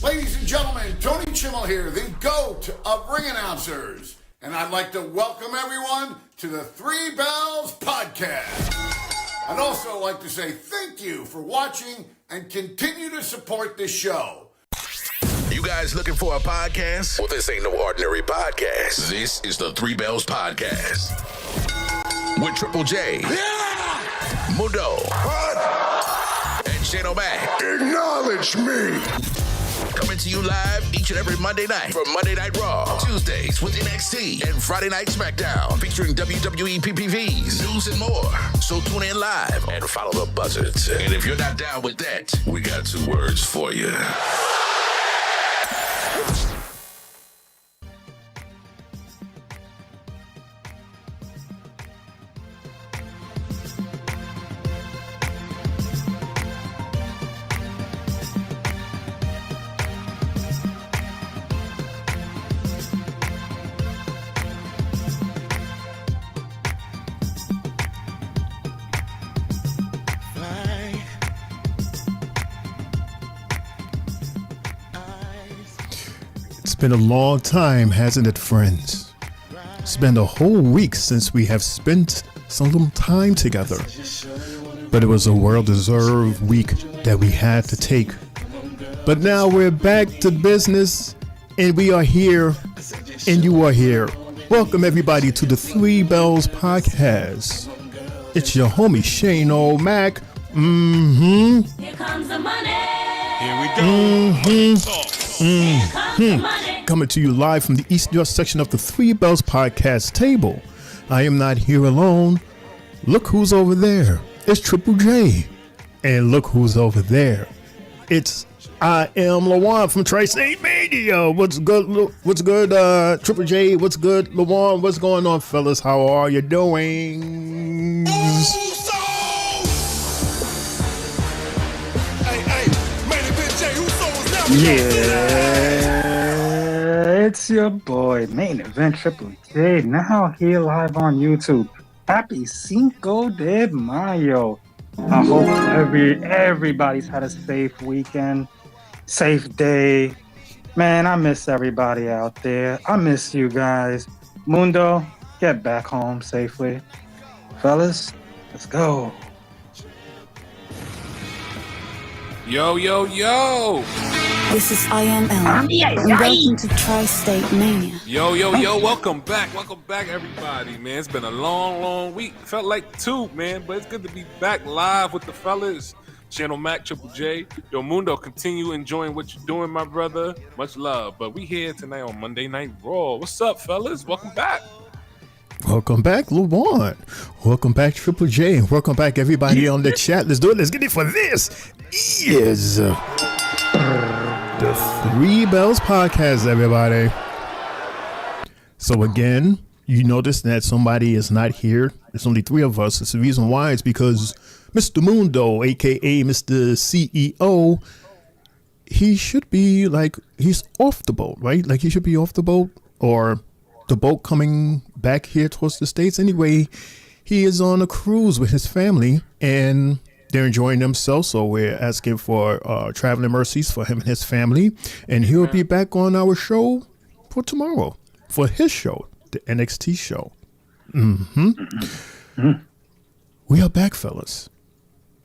Ladies and gentlemen, Tony Chimmel here, the GOAT of ring announcers. And I'd like to welcome everyone to the Three Bells Podcast. I'd also like to say thank you for watching and continue to support this show. You guys looking for a podcast? Well, this ain't no ordinary podcast. This is the Three Bells Podcast. With Triple J, Mundo, and Shane O'Mac. Acknowledge me. Coming to you live each and every Monday night from Monday Night Raw, Tuesdays with NXT, and Friday Night SmackDown, featuring WWE PPVs, news, and more. So tune in live and follow the buzzards. And if you're not down with that, we got 2 words for you. It's been a long time, hasn't it, friends? It's been a whole week since we have spent some little time together. But it was a well-deserved week that we had to take. But now we're back to business, and we are here, and you are here. Welcome, everybody, to the Three Bells Podcast. It's your homie, Shane O'Mac. Here comes the money. Here we go. Coming to you live from the East York section of the Three Bells Podcast table. I am not here alone. Look who's over there. It's Triple J. And look who's over there. It's I am Lawan from Tri-State Media. What's good? What's good, Triple J? What's good, Lawan? What's going on, fellas? How are you doing? Yeah, it's your boy, Main Event Triple J, now here live on YouTube. Happy Cinco de Mayo. I hope everybody's had a safe weekend, safe day. Man, I miss everybody out there. I miss you guys. Mundo, get back home safely. Fellas, let's go. Yo, yo, yo! This is IML, and welcome to Tri-State Mania. Yo, yo, yo, welcome back, everybody, man. It's been a long week. Felt like 2, man, but it's good to be back live with the fellas. Channel Mac, Triple J. Yo, Mundo, continue enjoying what you're doing, my brother. Much love. But we here tonight on Monday Night Raw. What's up, fellas? Welcome back. Welcome back, LeVon. Welcome back, Triple J. Welcome back, everybody on the chat. Let's do it. Let's get it for this. Is the Three Bells Podcast, everybody. So again, you notice that somebody is not here. There's only 3 of us. It's the reason why. It's because Mr. Mundo, aka Mr. CEO, he should be he's off the boat, right? Like he should be off the boat, or the boat coming back here towards the States. Anyway, he is on a cruise with his family and they're enjoying themselves. So we're asking for traveling mercies for him and his family. And he'll be back on our show for tomorrow for his show, the NXT show. We are back, fellas.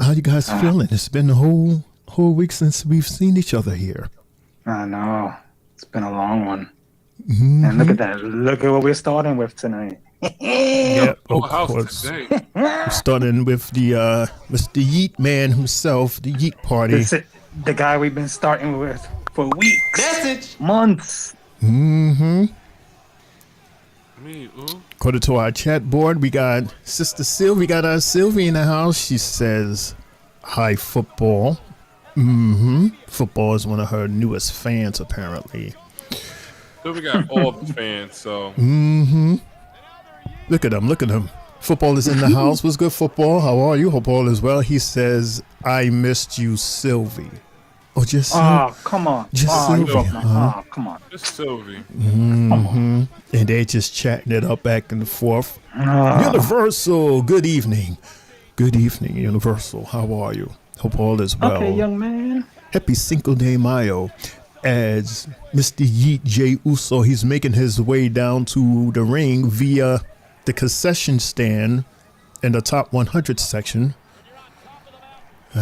How you guys feeling? It's been a whole week since we've seen each other here. I know. It's been a long one. And look at that. Look at what we're starting with tonight. Yeah, of course. We're starting with the Mr. Yeet Man himself, the Yeet Party. The guy we've been starting with for weeks, months. According to our chat board, we got Sister Sylvie. We got our Sylvie in the house. She says, "Hi, football." Football is one of her newest fans, apparently. So we got all the fans, so. Look at him. Football is in the house. What's good, football? How are you? Hope all is well. He says, "I missed you, Sylvie." Oh, just come on. Just Sylvie. Come on. Just Sylvie. Come on. And they just chatting it up back and forth. Universal, good evening. Good evening, Universal. How are you? Hope all is well. Okay, young man. Happy Cinco de Mayo. as Mr. Yeet Jey Uso, he's making his way down to the ring via the concession stand in the top 100 section. He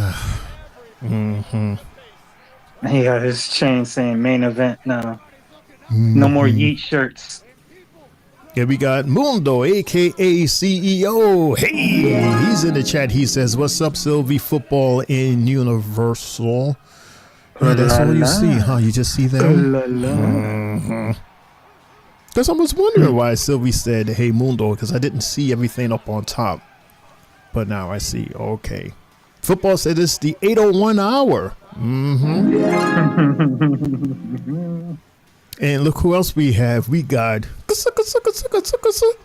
got his chain saying main event now. No more Yeet shirts. Yeah, we got Mundo, a.k.a. CEO. Hey, he's in the chat. He says, what's up, Sylvie? Football in Universal. That's all you see, huh? You just see them? Because I was wondering why Sylvie said, hey, Mundo, because I didn't see everything up on top. But now I see. Okay. Football said it's the 8:01 hour. And look who else we have. We got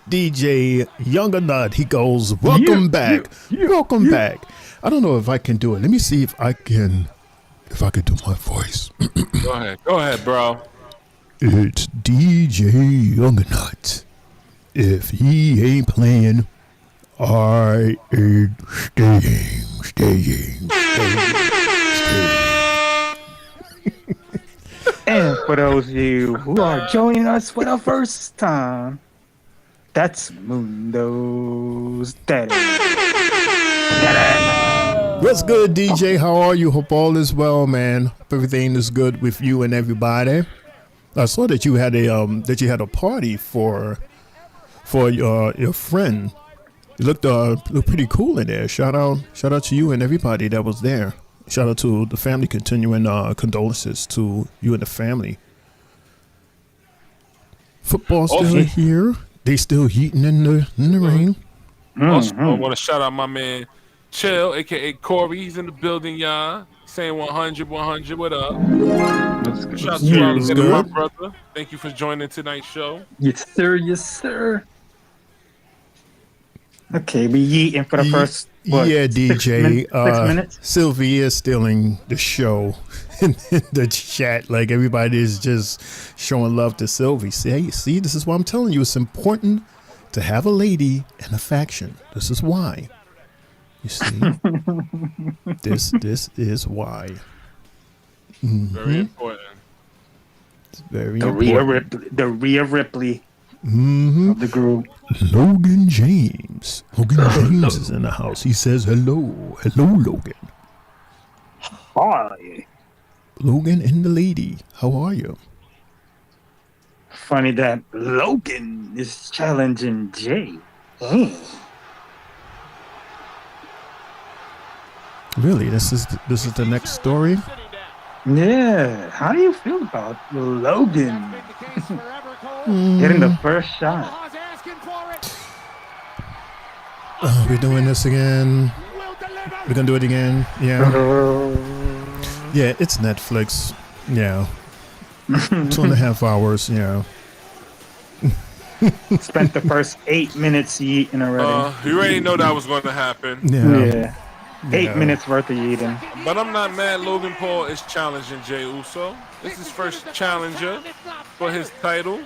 DJ Younger Nut. He goes, welcome back. Welcome back. I don't know if I can do it. Let me see if I can do my voice. Go ahead, bro. It's DJ Younger Nut. If he ain't playing, I ain't staying. And for those of you who are joining us for the first time, that's Mundo's daddy. What's good, DJ? How are you? Hope all is well, man. Hope everything is good with you and everybody. I saw that you had a party for your friend. You looked pretty cool in there. Shout out to you and everybody that was there. Shout out to the family, continuing condolences to you and the family. Football still here. They still heating in the ring. Also, I want to shout out my man Chill, aka Corey. He's in the building, y'all. Saying 100, what up? Shout out to my brother. Thank you for joining tonight's show. Yes, sir. Okay, we eating for the first. What, yeah, DJ. 6 minutes. Sylvie is stealing the show in the chat. Like everybody is just showing love to Sylvie. See, this is why I'm telling you. It's important to have a lady and a faction. This is why. You see, this is why. Very important. It's very important. The Rhea Ripley of the group. Logan James. Logan James is in the house. He says hello. Hello, Logan. Hi. Logan and the lady. How are you? Funny that Logan is challenging Jey. Really? This is the next story? Yeah. How do you feel about Logan getting the first shot? We're doing this again. We're gonna do it again. Yeah. Yeah, it's Netflix. Yeah. 2.5 hours. Yeah. Spent the first 8 minutes eating already. You already know that was going to happen. Yeah. 8 minutes worth of eating. But I'm not mad. Logan Paul is challenging Jey Uso. This is his first challenger for his title,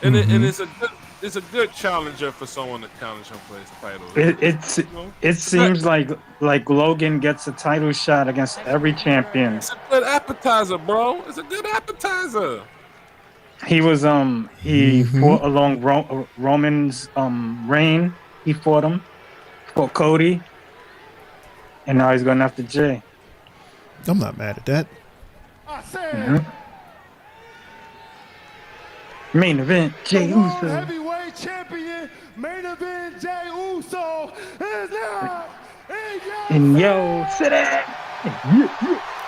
and it's a good challenger for someone to challenge him for his title. It seems like Logan gets a title shot against every champion. It's a good appetizer, bro. It's a good appetizer. He was he fought along Roman's reign. He fought Cody, and now he's going after Jey. I'm not mad at that. Main event, Jey Uso. Heavyweight champion, main event, Jey Uso is now in Yo City.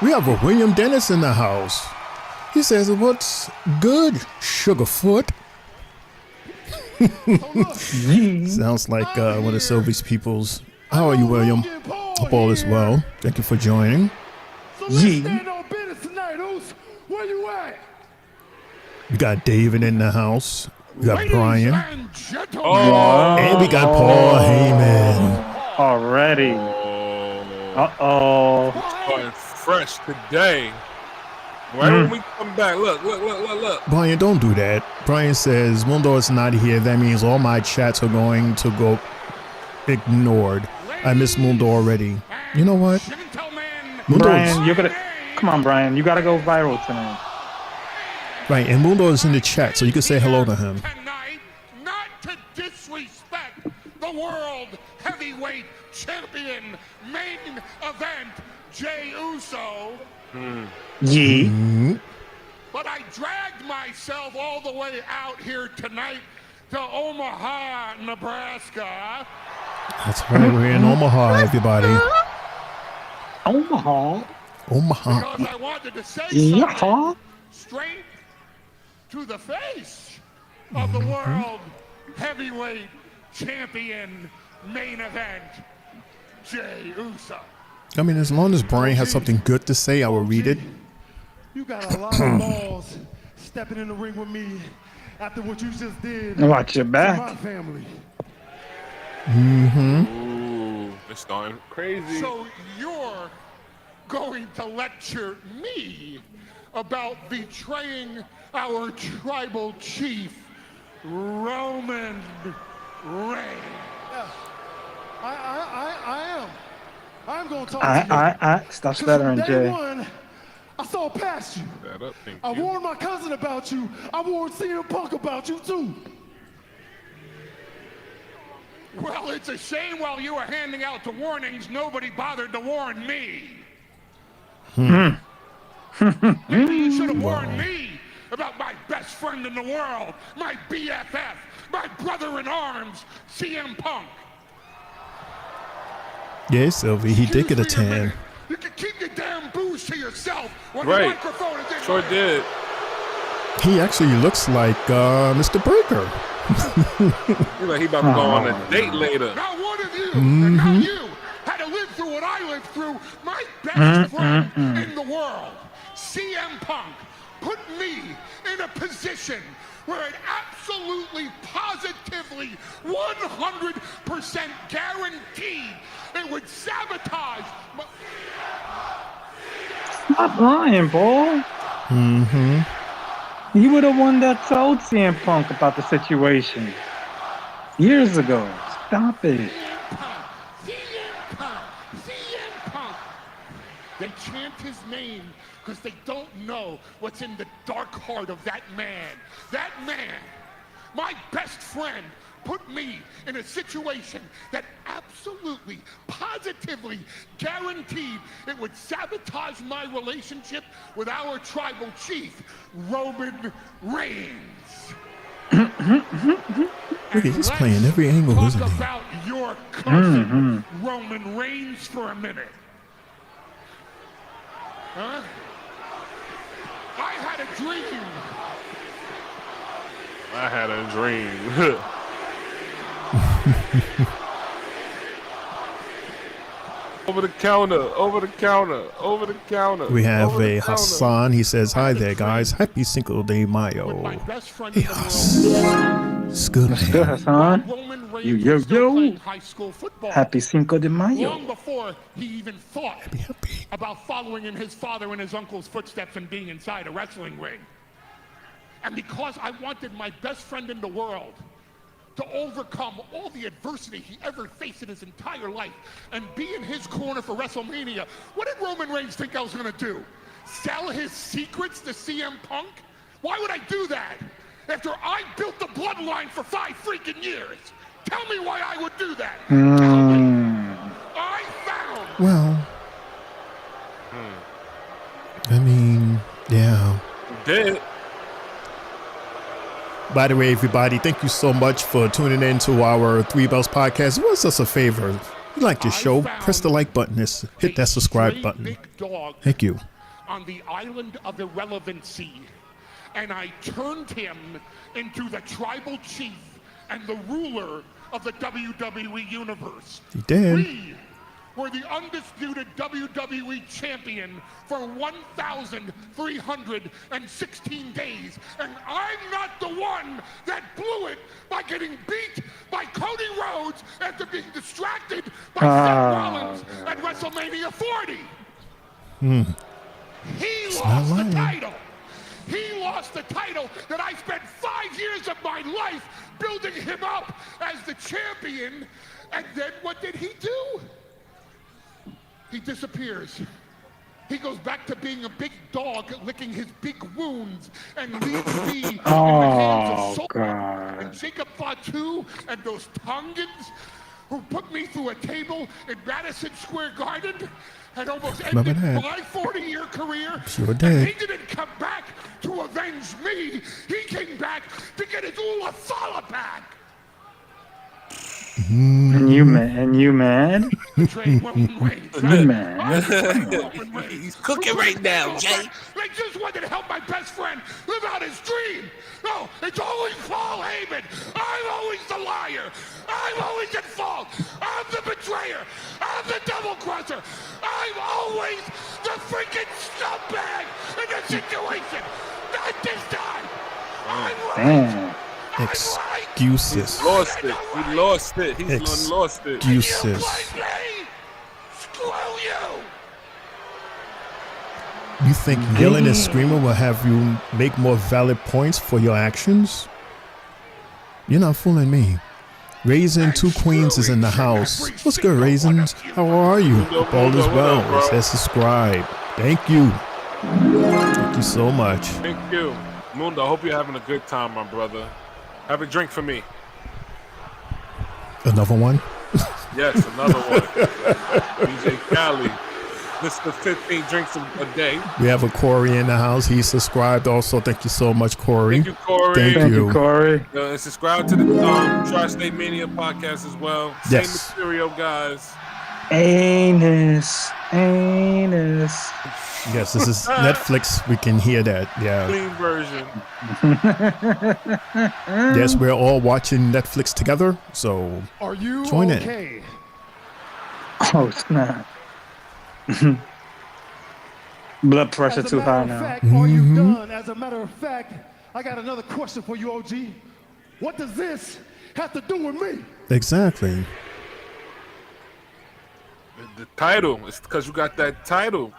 We have a William Dennis in the house. He says, "What's good, Sugarfoot?" Sounds like one of Sylvie's people's. How are you, William? Hope all is well. Thank you for joining. Where you at? We got David in the house. We got Brian. And we got Paul Heyman. Already. Starting fresh today. Right when we come back. Look. Brian, don't do that. Brian says, Mundo is not here. That means all my chats are going to go ignored. I miss Mundo already. You know what? Brian, come on, Brian. You gotta go viral tonight. Right, and Mundo is in the chat, so you can say hello to him. Tonight, not to disrespect the World Heavyweight Champion main event, Jey Uso. But I dragged myself all the way out here tonight to Omaha, Nebraska. That's right, we're in Omaha, everybody. Omaha. Because I wanted to say something straight to the face of the World Heavyweight Champion main event, Jey Uso. I mean, as long as Brian has something good to say, I will read it. You got a lot of balls stepping in the ring with me after what you just did. Watch your to back. my family. Ooh, it's starting crazy. So you're going to lecture me about betraying our tribal chief, Roman Reigns. I am. I'm going to talk to you. Stop 'Cause stuttering, from day Jay. one, I saw past you. That up, thank I you. warned my cousin about you. I warned CM Punk about you too. Well, it's a shame while you were handing out the warnings, nobody bothered to warn me. Maybe you should have warned me about my best friend in the world, my BFF, my brother in arms, CM Punk. Yeah, Sylvie, he did get a Excuse me 10. minute. You can keep your damn booze to yourself when Right. the microphone is in Sure my hand. did. He actually looks like Mr. Breakker. He's like he about to go on a date later. Now one of you, and now you, had to live through what I lived through. My best friend in the world, CM Punk, put me in a position where it absolutely, positively, 100% guaranteed it would sabotage my... Stop lying, boy. You would have won that told CM Punk about the situation years ago. Stop it. CM Punk, CM Punk. They chant his name because they don't know what's in the dark heart of that man. That man, my best friend, put me in a situation that absolutely, positively guaranteed it would sabotage my relationship with our tribal chief, Roman Reigns. Look, he's playing every angle, Talk isn't he? about your cousin, Roman Reigns, for a minute. Huh? I had a dream. I had a dream. Over the counter, over the counter, over the counter. We have over the a counter. Hassan. He says, hi there, guys. Happy Cinco de With my Mayo. best friend Hey, in the Hass. world. It's good, Good, man. Hassan. Roman Reigns Yo, was still yo. playing high school football. Happy Cinco de Long Mayo. before he even thought Happy. about following in his father and his uncle's footsteps and being inside a wrestling ring. And because I wanted my best friend in the world to overcome all the adversity he ever faced in his entire life and be in his corner for WrestleMania, what did Roman Reigns think I was going to do? Sell his secrets to CM Punk? Why would I do that after I built the bloodline for 5 freaking years? Tell me why I would do that. Tell me. I found. Well, I mean, yeah. Dead. By the way, everybody, thank you so much for tuning in to our Three Bells podcast. Do us a favor. If you like this show, press the like button, hit that subscribe button. Big dog Thank you. on the island of irrelevancy, and I turned him into the tribal chief and the ruler of the WWE universe. You did. We were the undisputed WWE champion for 1,316 days, and I'm not the one that blew it by getting beat by Cody Rhodes after being distracted by Seth Rollins at WrestleMania 40. He lost the title. He lost the title that I spent 5 years of my life building him up as the champion. And then what did he do? He disappears. he goes back to being a big dog, licking his big wounds, and leaves me in the hands Oh, of Soul God. and Jacob Fatu and those Tongans who put me through a table in Madison Square Garden and almost ended my 40-year career. Sure And did. he didn't come back to avenge me. He came back to get his Ula Fala back. And you mad? Betrayed Roman Reigns. You mad? Roman Reigns. He's cooking right now, Jay. They just wanted to help my best friend live out his dream. No, it's always Paul Heyman. I'm always the liar. I'm always at fault. I'm the betrayer. I'm the double crosser. I'm always the freaking scumbag in the situation. Not this time. I'm right. Damn. Excuses. Lost it. He lost it. He's lost it. Excuses. You blame me? Screw you. You think yelling and screaming will have you make more valid points for your actions? You're not fooling me. Raisin 2 Queens is in the house. What's good, Raisins? How are you? Hope all is well. It says subscribe. Thank you. Thank you so much. Thank you. Mundo, I hope you're having a good time, my brother. Have a drink for me. Another one? Yes, another one. DJ Cali. Mr. 15 drinks a day. We have a Corey in the house. He subscribed also. Thank you so much, Corey. Thank you, Corey. Thank you. Corey. Subscribe to the Tri-State Mania podcast as well. Yes. Same material, guys. Anus. Yes, this is Netflix. We can hear that. Yeah. Clean version. Yes, we're all watching Netflix together. So Are you join in. okay? Oh, snap. Blood pressure As a too high matter of now. fact, are you done? As a matter of fact, I got another question for you, OG. What does this have to do with me? Exactly. The title. It's because you got that title.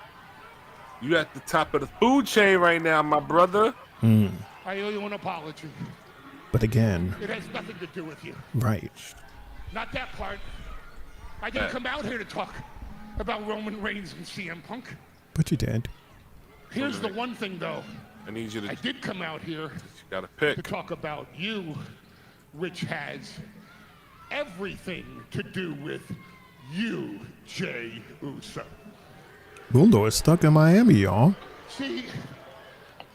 You at the top of the food chain right now, my brother. I owe you an apology. But again, It has nothing to do with you. right. Not that part. I didn't come out here to talk about Roman Reigns and CM Punk. But you did. Here's the one thing, though. I need you to. I did come out here You got to to pick. talk about you, which has everything to do with you, Jey Uso. Mundo is stuck in Miami, y'all. See,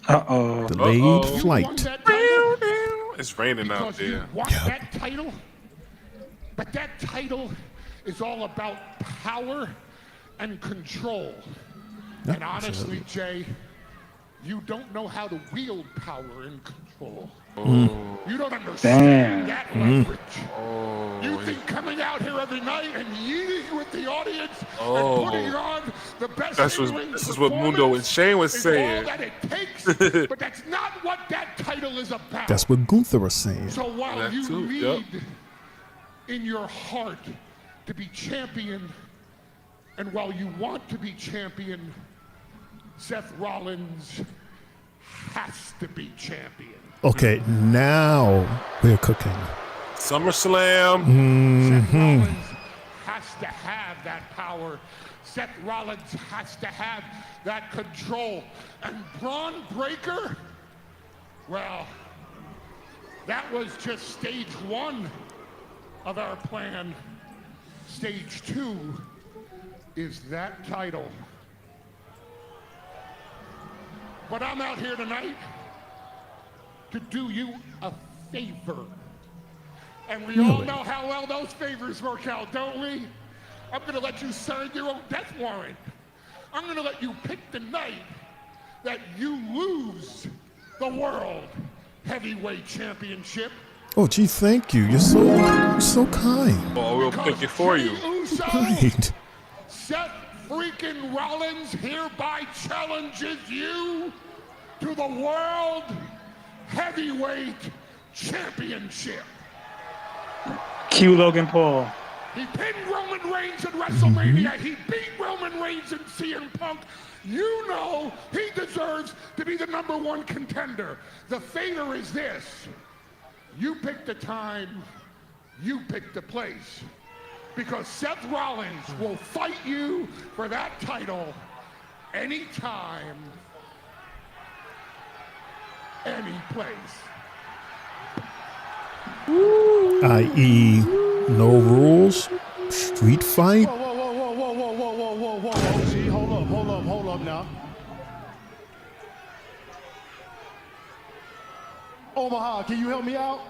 Uh-oh. Delayed you won flight. that title It's raining out because you there. want that title, but that title is all about power and control. Yeah, And honestly, Jay, you don't know how to wield power and control. You don't understand that leverage. You think coming out here every night and yeeting with the audience and putting on the best This is what Mundo and Shane was is all saying. that it takes, but that's not what that title is about. That's what Gunther was saying. So while That you too, need yep. in your heart to be champion, and while you want to be champion, Seth Rollins has to be champion. Okay, now we're cooking. SummerSlam. Seth Rollins has to have that power. Seth Rollins has to have that control. And Bron Breakker, well, that was just stage 1 of our plan. Stage 2 is that title. But I'm out here tonight to do you a favor. And we all know how well those favors work out, don't we? I'm gonna let you sign your own death warrant. I'm gonna let you pick the night that you lose the World Heavyweight Championship. Oh, gee, thank you. You're so kind. Oh, we'll pick it for you. Jey Uso, Right. Seth freaking Rollins hereby challenges you to the World Heavyweight Championship. Cue Logan Paul. He pinned Roman Reigns at WrestleMania. He beat Roman Reigns and CM Punk. You know he deserves to be the #1 contender. The favor is this. You pick the time, you pick the place. Because Seth Rollins will fight you for that title anytime, any place. I.e., no rules, street fight. Whoa, OG, hold up now. Omaha, can you help me out?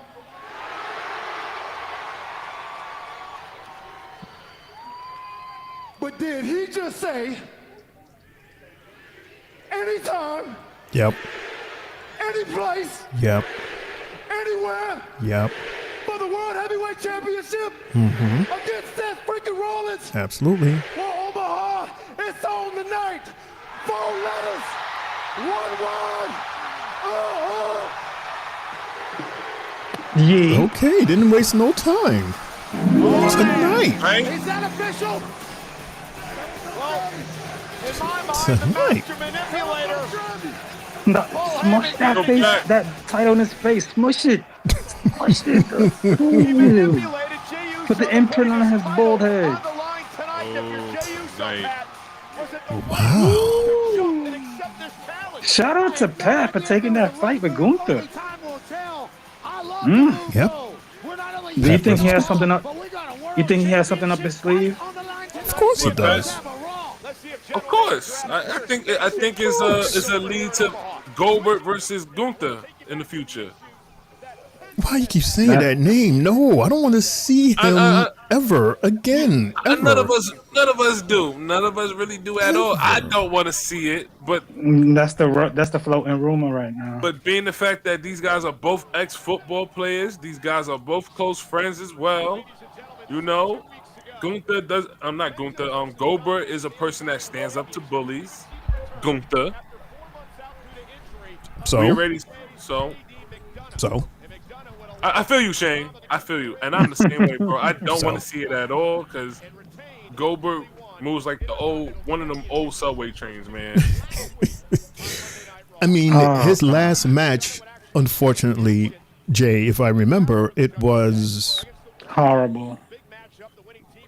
But did he just say, anytime, Yep. any place, Yep. anywhere, Yep. for the World Heavyweight Championship against Seth freaking Rollins? Absolutely. Well, Omaha, it's on tonight. 4 letters, 1 word. Yeah. Okay, didn't waste no time. Tonight. Right? Is that official? In my mind, the Tonight. master manipulator. No, smush that Go face, back. that title in his face. Smush it. Smush it. Ooh. Manipulated Jey Uso Put the imprint on his bald head. on the line tonight if you're Jey Uso, night. Pat. Was it the Wow. jump and accept this challenge? Shout out to Pat for taking that fight with Gunther. Only time will tell. I love Yep. We're not only Do you think he has something up? but we got a world You think he has something up his sleeve? on the line tonight. Of course he What, does. Pat? Let's see if Of course. I think it's a lead to Goldberg versus Gunther in the future. Why you keep saying that name? No, I don't want to see him ever again. Ever. None of us do. None of us really do at all. I don't want to see it, but That's the floating rumor right now. being the fact that these guys are both ex-football players, these guys are both close friends as well. You know, Gunther does. I'm not Gunther. Goldberg is a person that stands up to bullies. Gunther. We So, already. So I feel you, Shane. I feel you, and I'm the same way, bro. I don't want to see it at all because Goldberg moves like one of them old subway trains, man. I mean, his last match, unfortunately, Jay, if I remember, it was Horrible.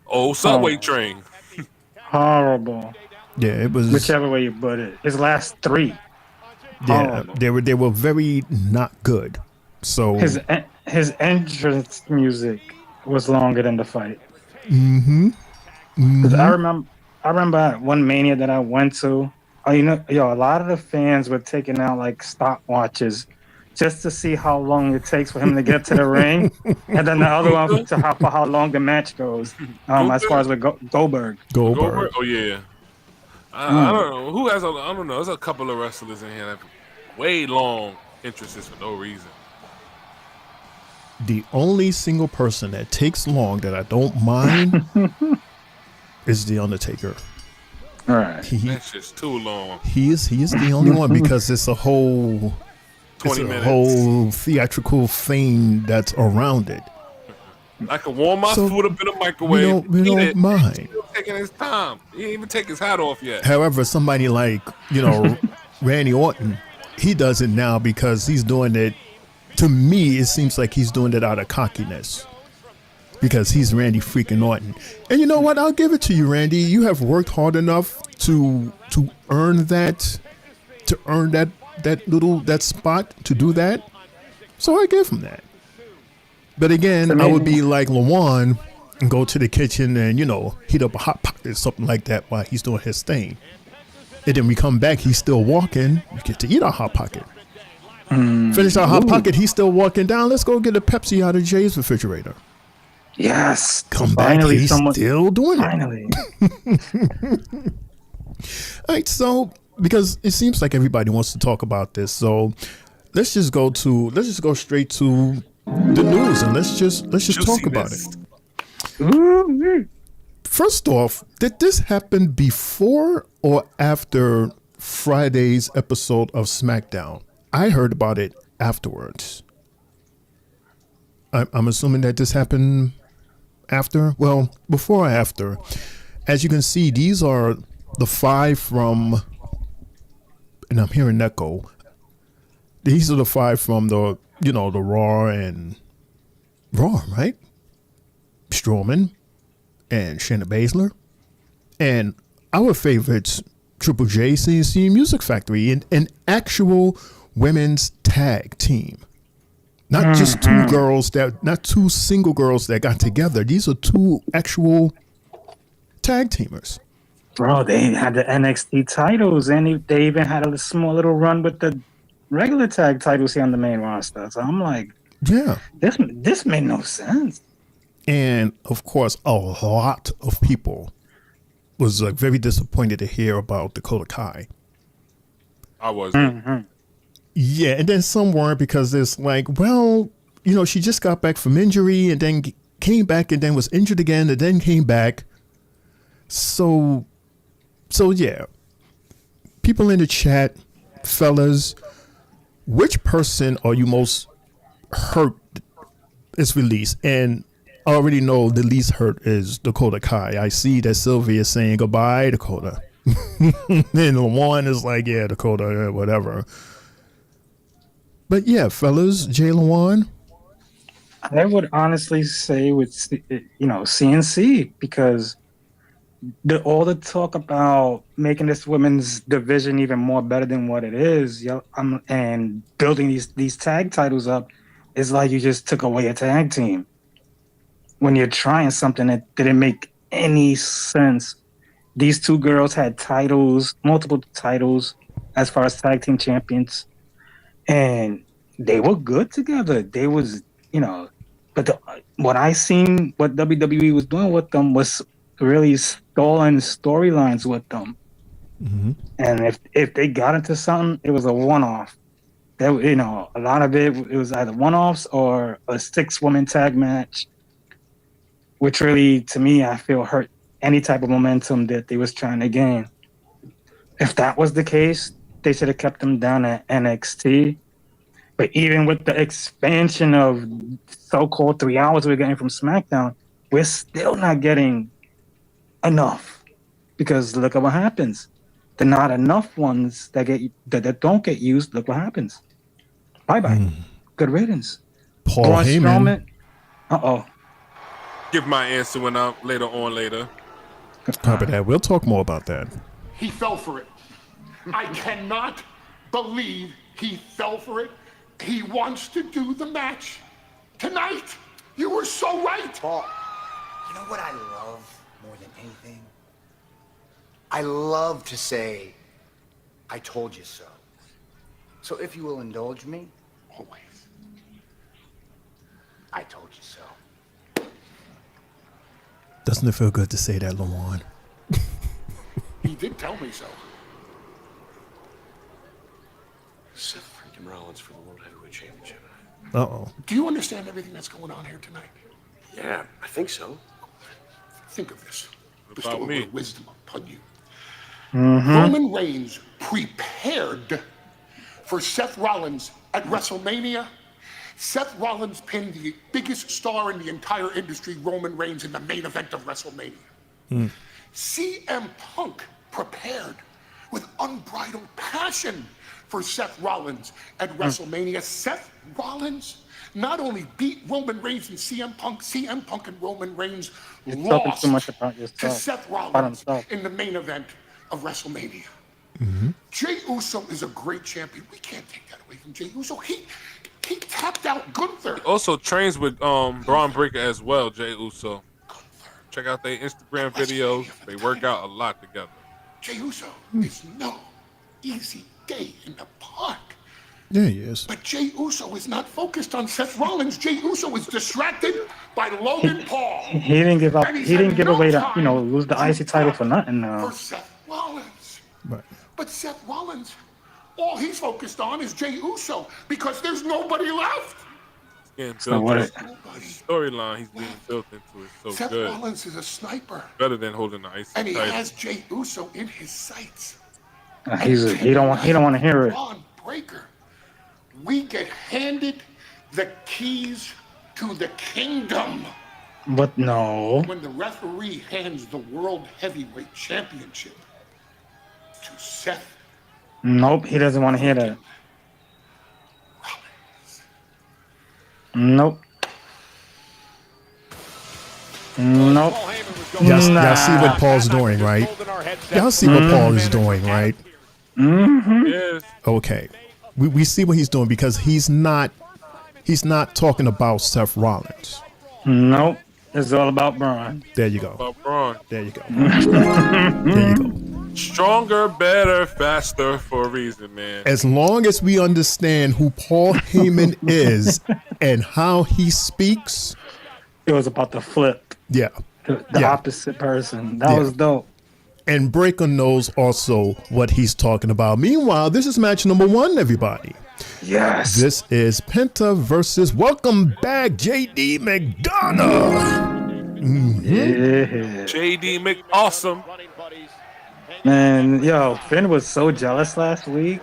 Old subway train. Horrible. yeah, it was Whichever way you put it. His last 3. yeah, horrible. they were very not good. So His entrance music was longer than the fight. Because I remember at one Mania that I went to. A lot of the fans were taking out like stopwatches just to see how long it takes for him to get to the ring, and then the other one for how long the match goes. As far as with Goldberg. Goldberg. Oh yeah. I don't know who has. I don't know. There's a couple of wrestlers in here that have way long entrances for no reason. The only single person that takes long that I don't mind is The Undertaker. All right. That's just too long. He is the only one because it's a whole 20 minutes. whole theatrical thing that's around it. I can warm my So, food up in the microwave. we eat don't it. mind. He's still taking his time. He didn't even take his hat off yet. However, somebody like, Randy Orton, he does it now because he's doing it. To me, it seems like he's doing it out of cockiness because he's Randy freaking Orton. And you know what? I'll give it to you, Randy. You have worked hard enough to earn that spot, to do that. So I give him that. But again, I would be like Lawan and go to the kitchen and, heat up a hot pocket or something like that while he's doing his thing. And then we come back, he's still walking. We get to eat our hot pocket. Finish our hot pocket, he's still walking down. Let's go get a Pepsi out of Jay's refrigerator. Yes. Come back, he's still doing it. Finally. All right, so because it seems like everybody wants to talk about this, so let's just go straight to the news and let's just talk about it. First off, did this happen before or after Friday's episode of SmackDown? I heard about it afterwards. I'm assuming that this happened after. Well, before or after. As you can see, these are the 5 from, and I'm hearing echo. These are the 5 from the, the Raw, right? Strowman and Shayna Baszler and our favorites, Triple J CNC Music Factory, an actual women's tag team. Not just not two single girls that got together. These are two actual tag teamers. Bro, they had the NXT titles, and they even had a small little run with the regular tag titles here on the main roster. So I'm like, yeah, this made no sense. And of course, a lot of people was very disappointed to hear about Dakota Kai. I was. Yeah, and then some weren't because it's like, well, she just got back from injury and then came back and then was injured again and then came back. So yeah. People in the chat, fellas, which person are you most hurt is released? And I already know the least hurt is Dakota Kai. I see that Sylvia is saying goodbye, Dakota. And Lawan is like, yeah, Dakota, whatever. But yeah, fellas, Jay Lawan. I would honestly say with CNC, because all the talk about making this women's division even more better than what it is, and building these tag titles up, is like you just took away a tag team when you're trying something that didn't make any sense. These two girls had titles, multiple titles, as far as tag team champions. And they were good together. They was, but what WWE was doing with them was really stalling storylines with them. Mm-hmm. And if they got into something, it was a one-off. A lot of it was either one-offs or a 6-woman tag match, which really, to me, I feel hurt any type of momentum that they was trying to gain. If that was the case, they should have kept them down at NXT. But even with the expansion of so-called 3 hours we're getting from SmackDown, we're still not getting enough. Because look at what happens. The not enough ones that don't get used, look what happens. Bye-bye. Good riddance. Paul Heyman. Uh-oh. Give my answer when I'm later. Copy that. We'll talk more about that. He fell for it. I cannot believe he fell for it. He wants to do the match tonight. You were so right. Paul, you know what I love more than anything? I love to say, I told you so. So if you will indulge me, always. I told you so. Doesn't it feel good to say that, Lawan? He did tell me so. Seth freaking Rollins for the World Heavyweight Championship. Uh-oh. Do you understand everything that's going on here tonight? Yeah, I think so. Think of this. Bestow a word of wisdom upon you. Mm-hmm. Roman Reigns prepared for Seth Rollins at WrestleMania. Seth Rollins pinned the biggest star in the entire industry, Roman Reigns, in the main event of WrestleMania. CM Punk prepared with unbridled passion for Seth Rollins at WrestleMania. Seth Rollins not only beat Roman Reigns and CM Punk and Roman Reigns lost too much about yourself, to Seth Rollins in the main event of WrestleMania. Mm-hmm. Jey Uso is a great champion. We can't take that away from Jey Uso. He tapped out Gunther. He also trains with Bron Breakker as well, Jey Uso. Check out their Instagram videos. They work out a lot together. Jey Uso is no easy day in the park. Yeah, he is. But Jey Uso is not focused on Seth Rollins. Jey Uso is distracted by Logan Paul. He didn't give up. He didn't give away lose the IC title for nothing. For Seth Rollins. Right. But Seth Rollins, all he's focused on is Jey Uso because there's nobody left. Storyline he's being built into is so Seth good. Seth Rollins is a sniper. Better than holding the IC and he title. has Jey Uso in his sights. He don't want to hear it. Bron Breakker. We get handed the keys to the kingdom. But no. When the referee hands the World Heavyweight Championship to Seth. Nope, he doesn't want to hear that. Rollins. Nope. Nope. Y'all see Nah. what Paul's doing, right? Y'all see what Paul is doing, right? Mm-hmm. Yes. Okay. We see what he's doing because he's not talking about Seth Rollins. Nope. It's all about Bron. There you go. About Bron. There you go. There you go. Stronger, better, faster for a reason, man. As long as we understand who Paul Heyman is and how he speaks. It was about the flip. Yeah. The opposite person. That was dope. And Breakker knows also what he's talking about. Meanwhile, this is match number 1, everybody. Yes. This is Penta versus welcome back JD McDonagh. Yeah. JD McAwesome. Man, yo, Finn was so jealous last week.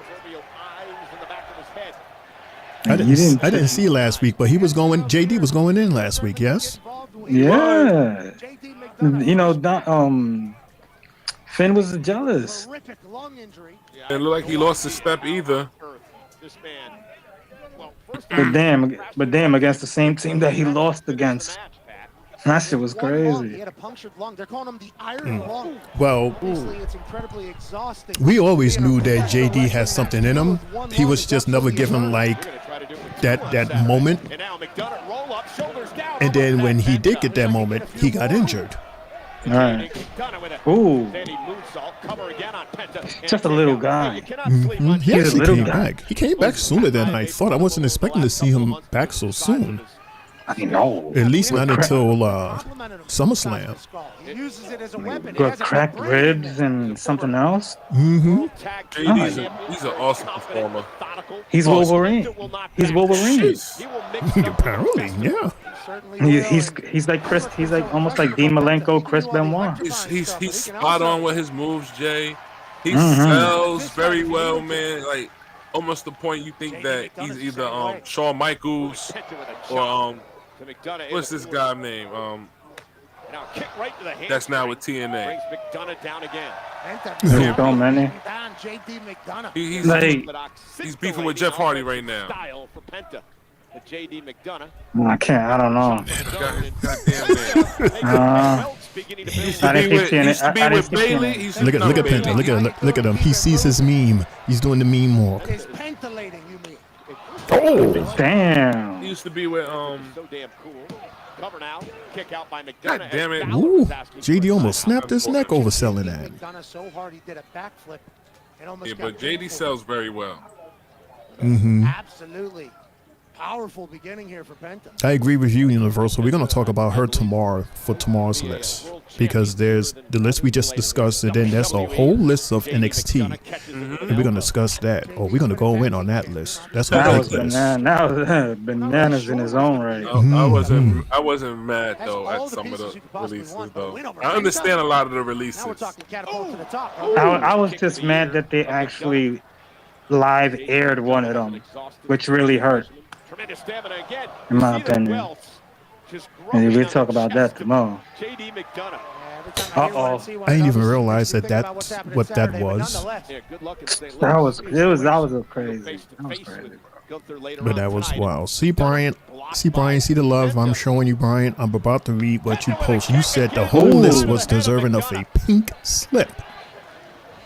I didn't see last week, but JD was going in last week, yes? Yeah. You know, Finn was jealous. It looked like he lost his step either. But damn, against the same team that he lost against. That shit was crazy. Well, we always knew that JD has something in him. He was just never given like that moment. And then when he did get that moment, he got injured. All right. Ooh. Just a little guy. Mm-hmm. He actually came back. He came back sooner than I thought. I wasn't expecting to see him back so soon. I know. At least not until SummerSlam. Got cracked ribs and something else. Mm-hmm. He's an awesome performer. He's Wolverine. He's Wolverine. Apparently, yeah. He's like Chris. He's like almost like Dean Malenko, Chris Benoit. He's spot on with his moves, Jay. He sells very well, man. Like almost the point you think that he's either Shawn Michaels or what's this guy name? That's now with TNA. There's so many. He's beefing with Jeff Hardy right now. I can't. I don't know. Look at Penta. Look at him. He sees his meme. He's doing the meme walk. Oh, damn. He used to be with So damn cool. Cover now. Kick out by McDonagh. God damn it. Ooh, JD almost snapped his neck over selling that. Yeah, but JD sells very well. Mm-hmm. Absolutely. Powerful beginning here for Penta. I agree with you, Universal. We're going to talk about her tomorrow for tomorrow's list because there's the list we just discussed, and then there's a whole list of NXT, and we're going to discuss that. Or we're going to go in on that list. That's a big list. Now bananas in his own right. I wasn't mad though at some of the releases though. I understand a lot of the releases. I was just mad that they actually live aired one of them, which really hurt. In my opinion. And we'll talk about that tomorrow. Uh-oh. I didn't even realize that's what that was. That was crazy. That was crazy. But that was wow. See, Brian, see the love I'm showing you, Brian. I'm about to read what you post. You said the whole list was deserving of a pink slip.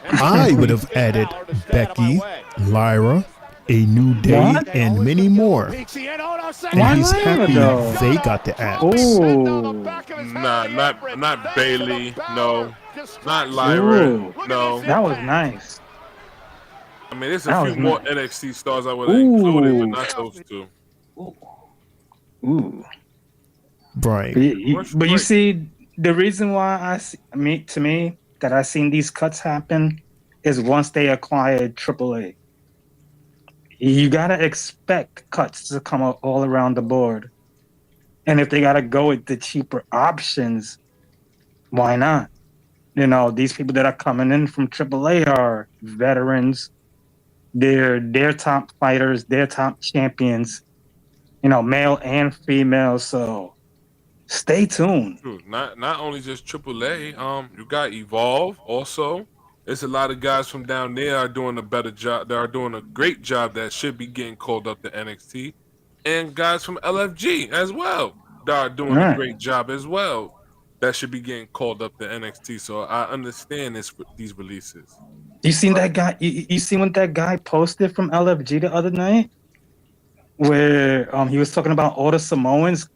I would have added Becky, Lyra, A New Day, and many more. And he's happy they got the axe. Nah, not Bailey. No, not Lyra. No. That was nice. I mean, there's a few more NXT stars I would have included, but not those two. Ooh. Brian. But you see, the reason why to me, that I've seen these cuts happen is once they acquired AAA. You gotta expect cuts to come out all around the board. And if they gotta go with the cheaper options, why not? You know, these people that are coming in from AAA are veterans. They're top fighters, they're top champions, you know, male and female. So stay tuned. Not only just AAA, you got Evolve also. There's a lot of guys from down there are doing a better job. They are doing a great job that should be getting called up to NXT. And guys from LFG as well that are doing a great job as well. that should be getting called up to NXT. So I understand these releases. You seen that guy? You seen what that guy posted from LFG the other night, where he was talking about all the Samoans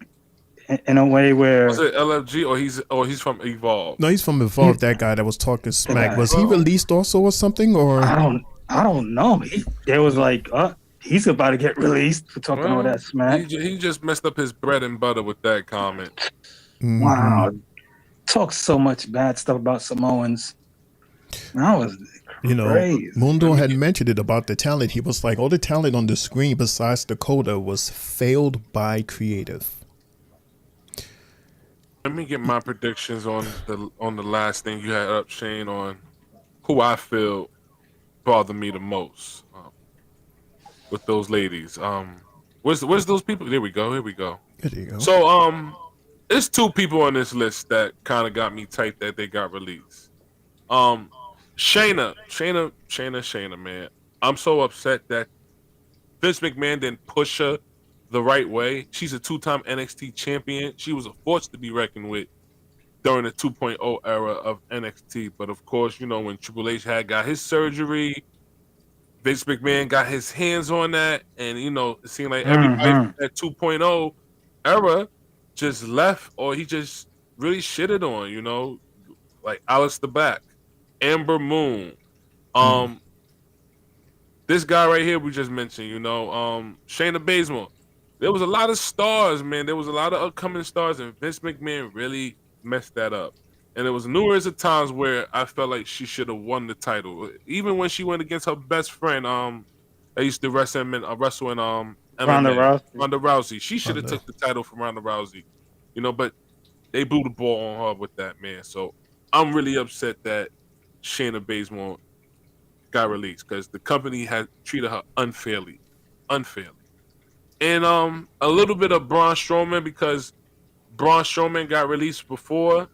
in a way where was it LFG or he's from Evolve? No, he's from Evolve. That guy that was talking smack. Was he released also or something? Or I don't know. It was like, he's about to get released for talking all that smack. He just messed up his bread and butter with that comment. Wow, talks so much bad stuff about Samoans. That was crazy. Mundo had mentioned it about the talent. He was like, all the talent on the screen besides Dakota was failed by creative. Let me get my predictions on the last thing you had up, Shane, on who I feel bother me the most with those ladies. Where's those people? There we go. Here we go. There you go. So there's two people on this list that kind of got me tight that they got released. Shayna, man. I'm so upset that Vince McMahon didn't push her the right way. She's a 2-time NXT champion. She was a force to be reckoned with during the 2.0 era of NXT. But of course, when Triple H got his surgery, Vince McMahon got his hands on that, and it seemed like everybody at 2.0 era just left, or he just really shitted on, like Aleister Black, Amber Moon, this guy right here we just mentioned, Shayna Baszler. There was a lot of stars, man. There was a lot of upcoming stars, and Vince McMahon really messed that up. And there was numerous of times where I felt like she should have won the title, even when she went against her best friend. I used to wrestle in MMA, Ronda Rousey. She should have took the title from Ronda Rousey, but they blew the ball on her with that, man. So I'm really upset that Shayna Baszler got released because the company had treated her unfairly. And a little bit of Braun Strowman, because Braun Strowman got released before.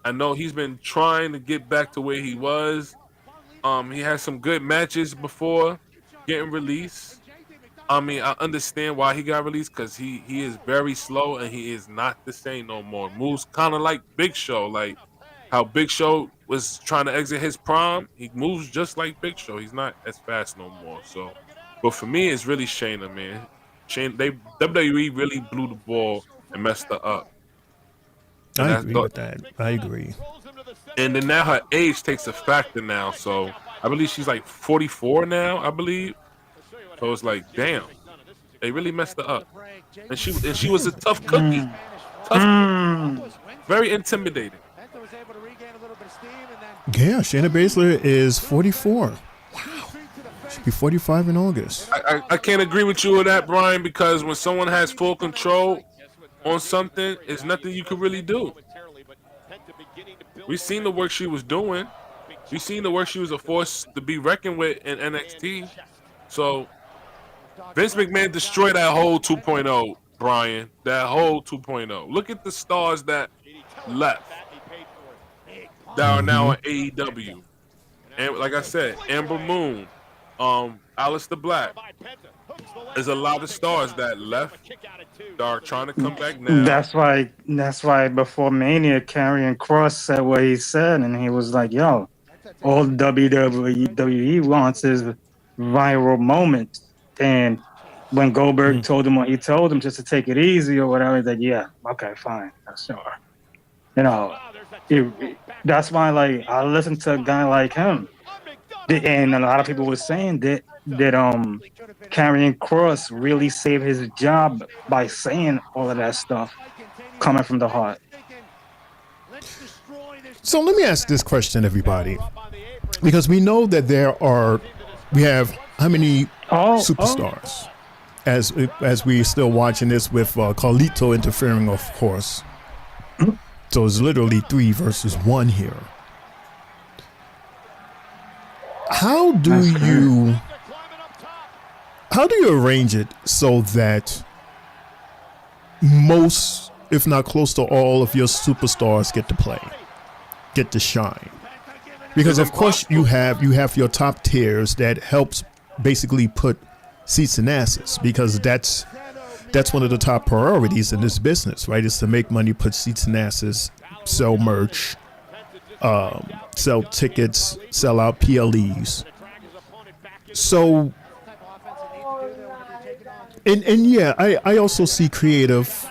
I know he's been trying to get back to where he was. He had some good matches before getting released. I mean, I understand why he got released, because he is very slow and he is not the same no more. Moves kind of like Big Show, like how Big Show was trying to exit his prime. He moves just like Big Show. He's not as fast no more. So, but for me, it's really Shayna, man. WWE really blew the ball and messed her up. I agree with that. I agree. And then now her age takes a factor now. So I believe she's like 44 now, I believe. So it's like, damn, they really messed her up. And she was a tough cookie. Very intimidating. Yeah, Shayna Baszler is 44. Wow. She'll be 45 in August. I can't agree with you with that, Brian, because when someone has full control on something, it's nothing you can really do. We've seen the work she was doing. We've seen the work she was a force to be reckoned with in NXT. So Vince McMahon destroyed that whole 2.0, Brian. That whole 2.0. Look at the stars that left that are now in AEW. And like I said, Amber Moon, Aleister Black. There's a lot of stars that left that are trying to come back now. That's why before Mania, Karrion Kross said what he said, and he was like, yo, all WWE wants is viral moments. And when Goldberg told him what he told him, just to take it easy or whatever, he's like, yeah, okay, fine, sure. That's why, like, I listen to a guy like him. And a lot of people were saying that Karrion Kross really saved his job by saying all of that stuff coming from the heart. So let me ask this question, everybody, because we know that we have how many superstars as we still watching this with Carlito interfering, of course. So it's literally 3 versus 1 here. How do you arrange it so that most, if not close to all, of your superstars get to play, get to shine? Because of course you have your top tiers that helps basically put seats in asses, because that's one of the top priorities in this business, right? Is to make money, put seats in asses, sell merch, sell tickets, sell out PLEs. So, and yeah, I also see creative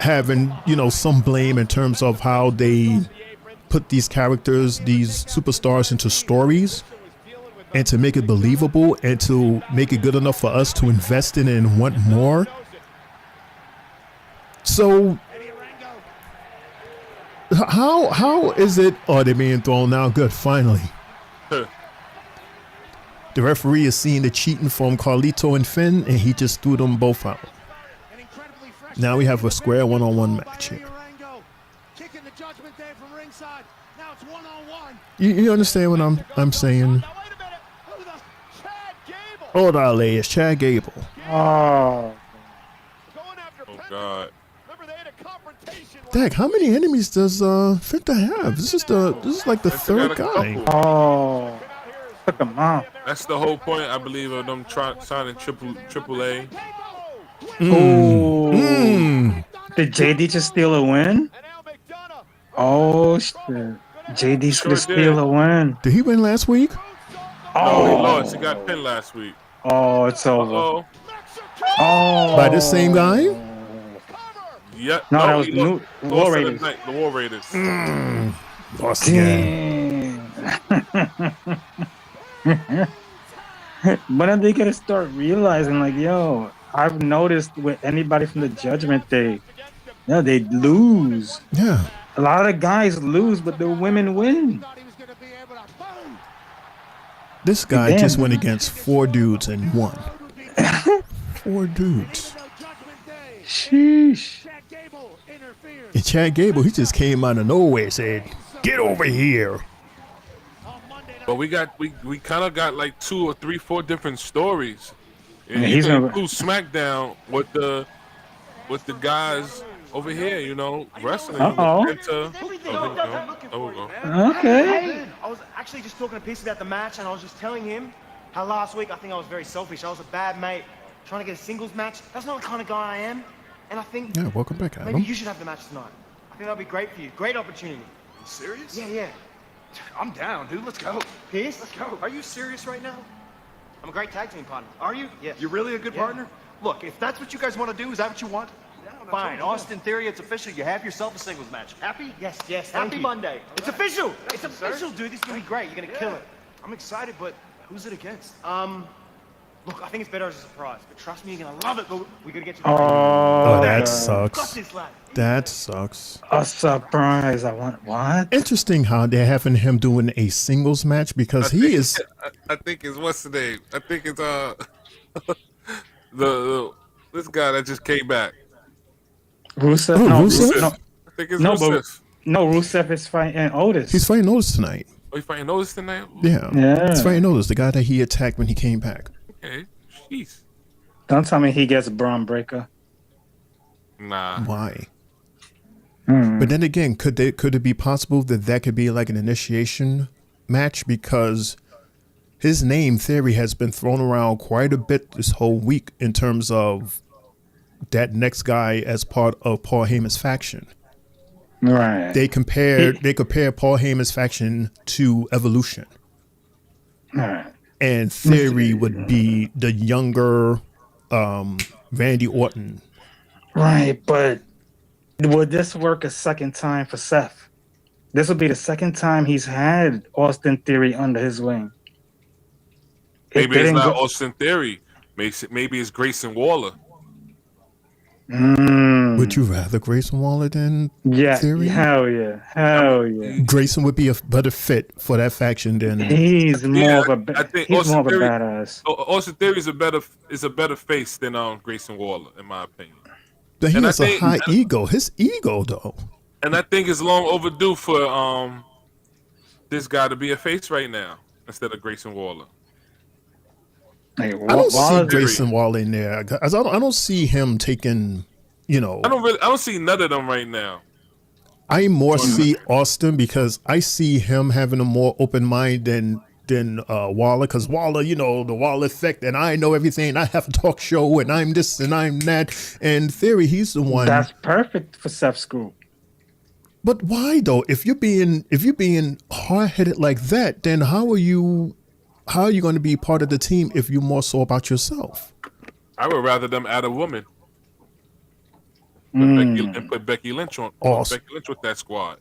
having, some blame in terms of how they put these characters, these superstars into stories and to make it believable and to make it good enough for us to invest in it and want more. So how is it? Oh, they're being thrown out. Good, finally. The referee is seeing the cheating from Carlito and Finn, and he just threw them both out. Now we have a square one-on-one match here. You understand what I'm saying? Hold on, it's Chad Gable. Oh. Oh God. Dang, how many enemies does Penta have? This is like the third guy. Oh. Took him out. That's the whole point, I believe, of them signing triple A. Did JD just steal a win? Oh shit. JD's gonna steal a win. Did he win last week? No, he lost. He got pinned last week. Oh, it's over. Uh-oh. Oh. By this same guy? Yeah. No, that was the War Raiders. The War Raiders. Lost again. But then they gotta start realizing, like, yo, I've noticed with anybody from the Judgment Day, they lose. Yeah. A lot of the guys lose, but the women win. This guy just went against 4 dudes and won. 4 dudes. Sheesh. And Chad Gable, he just came out of nowhere and said, "Get over here." But we kind of got like 2 or 3, 4 different stories. And Yeah, you he's can gonna- include SmackDown with the guys over here, wrestling. Uh-oh. Penta. Oh, we go. Okay. I was actually just talking to Peace about the match, and I was just telling him how last week I think I was very selfish. I was a bad mate trying to get a singles match. That's not the kind of guy I am. And I think Yeah, welcome back, maybe Adam. you should have the match tonight. I think that'd be great for you. Great opportunity. You serious? Yeah. I'm down, dude. Let's go. Peace? Let's go. Are you serious right now? I'm a great tag team partner. Are you? Yes. You're really a good Yeah. partner? Look, if that's what you guys want to do, is that what you want? Fine. Austin Theory, it's official. You have yourself a singles match. Happy? Yes, thank Happy you. Monday. It's official. It's you, sir. official, dude. This is gonna be great. You're gonna kill it. I'm excited, but who's it against? Look, I think it's better as a surprise, but trust me, you're gonna love it. But we gotta get to the Oh, that Got sucks. this, lad. That sucks. A surprise. I want what? Interesting how they're having him doing a singles match because he is. I think it's what's the name? I think it's the this guy that just came back. Rusev? Oh, No, Rusev? No, I think it's no, Rusev. no, Rusev is fighting Otis. He's fighting Otis tonight. Oh, you fighting Otis tonight? Yeah. Yeah. He's fighting Otis, the guy that he attacked when he came back. Okay. Jeez. Don't tell me he gets Bron Breakker. Nah. Why? But then again, could it be possible that could be like an initiation match because his name Theory has been thrown around quite a bit this whole week in terms of that next guy as part of Paul Heyman's faction. Right. They compare Paul Heyman's faction to Evolution. Right. And Theory would be the younger Randy Orton. Right, but would this work a second time for Seth? This would be the second time he's had Austin Theory under his wing. Maybe it's not Austin Theory. Maybe it's Grayson Waller. Would you rather Grayson Waller than Theory? Hell yeah. Grayson would be a better fit for that faction than He's more of a I think he's Austin more of a Theory, badass. Austin Theory is a better face than Grayson Waller, in my opinion. But he And has I a think- high ego. His ego, though. And I think it's long overdue for this guy to be a face right now instead of Grayson Waller. Like, I don't see Waller- Grayson Waller in there. 'Cause I don't see him taking, I don't see none of them right now. I more see Austin because I see him having a more open mind than Waller, because Waller, the Waller effect, and I know everything. I have a talk show, and I'm this and I'm that. And Theory, he's the one. That's perfect for Seth's group. But why though? If you're being hard headed like that, then how are you going to be part of the team if you're more so about yourself? I would rather them add a woman. Put Becky Lynch on. Awesome. Becky Lynch with that squad.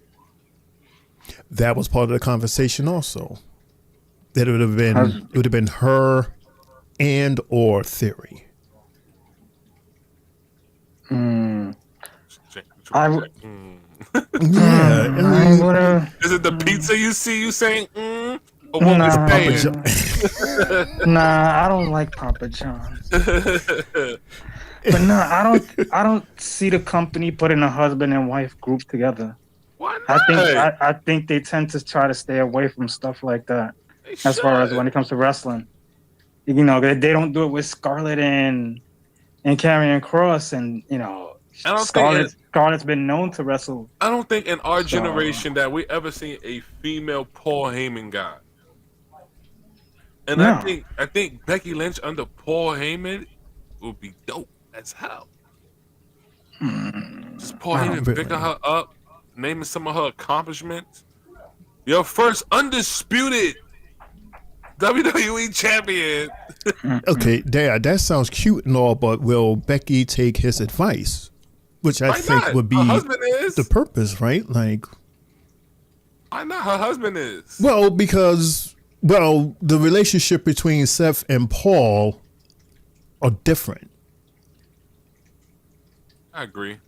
That was part of the conversation also. That it would have been her and or Theory. Yeah. Is it the pizza you see you saying or what was saying? Nah, I don't like Papa John's. But no, I don't see the company putting a husband and wife group together. Why not? I think they tend to try to stay away from stuff like that. As far as when it comes to wrestling, you know, they don't do it with Scarlett and Karrion Kross, and you know, Scarlett's been known to wrestle. I don't think in our generation that we ever seen a female Paul Heyman guy. And no. I think Becky Lynch under Paul Heyman would be dope as hell. Just Paul Heyman picking her up, naming some of her accomplishments. Your first undisputed WWE champion. Okay, that sounds cute and all, but will Becky take his advice? Which I think would be the purpose, right? Like, why not? Her husband is. Well, because the relationship between Seth and Paul are different. I agree.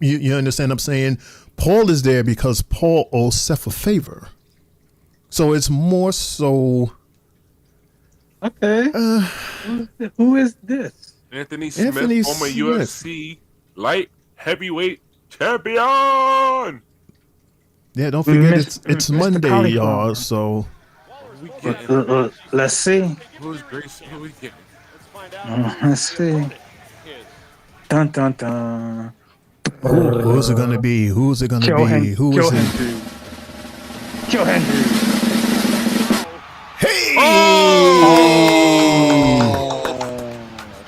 You understand what I'm saying? Paul is there because Paul owes Seth a favor. So it's more so. Okay. Who is this? Anthony Smith, former UFC light heavyweight champion. Yeah, don't forget it's Monday, y'all. So let's see. Who's Grace? Who we getting? Let's see. Dun dun dun. Who's it gonna be? Who's it gonna be? Who is it? Joe Hendry. Hey!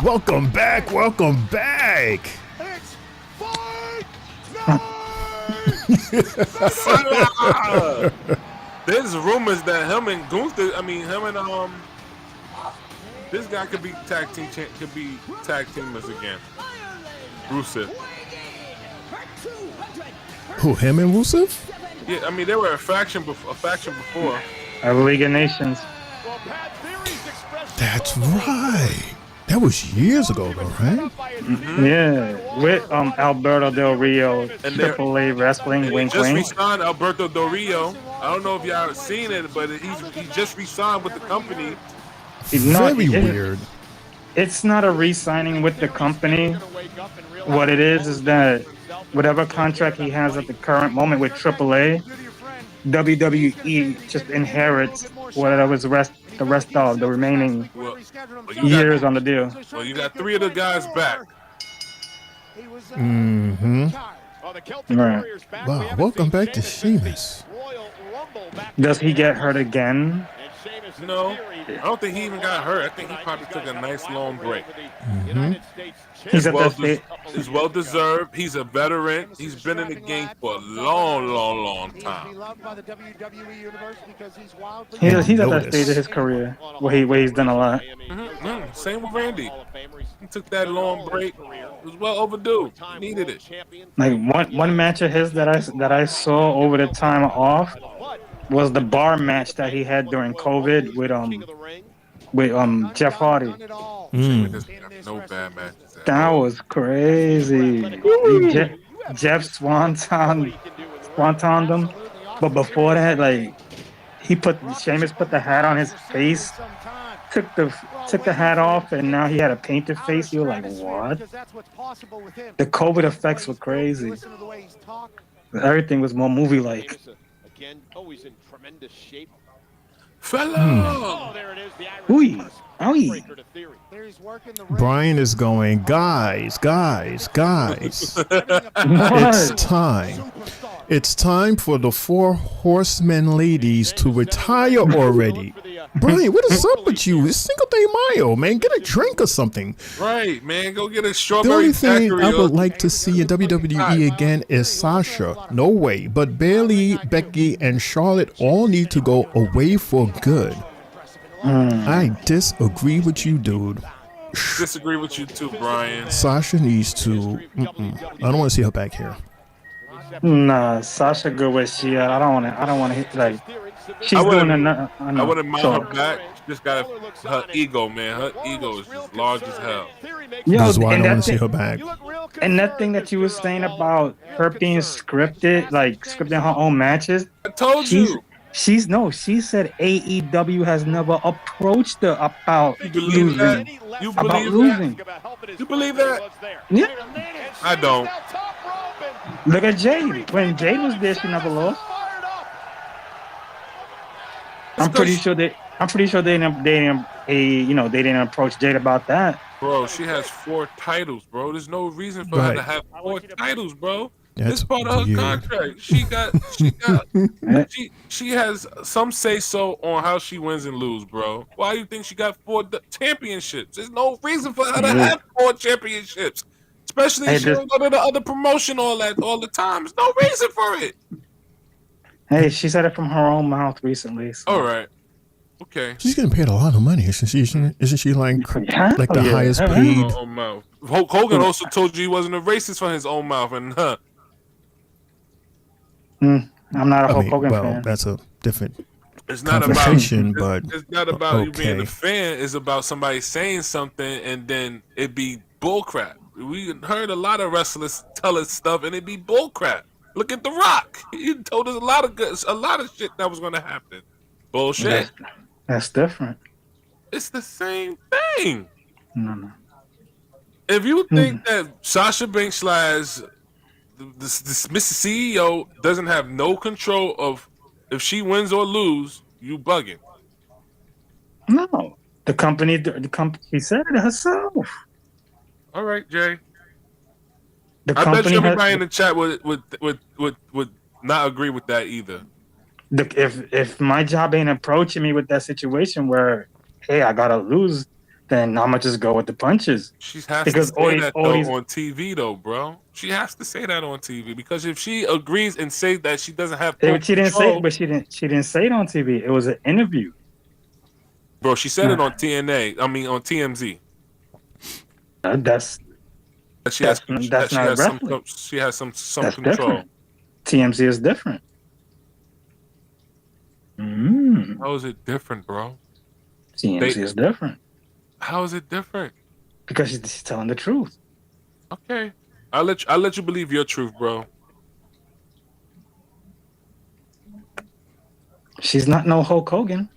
Welcome back. Welcome back. It's fight There's rumors that him and Gunther, this guy could be tag teamers again. Rusev. Who, him and Rusev? Yeah, they were a faction before. League of Nations. That's right. That was years ago, though, right? Mm-hmm. Yeah, with Alberto Del Rio, AAA Wrestling. Wink, just wink. re-signed Alberto Del Rio. I don't know if y'all have seen it, but he just re-signed with the company. Very weird. It's not a re-signing with the company. What it is that whatever contract he has at the current moment with AAA, WWE just inherits whatever was the rest of the remaining years on the deal. Well, you got 3 of the guys back. Mm-hmm. Right. Wow, welcome back to Sheamus. Does he get hurt again? No, I don't think he even got hurt. I think he probably took a nice long break. Mm-hmm. He's well deserved. He's a veteran. He's been in the game for a long time. He's at that stage of his career where he's done a lot. Mm-hmm. Same with Randy. He took that long break. It was well overdue. He needed it. Like one match of his that I saw over the time off was the bar match that he had during COVID with Jeff Hardy. No bad matches. That was crazy. Jeff swantoned him, but before that, like Sheamus put the hat on his face, took the hat off, and now he had a painted face. You were like, what? The COVID effects were crazy. Everything was more movie-like. Again, always in tremendous shape. Fella! Ooh. Brian is going, guys. It's time for the 4 horsemen ladies to retire already. Brian, what is up with you? It's Cinco de Mayo, man. Get a drink or something. Right, man. Go get a The strawberry only thing daiquiri I or- would like to see in WWE again is Sasha. No way. But Bayley, Becky, and Charlotte all need to go away for good. I disagree with you, dude. Disagree with you too, Brian. Sasha needs to. I don't want to see her back here. Nah, Sasha good with she. I don't want to hit like. She's doing enough. I wouldn't mind her back. She just got her ego, man. Her ego is just large as hell. That's why I don't want to see thing- her back. And that thing that you were saying about her being scripted, like scripting her own matches. I told you. She said AEW has never approached her about losing. That? You About believe losing. that? You believe that? Yeah. I don't. Look at Jade. When Jade was there, she never lost. I'm pretty sure they didn't approach Jade about that. Bro, she has 4 titles, bro. There's no reason for her to have 4 titles, bro. It's part of her contract. She has some say so on how she wins and lose, bro. Why do you think she got 4 championships? There's no reason for her to have 4 championships. Especially if she don't go to the other promotion all the time. There's no reason for it. Hey, she said it from her own mouth recently. So. All right. Okay. She's getting paid a lot of money, isn't she? Isn't she like the highest Her paid? own mouth. Hulk Hogan also told you he wasn't a racist from his own mouth, and I'm not a Hulk Hogan fan. That's a different it's not conversation, about but it's not about you being okay. a fan. It's about somebody saying something and then it be bullcrap. We heard a lot of wrestlers tell us stuff and it be bullcrap. Look at The Rock. He told us a lot of shit that was going to happen. Bullshit. That's different. It's the same thing. No. If you think that Sasha Banks slash this Mr. CEO doesn't have no control of if she wins or lose, you bugging. No. The company she said it herself. All right, Jay. I bet you everybody in the chat would not agree with that either. If my job ain't approaching me with that situation where, hey, I gotta lose, then I'm gonna just go with the punches. She has to say that on TV, though, bro. She has to say that on TV because if she agrees and says that she doesn't have she didn't say it on TV. It was an interview. Bro, she said it on TNA. I mean, on TMZ. She has some control. Different. TMZ is different. How is it different, bro? TMZ is different. How is it different? Because she's telling the truth. Okay, I'll let you believe your truth, bro. She's not no Hulk Hogan.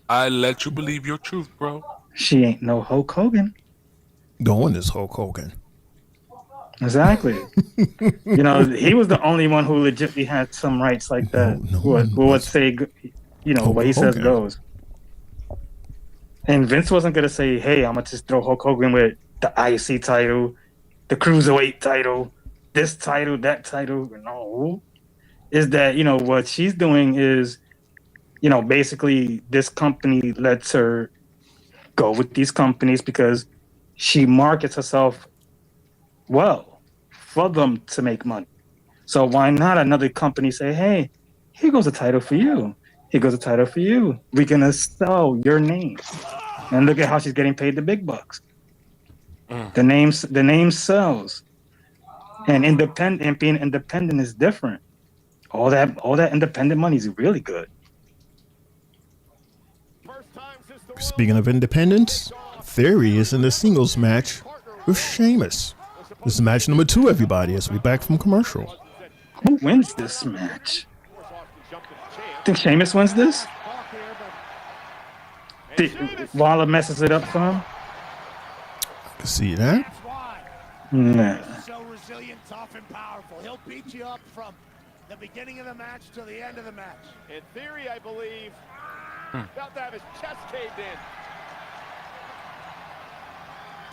I let you believe your truth, bro. She ain't no Hulk Hogan. Going is Hulk Hogan. Exactly. He was the only one who legitimately had some rights like that. Who would say, what he says goes. And Vince wasn't going to say, hey, I'm going to just throw Hulk Hogan with the IC title, the Cruiserweight title, this title, that title. No. Is that, what she's doing is, basically this company lets her go with these companies because she markets herself well for them to make money. So why not another company say, hey, here goes a title for you. Here goes a title for you. We're going to sell your name. And look at how she's getting paid the big bucks. The name sells. And being independent is different. All that independent money is really good. Speaking of independence, Theory is in the singles match with Sheamus. This is match number 2, everybody, as we back from commercial. Who wins this match? Think Sheamus wins this? Waller messes it up for him? I can see that. Nah. So resilient, tough, and powerful. He'll beat you up from the beginning of the match to the end of the match. In theory, I believe, about to have his chest caved in.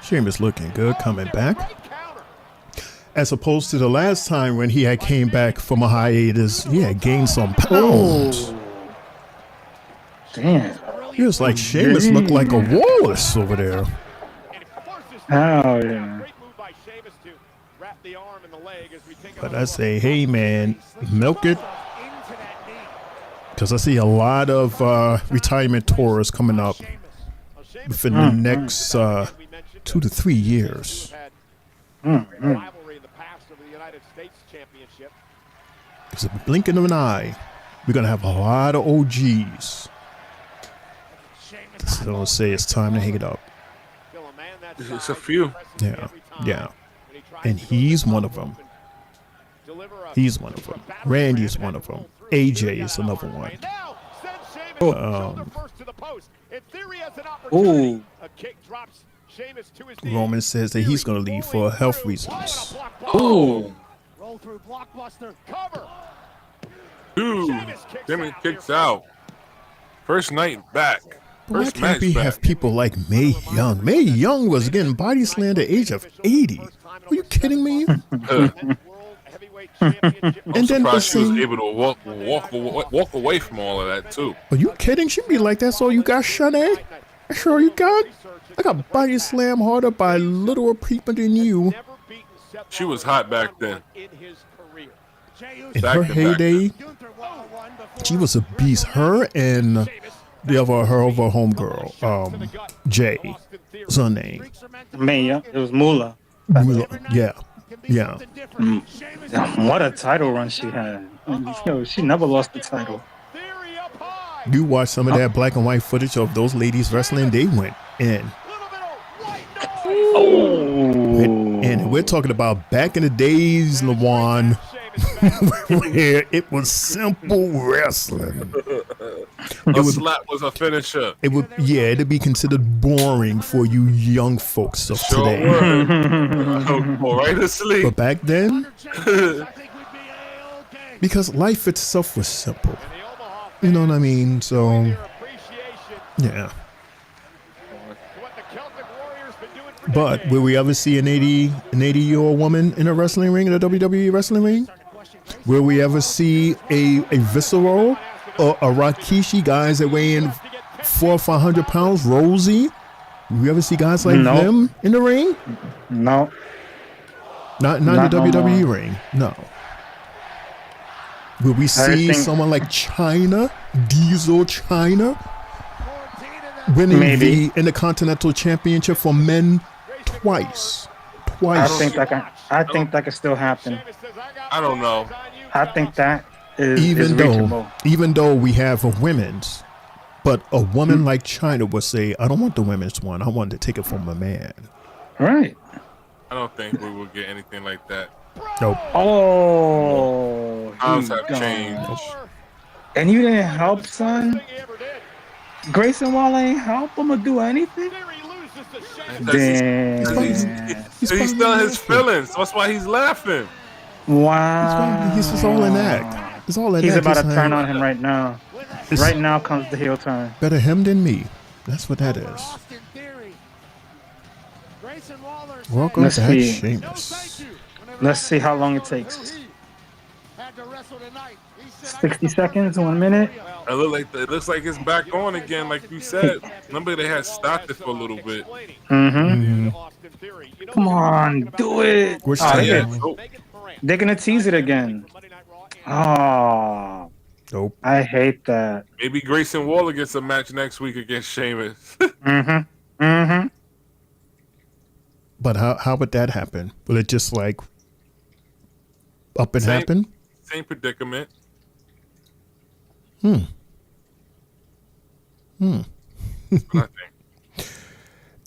Sheamus looking good coming back. As opposed to the last time when he had came back from a hiatus, he had gained some pounds. Damn. It was like Sheamus looked like a walrus over there. Oh, yeah. But I say, hey, man, milk it. Because I see a lot of retirement tours coming up within the next 2 to 3 years. It's a blinking of an eye. We're going to have a lot of OGs. So I'll say it's time to hang it up. It's a few. Yeah, yeah. And he's one of them. He's one of them. Randy's one of them. AJ is another one. Ooh. Roman says that he's going to leave for health reasons. Ooh. Dude, Jimmy kicks out. First night back. Why First can't match we back. have people like Mae Young? Mae Young was getting body slammed at the age of 80. Are you kidding me? I'm And then surprised she was see, able to walk away from all of that too. are you kidding? She be like, that's all you got, Shanae? That's all you got? I got body slam harder by littler people than you. She was hot back then. In her heyday, she was a beast. Her and her homegirl, Jay, what's her name? Maya. It was Moolah. Yeah, yeah. What a title run she had. Yo, she never lost the title. You watch some of that black and white footage of those ladies wrestling, they went in. Oh. And we're talking about back in the days, Lawan, where it was simple wrestling. A slap was a finisher. It would, yeah, it'd be considered boring for you young folks of today. Go right to sleep. But back then, because life itself was simple. You know what I mean? So, yeah. But will we ever see an 80-year-old woman in a wrestling ring, in a WWE wrestling ring? Will we ever see a Visceral or a Rikishi, guys that weigh in 400 or 500 pounds, Rosie? Will we ever see guys like them in the ring? No. Not in the WWE ring. No. Will we see someone like China, Diesel China, winning the Intercontinental Championship for men twice? I think that can still happen. I don't know. I think that is even though we have a women's, but a woman like China would say, I don't want the women's one. I want to take it from a man. Right. I don't think we will get anything like that. Nope. Oh. Times have changed. And you didn't help, son? Grayson Waller ain't help him or do anything? Damn. He's still in his feelings. That's why he's laughing. Wow. He's just all in that. It's all in He's that. about to turn on him right now. Right now comes the heel turn. Better him than me. That's what that is. Welcome Let's back, see. Sheamus. Let's see how long it takes. 60 seconds, 1 minute. It looks like it's back on again, like you said. Remember they had stopped it for a little bit. Come on, do it. Which they're gonna tease it again. Oh, nope. I hate that. Maybe Grayson Waller gets a match next week against Sheamus. But how would that happen? Will it just like up and happen? Same predicament. I think.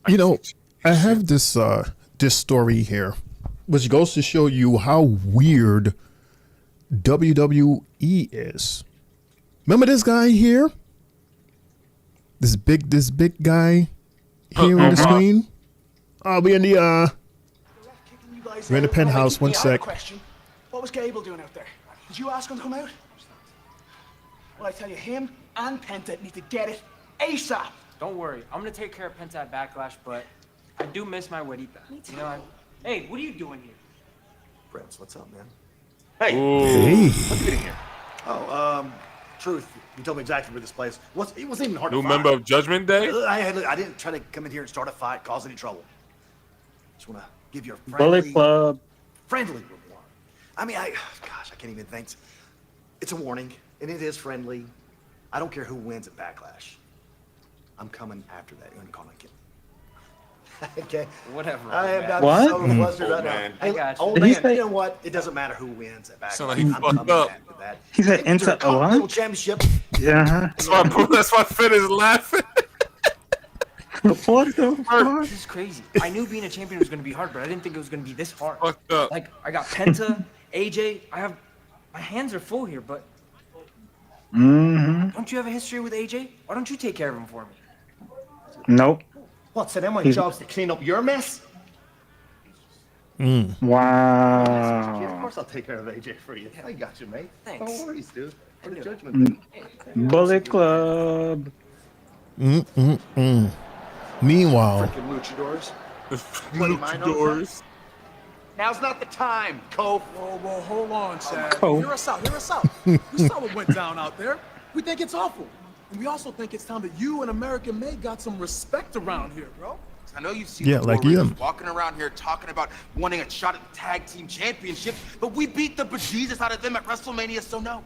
You know, I have this this story here, which goes to show you how weird WWE is. Remember this guy here? This big guy here on the screen? We're in the we're in the penthouse. One sec. What was Gable doing out there? Did you ask him to come out? Well, I tell you, him and Penta need to get it ASAP. Don't worry, I'm gonna take care of Penta at Backlash, but I do miss my güerita. You know, hey, what are you doing here? Brents, what's up, man? Hey. What's getting here? Oh, truth. You told me exactly where this place was. It wasn't even hard to New find. member of Judgment Day? I didn't try to come in here and start a fight, cause any trouble. Just want to give you a friendly... Bullet Club. Friendly reward. I mean, I can't even think. It's a warning, and it is friendly. I don't care who wins at Backlash. I'm coming after that Intercontinental. Okay. Whatever. I am not What? so flustered right now. I got you. Old Did he man, say- you know what? It doesn't matter who wins at Backlash. Sound like he I'm fucked coming up. after that. He said into Intercontinental what? Championship. Yeah. That's why Finn is laughing. What the fuck? This is crazy. I knew being a champion was going to be hard, but I didn't think it was going to be this hard. Fucked up. Like, I got Penta, AJ. My hands are full here, but Mm-hmm. don't you have a history with AJ? Why don't you take care of him for me? Nope. What, so then my He's- job's to clean up your mess? Wow. Yeah, of course I'll take care of AJ for you. I got you, mate. Thanks. No worries, dude. For the judgment. Bullet Club. Meanwhile, Freaking luchadors. Luchadors. Now's not the time, Cove. Whoa, hold on, Chad. Oh. Hear us out. We saw what went down out there. We think it's awful. And we also think it's time that you and American May got some respect around here, bro. I know you've seen Yeah, the like Warriors him. walking around here talking about wanting a shot at the tag team championship, but we beat the bejesus out of them at WrestleMania, so no.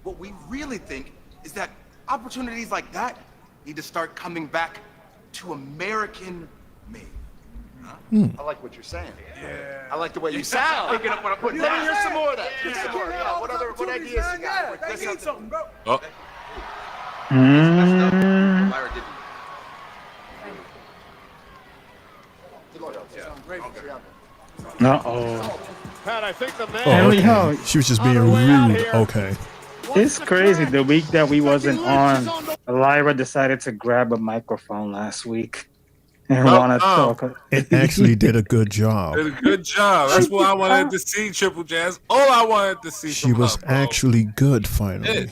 What we really think is that opportunities like that need to start coming back to American made. I like what you're saying. Yeah. I like the way you sound. Picking up what I'm putting down. Let me hear some more of that. Yeah, Some more. Yeah. What ideas you got? Yeah, they need something, bro. Oh, Mm. Lyra didn't. Uh-oh. Pat, I think the man. oh, Henry okay. Hall. She was just being rude. Okay. It's crazy. The week that we wasn't on, Lyra decided to grab a microphone last week and want to talk. It actually did a good job. did a good job. That's what I wanted to see, Triple J. All I wanted to see. She from was her, bro. actually good finally.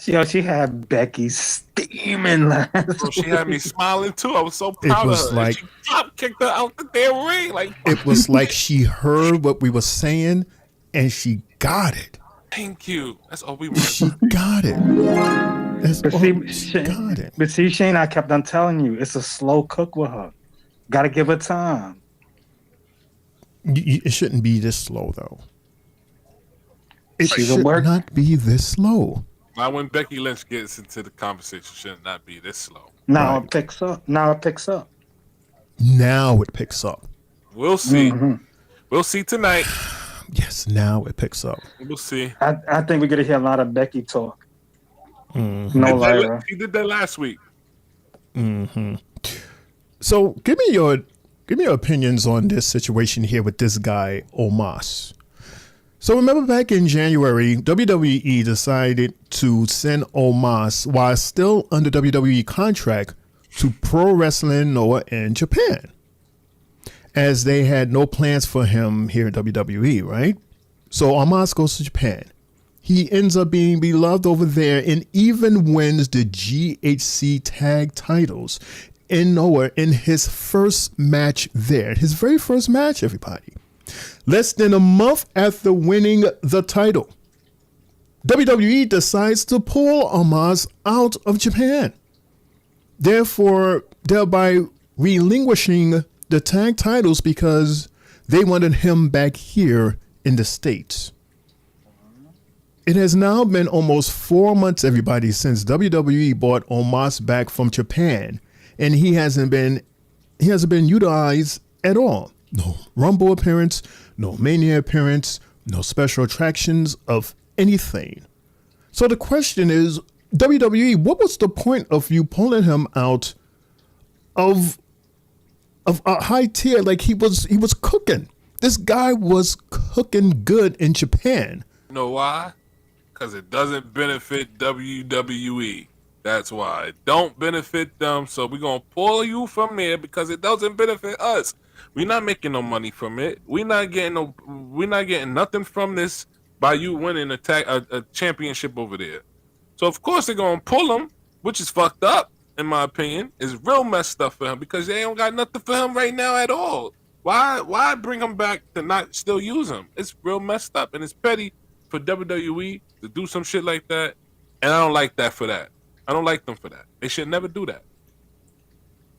Yeah, she had Becky steaming last Bro, she had me smiling too. I was so It proud was of her. like- And she drop kicked her out the damn ring. Like, It was like she heard what we were saying and she got it. thank you. That's all we want. She got it. That's But all, see, she got it. But see, Shane, I kept on telling you, it's a slow cook with her. Got to give her time. It shouldn't be this slow though. It She's a should work- not be this slow. Now, when Becky Lynch gets into the conversation, should not be this slow. Now Right. it picks up. Now it picks up. Now it picks up. We'll see. Mm-hmm. We'll see tonight. Yes, now it picks up. We'll see. I think we're gonna hear a lot of Becky talk. Mhm. No Lyra. She did that last week. So give me your opinions on this situation here with this guy Omos. So remember back in January, WWE decided to send Omos while still under WWE contract to Pro Wrestling Noah in Japan, as they had no plans for him here at WWE, right? So Omos goes to Japan. He ends up being beloved over there and even wins the GHC tag titles in Noah in his first match there. His very first match, everybody. Less than a month after winning the title, WWE decides to pull Omos out of Japan, thereby relinquishing the tag titles because they wanted him back here in the States. It has now been almost 4 months, everybody, since WWE brought Omos back from Japan, and he hasn't been utilized at all. No Rumble appearance, no Mania appearance, no special attractions of anything. So the question is, WWE, what was the point of you pulling him out of a high tier? Like he was cooking. This guy was cooking good in Japan. You know why? Because it doesn't benefit WWE. That's why. It don't benefit them, so we're going to pull you from there because it doesn't benefit us. We're not making no money from it. We're not getting nothing from this by you winning a championship over there. So of course they're gonna pull him, which is fucked up, in my opinion. It's real messed up for him because they don't got nothing for him right now at all. Why bring him back to not still use him? It's real messed up and it's petty for WWE to do some shit like that, and I don't like that for that. I don't like them for that. They should never do that.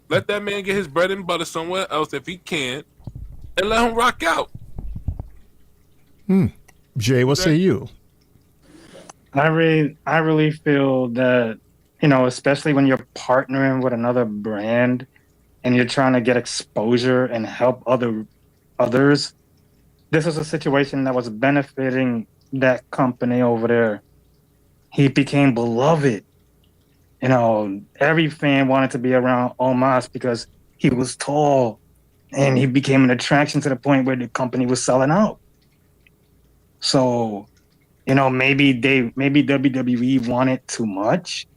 Let that man get his bread and butter somewhere else if he can, and let him rock out. Jay, what say you? I really feel that, you know, especially when you're partnering with another brand and you're trying to get exposure and help others, this is a situation that was benefiting that company over there. He became beloved. You know, every fan wanted to be around Omos because he was tall and he became an attraction to the point where the company was selling out. So, you know, maybe WWE wanted too much,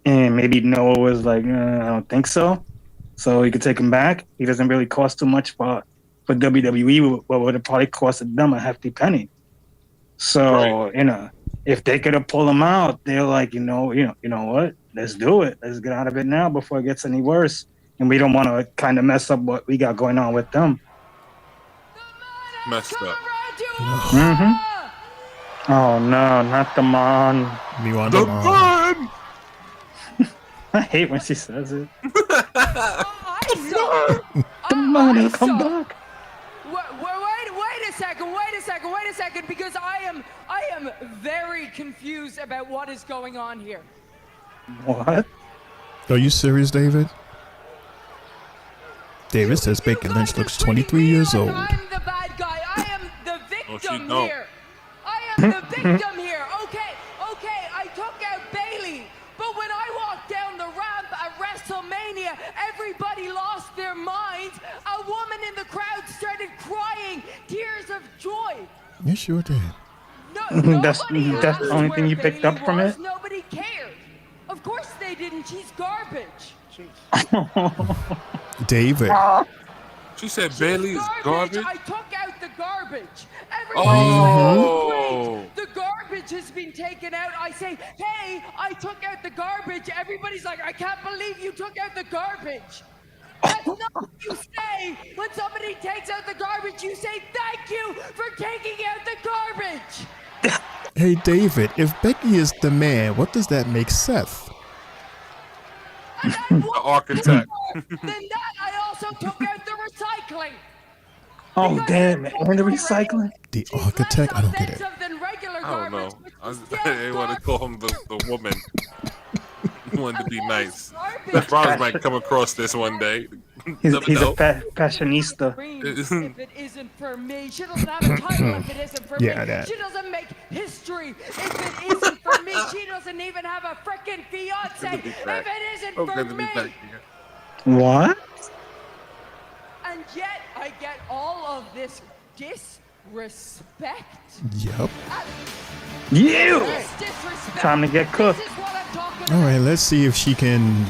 and maybe Noah was like, I don't think so. So he could take him back. He doesn't really cost too much for WWE, what would have probably costed them a hefty penny. So, you know, if they could have pulled him out, they're like, you know what? Let's do it. Let's get out of it now before it gets any worse. And we don't want to kind of mess up what we got going on with them. Messed up. Oh no, not the man. Me want the man. I hate when she says it. The man, come back. Wait a second, because I am very confused about what is going on here. What? Are you serious, David? David says Becky Lynch looks 23 years old. I'm the bad guy. I am the victim here. I am the victim here. Okay, I took out Bayley, but when I walked down the ramp at WrestleMania, everybody lost their minds. A woman in the crowd started crying tears of joy. You sure did. That's the only thing you picked up from it? Nobody cared. Of course they didn't. She's garbage. David. She said Bailey is garbage. I took out the garbage. Oh. The garbage has been taken out. I say, hey, I took out the garbage. Everybody's like, I can't believe you took out the garbage. That's not what you say. When somebody takes out the garbage, you say, thank you for taking out the garbage. Hey, David, if Becky is the man, what does that make Seth? The architect. Then that I also took out the recycling. Oh, damn it. And the recycling? The architect? I don't get it. I don't know. They want to call him the woman. He wanted to be nice. Seth Rollins might come across this one day. He's a fashionista. If it isn't for me, she doesn't have a title if it isn't for me. That. She doesn't make history if it isn't for me. She doesn't even have a freaking fiance if it isn't for me. What? And yet I get all of this disrespect. Yep. You! Time to get cooked. All right, let's see if she can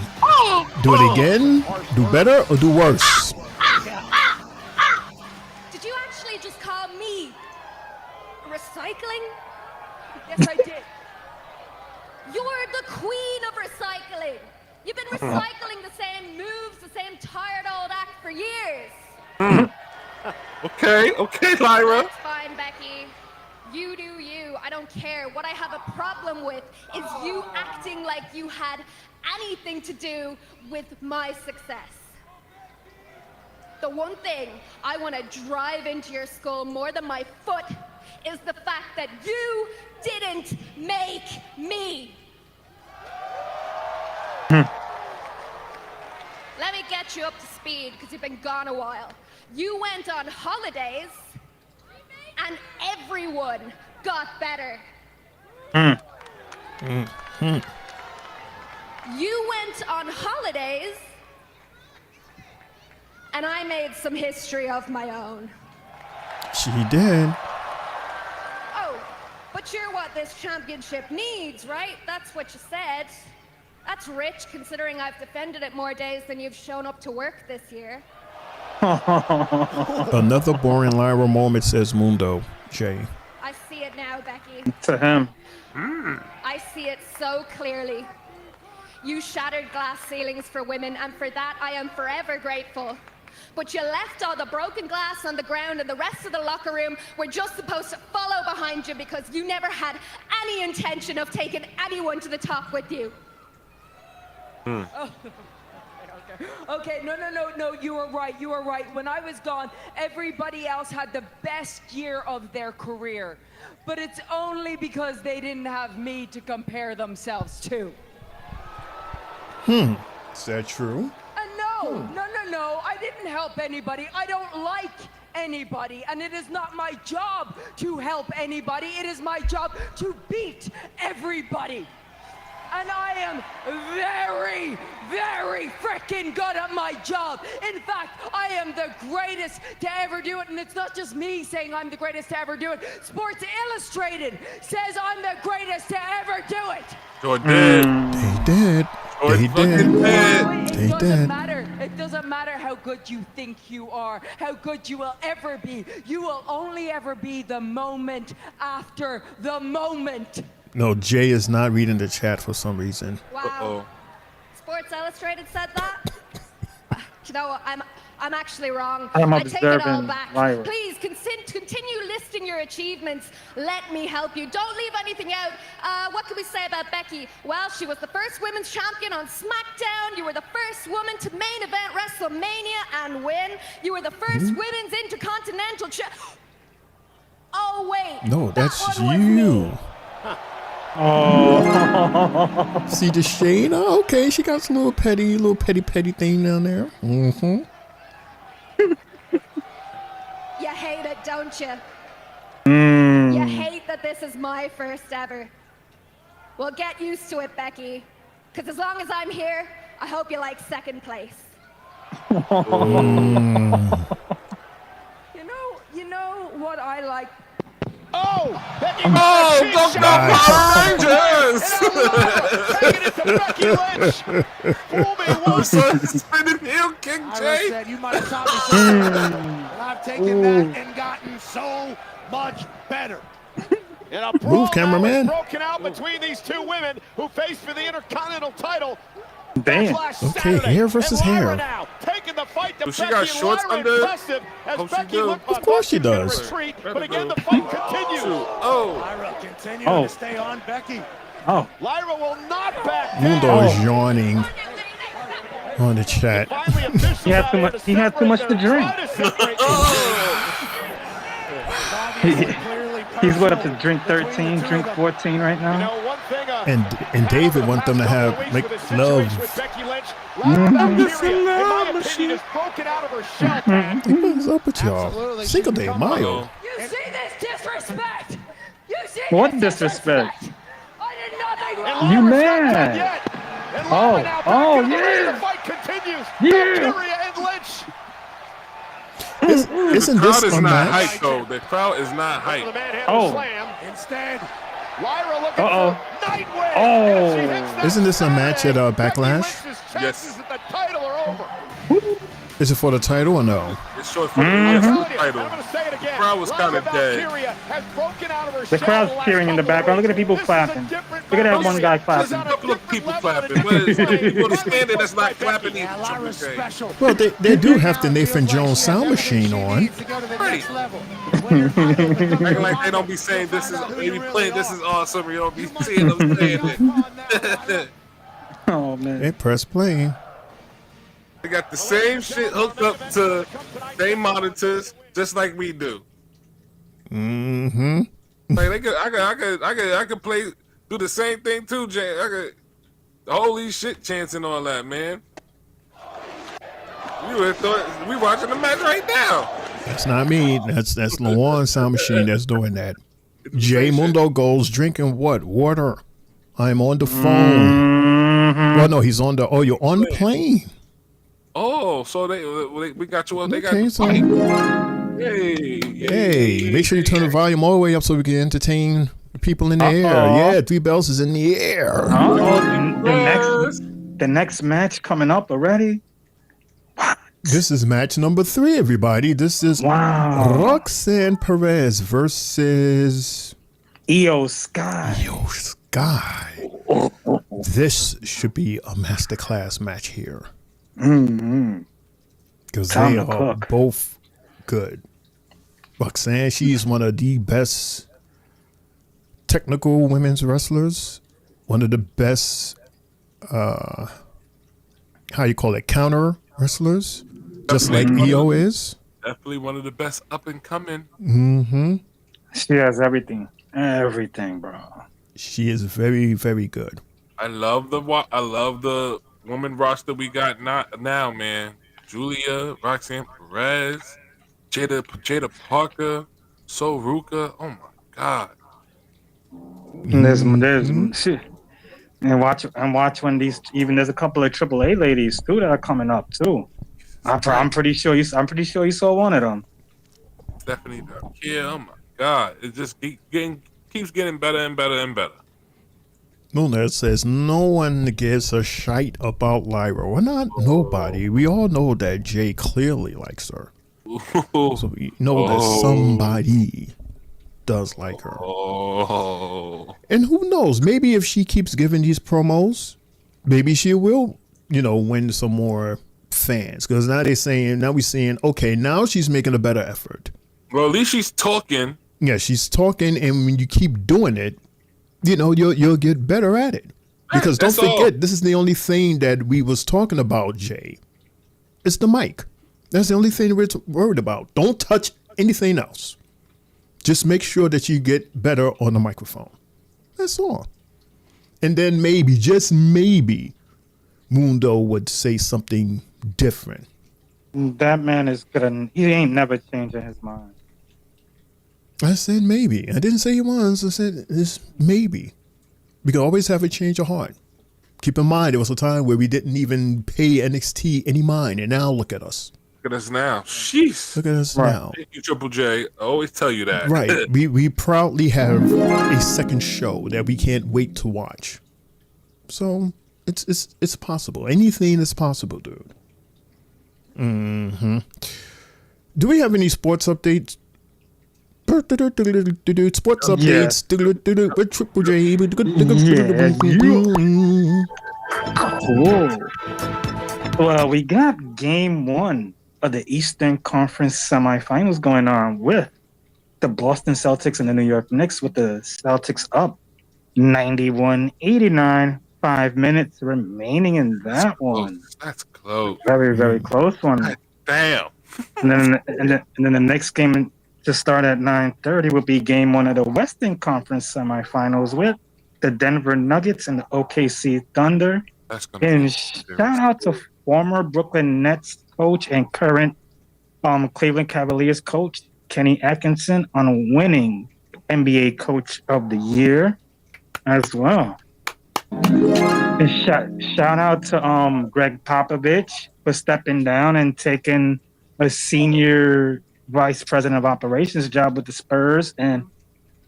do it again, do better, or do worse. Did you actually just call me recycling? Yes, I did. You're the queen of recycling. You've been recycling the same moves, the same tired old act for years. Okay, Lyra. That's fine, Becky. You do you. I don't care. What I have a problem with is you acting like you had anything to do with my success. The one thing I want to drive into your skull more than my foot is the fact that you didn't make me. Let me get you up to speed because you've been gone a while. You went on holidays and everyone got better. You went on holidays and I made some history of my own. She did. Oh, but you're what this championship needs, right? That's what you said. That's rich considering I've defended it more days than you've shown up to work this year. Another boring Lyra moment, says Mundo. Jay. I see it now, Becky. To him. I see it so clearly. You shattered glass ceilings for women, and for that I am forever grateful. But you left all the broken glass on the ground and the rest of the locker room were just supposed to follow behind you because you never had any intention of taking anyone to the top with you. Oh. Okay, no, you were right. When I was gone, everybody else had the best year of their career. But it's only because they didn't have me to compare themselves to. Is that true? No, I didn't help anybody. I don't like anybody, and it is not my job to help anybody. It is my job to beat everybody. And I am very, very freaking good at my job. In fact, I am the greatest to ever do it. And it's not just me saying I'm the greatest to ever do it. Sports Illustrated says I'm the greatest to ever do it. Sure did. They did. It doesn't matter. It doesn't matter how good you think you are, how good you will ever be. You will only ever be the moment after the moment. No, Jay is not reading the chat for some reason. Wow. Sports Illustrated said that? You know what? I'm actually wrong. I take it all back. Lyra. Please continue listing your achievements. Let me help you. Don't leave anything out. What can we say about Becky? Well, she was the first women's champion on SmackDown. You were the first woman to main event WrestleMania and win. You were the first women's Intercontinental Oh, wait. No, that's you. Oh. See the shade? Oh, okay, she got some little petty thing down there. Mm-hmm. You hate it, don't you? You hate that this is my first ever. Well, get used to it, Becky. Because as long as I'm here, I hope you like second place. You know what I like? Oh, Becky Taking it to Becky Lynch. Fool me once. Spinning heel kick, Jay. Said you might have taught me something, but I've taken that and gotten so much better. And a brawl cameraman. broken out between these two women who face for the Intercontinental title. Damn. Okay, hair versus hair. Taking the fight to So she got shorts under? Hope she do. Of course she does. Retreat, but again, the fight continues. Oh. Lyra continuing to stay on Becky. Oh. Lyra will not back Mundo is yawning on the chat. He had too much. He had too much to drink. He's what, up to drink 13, drink 14 right now. And David want them to make love. What's up with y'all? Cinco de Mayo. You see this disrespect? You see What this disrespect? I did nothing. You mad? Oh yeah. The fight continues. Yeah. Isn't the crowd this is a not match? hyped, though. The crowd is not hyped. Oh. Instead, Lyra looking for night win. Oh. Isn't this a match at Backlash? Yes. The title are over. Is it for the title or no? It's short for the title. The crowd was kind of dead. The crowd's cheering in the background. Look at the people clapping. Look at that one guy clapping. A couple of people clapping. But it's people standing that's not clapping either. Well, they do have the Nathan Jones sound machine on. Right. Acting like they don't be saying this is this is awesome. You don't be seeing them saying it. Oh man. They press play. They got the same shit hooked up to their monitors, just like we do. Mm-hmm. Like I could play, do the same thing too, Jay. I could holy shit chance and all that, man. You would have thought we watching the match right now. That's not me. That's Lawan sound machine that's doing that. Jay Mundo goes drinking what? Water. I'm on the phone. Well, no, he's on the. Oh, you're on the plane. Oh, so we got you. They got Okay, the so fight. Hey, make sure you turn the volume all the way up so we can entertain the people in the air. Yeah, 3 bells is in the air. The next match coming up already. This is match number 3, everybody. This is Roxanne Perez versus IYO SKY. IYO SKY. This should be a masterclass match here. because they are both good. Roxanne, she's one of the best technical women's wrestlers, one of the best, how you call it, counter wrestlers, just like IYO is. Definitely one of the best up and coming. Mm-hmm. She has everything, bro. She is very, very good. I love the woman roster we got now, man. Julia, Roxanne Perez, Jada Parker, So Ruka. Oh my God. There's shit. And watch when there's a couple of AAA ladies too that are coming up too. I'm pretty sure you saw one of them. Stephanie Darkia. Oh my God. It just keeps getting better and better and better. Moonlight says no one gives a shite about Lyra. Well, not nobody. We all know that Jey clearly likes her. So we know that somebody does like her. And who knows? Maybe if she keeps giving these promos, maybe she will, win some more fans. Because now we're saying, okay, now she's making a better effort. Well, at least she's talking. Yeah, she's talking, and when you keep doing it, you'll get better at it. Because don't forget, this is the only thing that we was talking about, Jey. It's the mic. That's the only thing we're worried about. Don't touch anything else. Just make sure that you get better on the microphone. That's all. And then maybe, just maybe, Mundo would say something different. That man is good. He ain't never changing his mind. I said maybe. I didn't say he was. I said it's maybe. We can always have a change of heart. Keep in mind, there was a time where we didn't even pay NXT any mind, and now look at us. Look at us now. Jeez. Look at us now. Thank you, Triple J. I always tell you that. Right. We proudly have a second show that we can't wait to watch. So it's possible. Anything is possible, dude. Mm-hmm. Do we have any sports updates? Sports updates with Triple J. Cool. Well, we got game 1 of the Eastern Conference semifinals going on with the Boston Celtics and the New York Knicks, with the Celtics up 91-89. 5 minutes remaining in that one. That's close. Very, very close one. Damn. And then the next game to start at 9:30 will be game 1 of the Western Conference semifinals with the Denver Nuggets and the OKC Thunder. And shout out to former Brooklyn Nets coach and current Cleveland Cavaliers coach Kenny Atkinson on winning NBA Coach of the Year as well. And shout out to Greg Popovich for stepping down and taking a senior vice president of operations job with the Spurs, and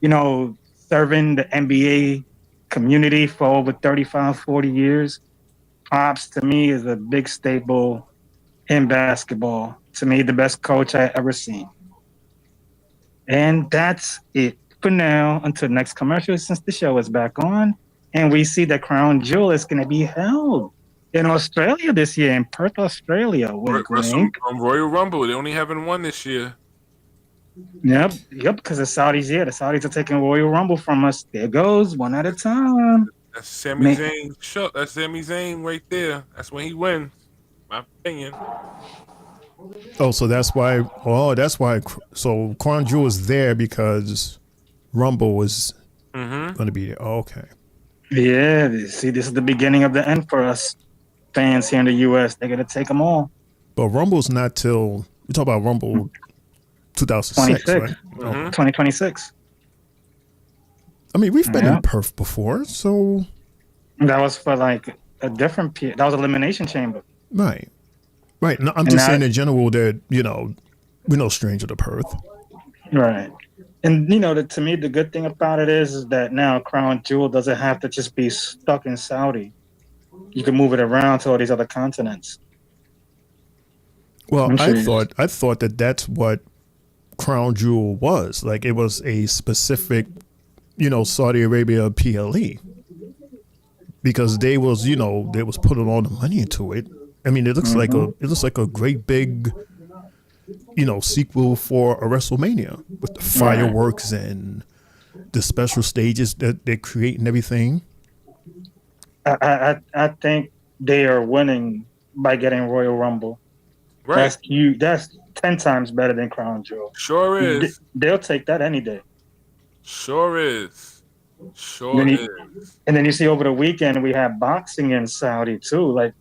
serving the NBA community for over 35-40 years. Pops to me is a big staple in basketball. To me, the best coach I ever seen. And that's it for now until next commercial, since the show is back on. And we see that Crown Jewel is going to be held in Australia this year, in Perth, Australia. Royal Rumble. They only having one this year. Yep, because the Saudis, the Saudis are taking Royal Rumble from us. There goes, one at a time. That's Sami Zayn. That's Sami Zayn right there. That's when he wins. My opinion. Oh, so that's why. Oh, that's why. So Crown Jewel is there because Rumble was going to be there. Oh, okay. Yeah, see, this is the beginning of the end for us fans here in the U.S. They're going to take them all. But Rumble's not till, you talk about Rumble 2006, right? 2026. I mean, we've been in Perth before, so. That was for like a different period. That was Elimination Chamber. Right. No, I'm just saying in general that, we're no stranger to Perth. Right. And, to me, the good thing about it is that now Crown Jewel doesn't have to just be stuck in Saudi. You can move it around to all these other continents. Well, I thought that that's what Crown Jewel was. Like, it was a specific, Saudi Arabia PLE. Because they was putting all the money into it. I mean, it looks like a great big, sequel for a WrestleMania with the fireworks and the special stages that they create and everything. I think they are winning by getting Royal Rumble. Right. That's 10 times better than Crown Jewel. Sure is. They'll take that any day. Sure is. And then you see over the weekend we have boxing in Saudi too. Like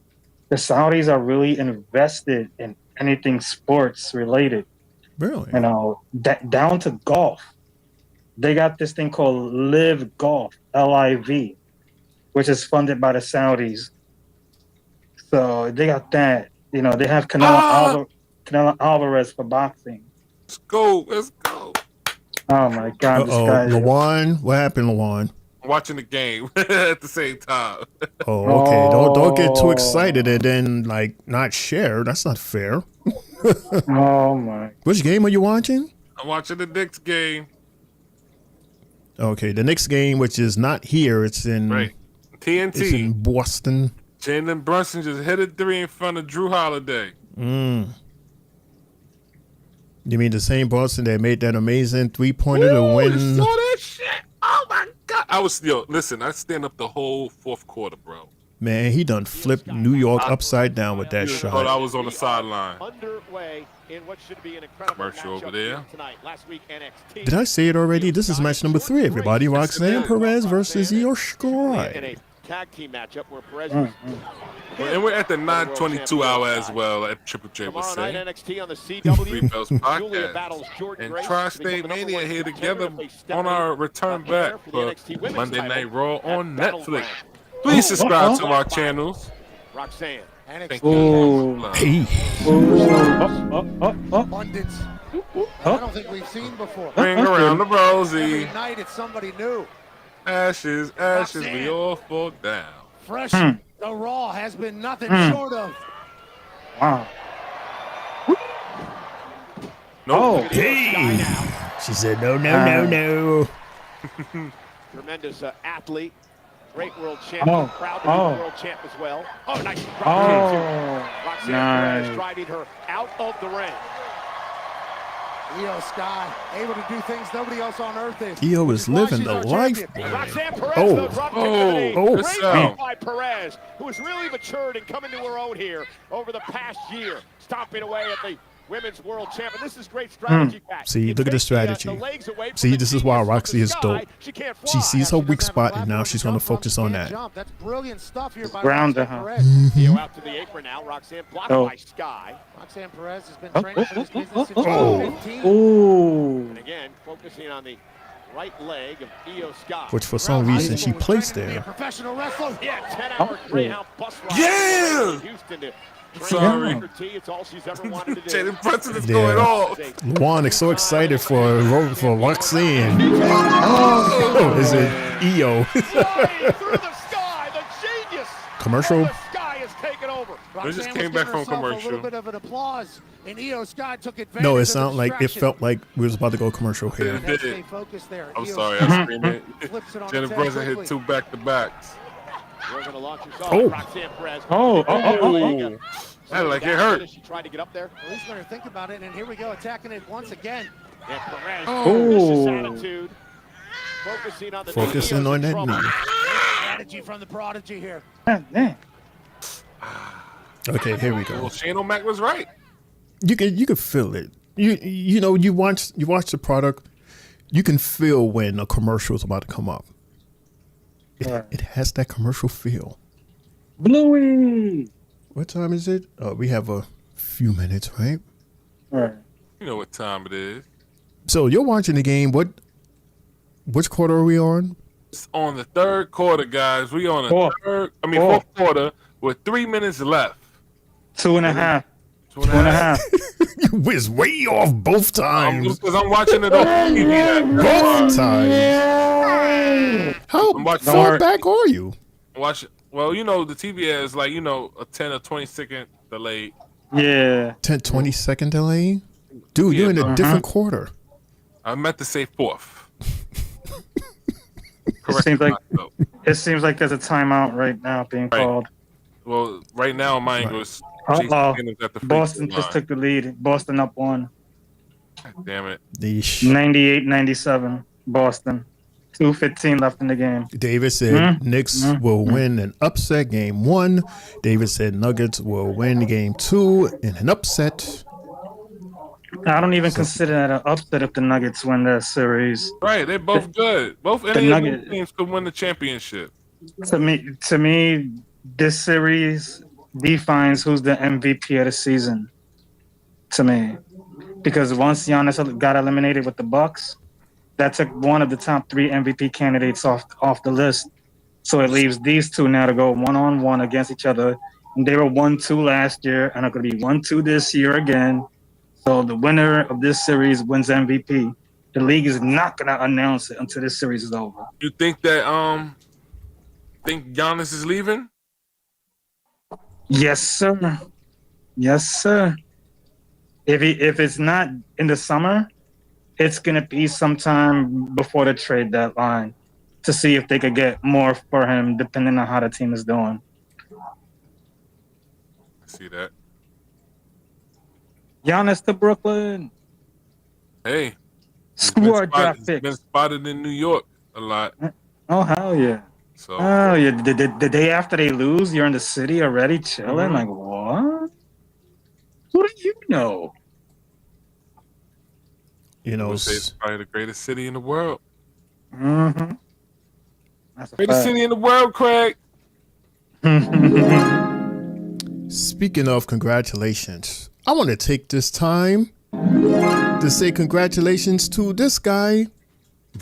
the Saudis are really invested in anything sports related. Really? Down to golf. They got this thing called Live Golf, LIV, which is funded by the Saudis. So they got that. They have Canelo Alvarez for boxing. Let's go. Oh my God! This guy. Lawan, what happened, Lawan? I'm watching the game at the same time. Oh, okay. Don't get too excited and then not share. That's not fair. Oh my! Which game are you watching? I'm watching the Knicks game. Okay, the Knicks game, which is not here. It's in TNT. It's in Boston. Jalen Brunson just hit a 3 in front of Drew Holiday. You mean the same Boston that made that amazing 3-pointer to win? You saw that shit? Oh my God! I stand up the whole fourth quarter, bro. Man, he done flipped New York upside down with that shot. Thought I was on the sideline. Underway in what should be an incredible commercial over there. Tonight. Last week, NXT. Did I say it already? This is match number 3, everybody. Roxanne Perez versus IYO SKY. Tag team matchup where Perez and we're at the 9:22 hour as well at Triple J was saying. NXT on the CW. Three Bells Podcast and Tri-State Mania here together on our return back for Monday Night Raw on Netflix. Please subscribe to our channels. Roxanne. Thank you. Abundance. I don't think we've seen before. Ring around the rosy. Every night it's somebody new. Ashes, we all fall down. Fresh, the Raw has been nothing short of. Wow. No. Hey. She said no. Tremendous athlete. Great world champion. Proud to be the world champ as well. Oh, nice. Roxanne Perez driving her out of the ring. IYO SKY, able to do things nobody else on earth is. IYO is living the life. Roxanne Perez, great by Perez, who has really matured and come into her own here over the past year, stomping away at the Women's World Champion. This is great strategy. See, look at the strategy. See, this is why Roxy is dope. She sees her weak spot, and now she's going to focus on that. That's brilliant stuff here by Ground Roxanne Perez. IYO out to the apron now. Roxanne blocked by Sky. Roxanne Perez has been training for this business since 2015. And again, focusing on the right leg of IYO SKY. Which for some reason she placed there. Professional wrestler. Yeah, 10-hour Greyhound bus ride. Yeah! Houston to sorry. It's all she's ever wanted to do. Jalen Brunson is going off. Juan is so excited for Roxanne. Oh, is it IYO? Through the sky, the genius. Commercial? The sky has taken over. We just came back from commercial. A little bit of an applause, and IYO SKY took advantage. No, it sounded like it felt like we was about to go commercial here. It did. I'm sorry, I screamed it. Jalen Brunson hit 2 back-to-backs. We're going to launch yourself. Roxanne Perez. That like it hurt. She tried to get up there. At least when you think about it, and here we go, attacking it once again. And Perez, vicious attitude. Focusing on that knee. Strategy from the prodigy here. Okay, here we go. Well, Shane O'Mac was right. You can feel it. You watch the product. You can feel when a commercial is about to come up. It has that commercial feel. Bluey. What time is it? We have a few minutes, right? All right. You know what time it is. So you're watching the game. Which quarter are we on? It's on the third quarter, guys. We on the fourth quarter with 3 minutes left. 2.5. 2.5. You was way off both times. Because I'm watching it on TV. Both times. How far back are you? Watch it. Well, the TV has a 10 or 20 second delay. Yeah. 10, 20 second delay? Dude, you're in a different quarter. I meant to say fourth. It seems like there's a timeout right now being called. Well, right now mine goes. Boston just took the lead. Boston up 1. Damn it. 98-97. Boston. 2:15 left in the game. David said Knicks will win an upset game 1. David said Nuggets will win game 2 in an upset. I don't even consider that an upset if the Nuggets win that series. Right, they're both good. Both any of these teams could win the championship. To me, this series defines who's the MVP of the season. To me, because once Giannis got eliminated with the Bucks, that took one of the top 3 MVP candidates off the list. So it leaves these two now to go 1-on-1 against each other. And they were 1-2 last year, and are going to be 1-2 this year again. So the winner of this series wins MVP. The league is not going to announce it until this series is over. You think that think Giannis is leaving? Yes, sir. Yes, sir. If it's not in the summer, it's going to be sometime before the trade deadline to see if they could get more for him, depending on how the team is doing. I see that. Giannis to Brooklyn. Hey. Squad draft picks. Been spotted in New York a lot. Oh, hell yeah. So. Oh, yeah. The day after they lose, you're in the city already chilling? Like, what? Who do you know? You know, it's probably the greatest city in the world. Mm-hmm. Greatest city in the world, Craig. Speaking of congratulations, I want to take this time to say congratulations to this guy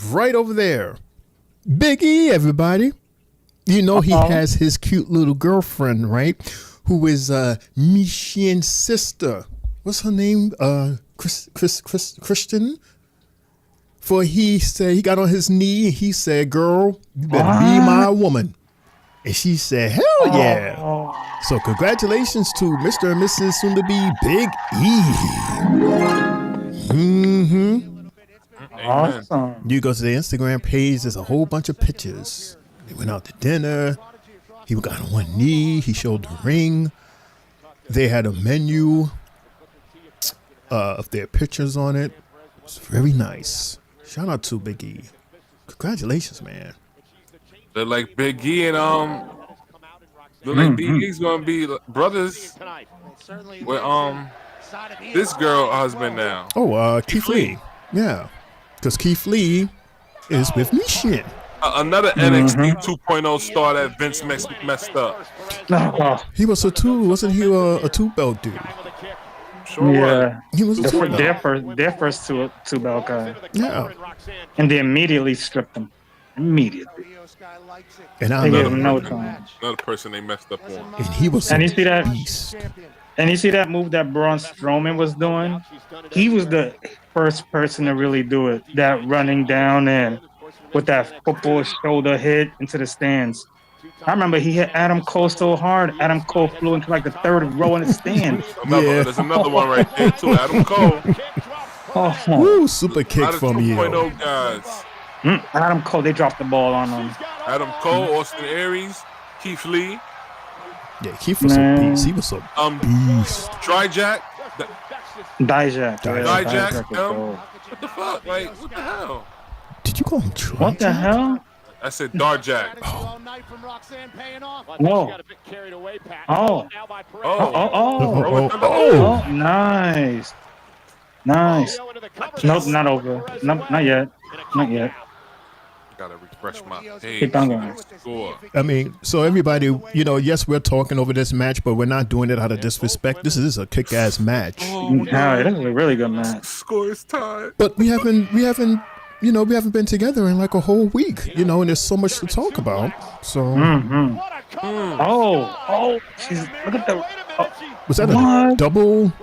right over there. Big E, everybody. You know, he has his cute little girlfriend, right? Who is Michian's sister. What's her name? Christian. For he said, he got on his knee and he said, girl, you better be my woman. And she said, hell yeah. So congratulations to Mr. and Mrs. soon to be Big E. Awesome. You go to the Instagram page, there's a whole bunch of pictures. They went out to dinner. He got on one knee. He showed the ring. They had a menu of their pictures on it. It's very nice. Shout out to Big E. Congratulations, man. They're like Big E and look like Big E's gonna be brothers with this girl husband now. Oh, Keith Lee. Yeah, because Keith Lee is with Michian. Another NXT 2.0 star that Vince messed up. He was wasn't he a 2-belt dude? Sure yeah, he was their first two belt guy. Yeah, and they immediately stripped him. Immediately. And they gave him no time. Another person they messed up on. And he was and you see that beast. And you see that move that Braun Strowman was doing? He was the first person to really do it. That running down and with that football shoulder hit into the stands. I remember he hit Adam Cole so hard, Adam Cole flew into like the third row in the stands. There's another one right there too, Adam Cole. Woo, super kick from you. 2.0 guys. Adam Cole, they dropped the ball on him. Adam Cole, Austin Aries, Keith Lee. Yeah, Keith was a beast. He was a beast. Dijak. Dijak. What the fuck? Like, what the hell? Did you call him Dijak? What the hell? I said Darjak. Oh, nice. Nice. Nope, not over. Nope, not yet. Not yet. Gotta refresh my page. Keep on going. I mean, so everybody, you know, yes, we're talking over this match, but we're not doing it out of disrespect. This is a kick-ass match. No, it is a really good match. Score is tied. But we haven't been together in like a whole week, you know, and there's so much to talk about. So. Oh, look at the. Was that a double?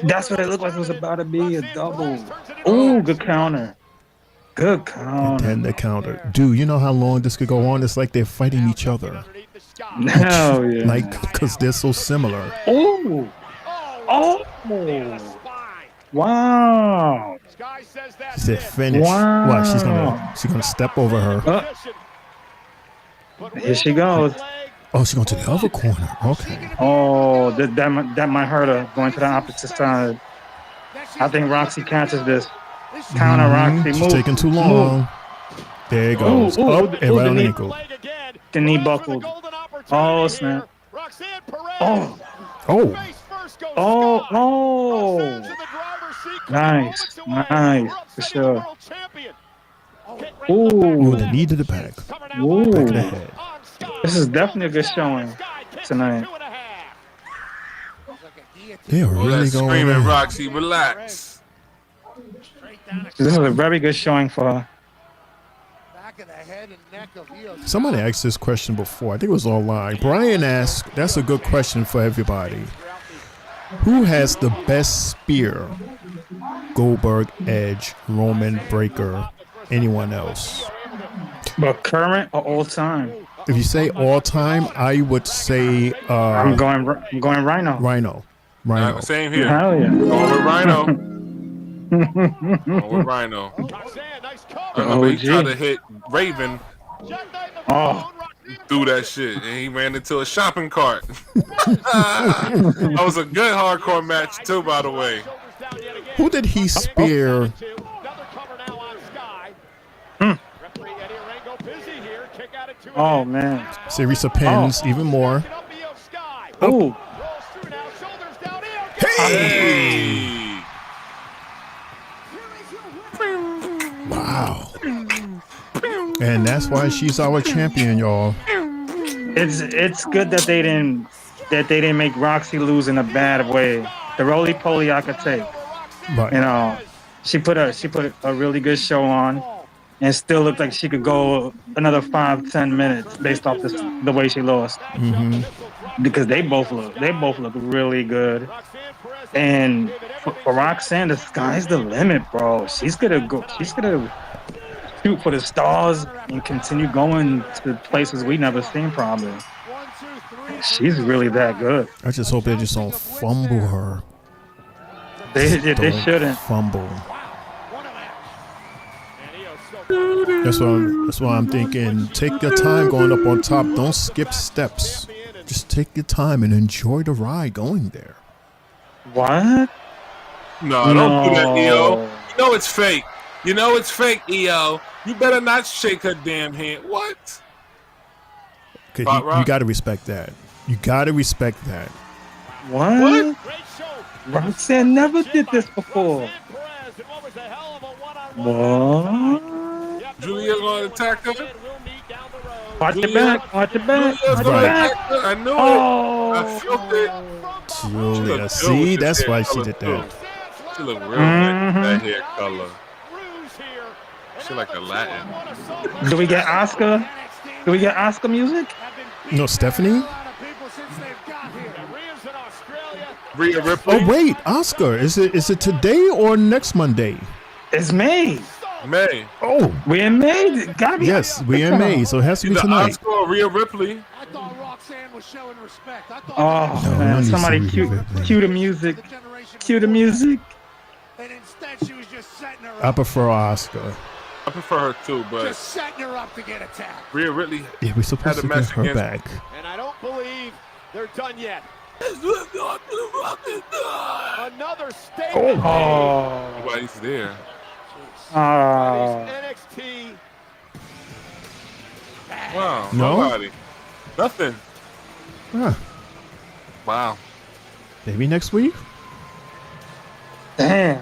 That's what it looked like it was about to be, a double. Oh, good counter. Good counter. And then the counter. Dude, you know how long this could go on? It's like they're fighting each other. Hell yeah. Like, because they're so similar. Oh. Wow. Is it finished? Wow. What, she's gonna step over her. Here she goes. Oh, she's going to the other corner. Okay. Oh, that might hurt her going to the opposite side. I think Roxy catches this. Counter Roxy. She's Move. taking too long. Move. There it goes. Up and right on the ankle. The knee buckled. Oh, snap. Oh. Oh. Oh. Nice. For sure. Ooh, the knee to the back. Ooh. Back of the head. This is definitely a good showing tonight. They're really going screaming, in. Roxy, relax. This is a very good showing for her. Somebody asked this question before. I think it was online. Brian asked, that's a good question for everybody. Who has the best spear? Goldberg, Edge, Roman, Breakker, anyone else? But current or all time? If you say all time, I would say I'm going Rhino. Rhino. Same here. Hell yeah. Going with Rhino. Going with Rhino. I remember he tried to hit Raven. Oh. Threw that shit, and he ran into a shopping cart. That was a good hardcore match too, by the way. Who did he spear? Oh man. Risa pins even more. Oh. Hey! Wow. And that's why she's our champion, y'all. It's good that they didn't make Roxy lose in a bad way. The roly poly I could take. Right. You know, she put a really good show on, and still looked like she could go another 5-10 minutes based off the way she lost. Mm-hmm. Because they both look really good. And for Roxanne, the sky's the limit, bro. She's gonna shoot for the stars and continue going to places we never seen probably. She's really that good. I just hope they just don't fumble her. They shouldn't fumble. That's why I'm thinking. Take your time going up on top. Don't skip steps. Just take your time and enjoy the ride going there. What? No, don't do that, EO. You know it's fake. You know it's fake, EO. You better not shake her damn hand. What? You got to respect that. You got to respect that. What? Roxanne never did this before. What? Julia's going to attack her? Watch it back. Watch it back. I knew it. I felt it. Julia. See, that's why she did that. She look real good. That hair color. She like a Latin. Do we get Oscar? Do we get Oscar music? No, Stephanie? Rhea Ripley. Oh wait, Oscar. Is it today or next Monday? It's May. May. Oh, we're in May. Gotta be. Yes, we're in May, so it has to be tonight. Oscar or Rhea Ripley. I thought Roxanne was showing respect. Oh man, somebody cue the music. Cue the music. And instead she was just setting her up. I prefer Oscar. I prefer her too, but just setting her up to get attacked. Rhea Ripley. Yeah, we're supposed to get her back. And I don't believe they're done yet. Another statement. Oh. Nobody's there. NXT. Wow. No? Nobody. Nothing. Huh. Wow. Maybe next week? Damn.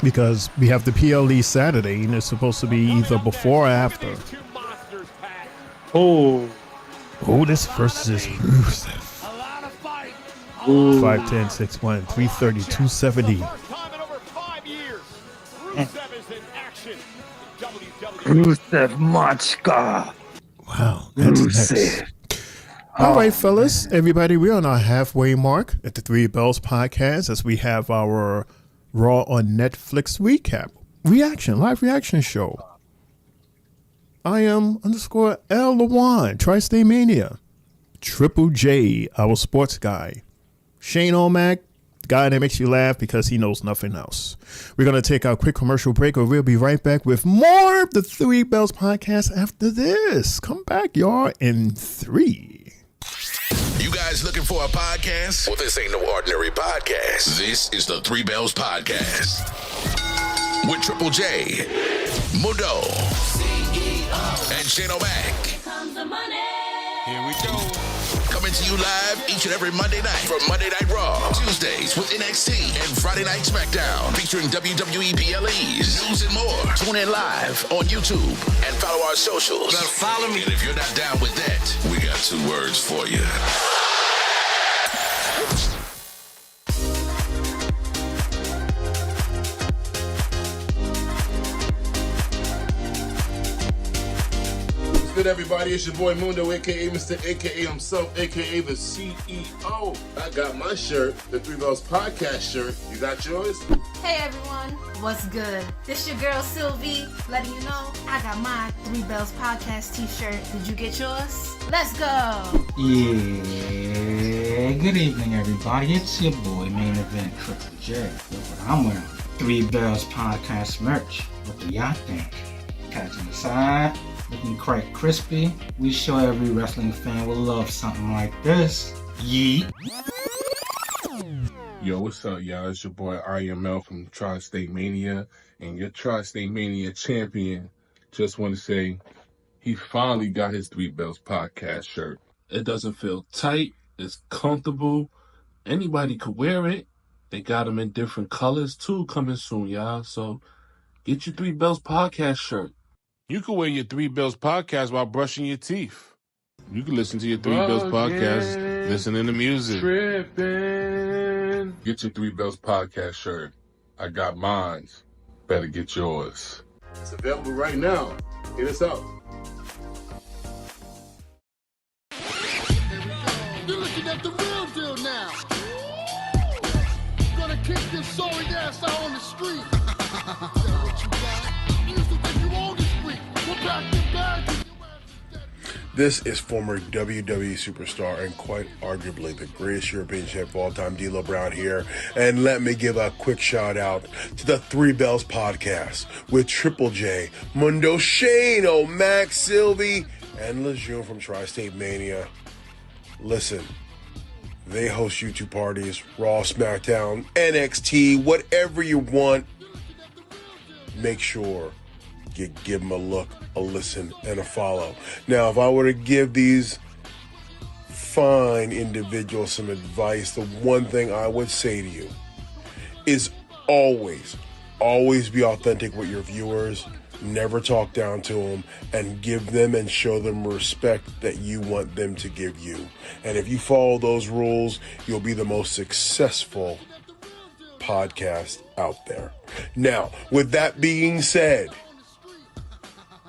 Because we have the PLE Saturday, and it's supposed to be either before or after. Oh. Oh, this versus Rusev. 5'10", 6'1", 330, 270. Rusev Machka. Wow, that's next. All right, fellas, everybody, we're on our halfway mark at the Three Bells podcast as we have our Raw on Netflix recap, live reaction show. I am _ L Lawan, Tri-State Mania. Triple J, our sports guy. Shane O'Mac, The guy that makes you laugh because he knows nothing else. We're going to take our quick commercial break, or we'll be right back with more of the Three Bells podcast after this. Come back, y'all, in 3. You guys looking for a podcast? Well, this ain't no ordinary podcast. This is the Three Bells Podcast. With Triple J, Mundo, and Shane O'Mac. Here we go. Coming to you live each and every Monday night from Monday Night Raw, Tuesdays with NXT, and Friday Night SmackDown featuring WWE PLEs, news and more. Tune in live on YouTube and follow our socials. Better follow me. And if you're not down with that, we got 2 words for you. Good, everybody. It's your boy Mundo, aka Mr. AKA himself, aka the CEO. I got my shirt, the Three Bells Podcast shirt. You got yours? Hey everyone, what's good? This your girl Sylvie, letting you know I got my Three Bells Podcast t-shirt. Did you get yours? Let's go! Yeah, good evening everybody. It's your boy Main Event Triple J. Look what I'm wearing. Three Bells Podcast merch. What do y'all think? Catching the side. Looking quite crispy. We sure every wrestling fan will love something like this. Yeet. Yo, what's up, y'all? It's your boy IML from Tri-State Mania, and your Tri-State Mania champion. Just want to say, he finally got his Three Bells Podcast shirt. It doesn't feel tight. It's comfortable. Anybody could wear it. They got them in different colors, too, coming soon, y'all. So, get your Three Bells Podcast shirt. You can wear your Three Bells Podcast while brushing your teeth. You can listen to your Three Bells Podcast, listening to music. Tripping. Get your Three Bells Podcast shirt. I got mine. Better get yours. It's available right now. Hit us up. You're looking at the real deal now. Gonna kick this sorry ass out on the street. What you got? You used to think you owned the street. We're back to back. This is former WWE superstar and quite arguably the greatest European champ of all time, D'Lo Brown here. And let me give a quick shout out to the Three Bells Podcast with Triple J, Mundo, Shane, O'Mac, Sylvie, and Lejeune from Tri-State Mania. Listen, they host YouTube parties, Raw, SmackDown, NXT, whatever you want. Make sure you give them a look, a listen, and a follow. Now, if I were to give these fine individuals some advice, the one thing I would say to you is always be authentic with your viewers. Never talk down to them, and give them and show them respect that you want them to give you. And if you follow those rules, you'll be the most successful podcast out there. Now, with that being said,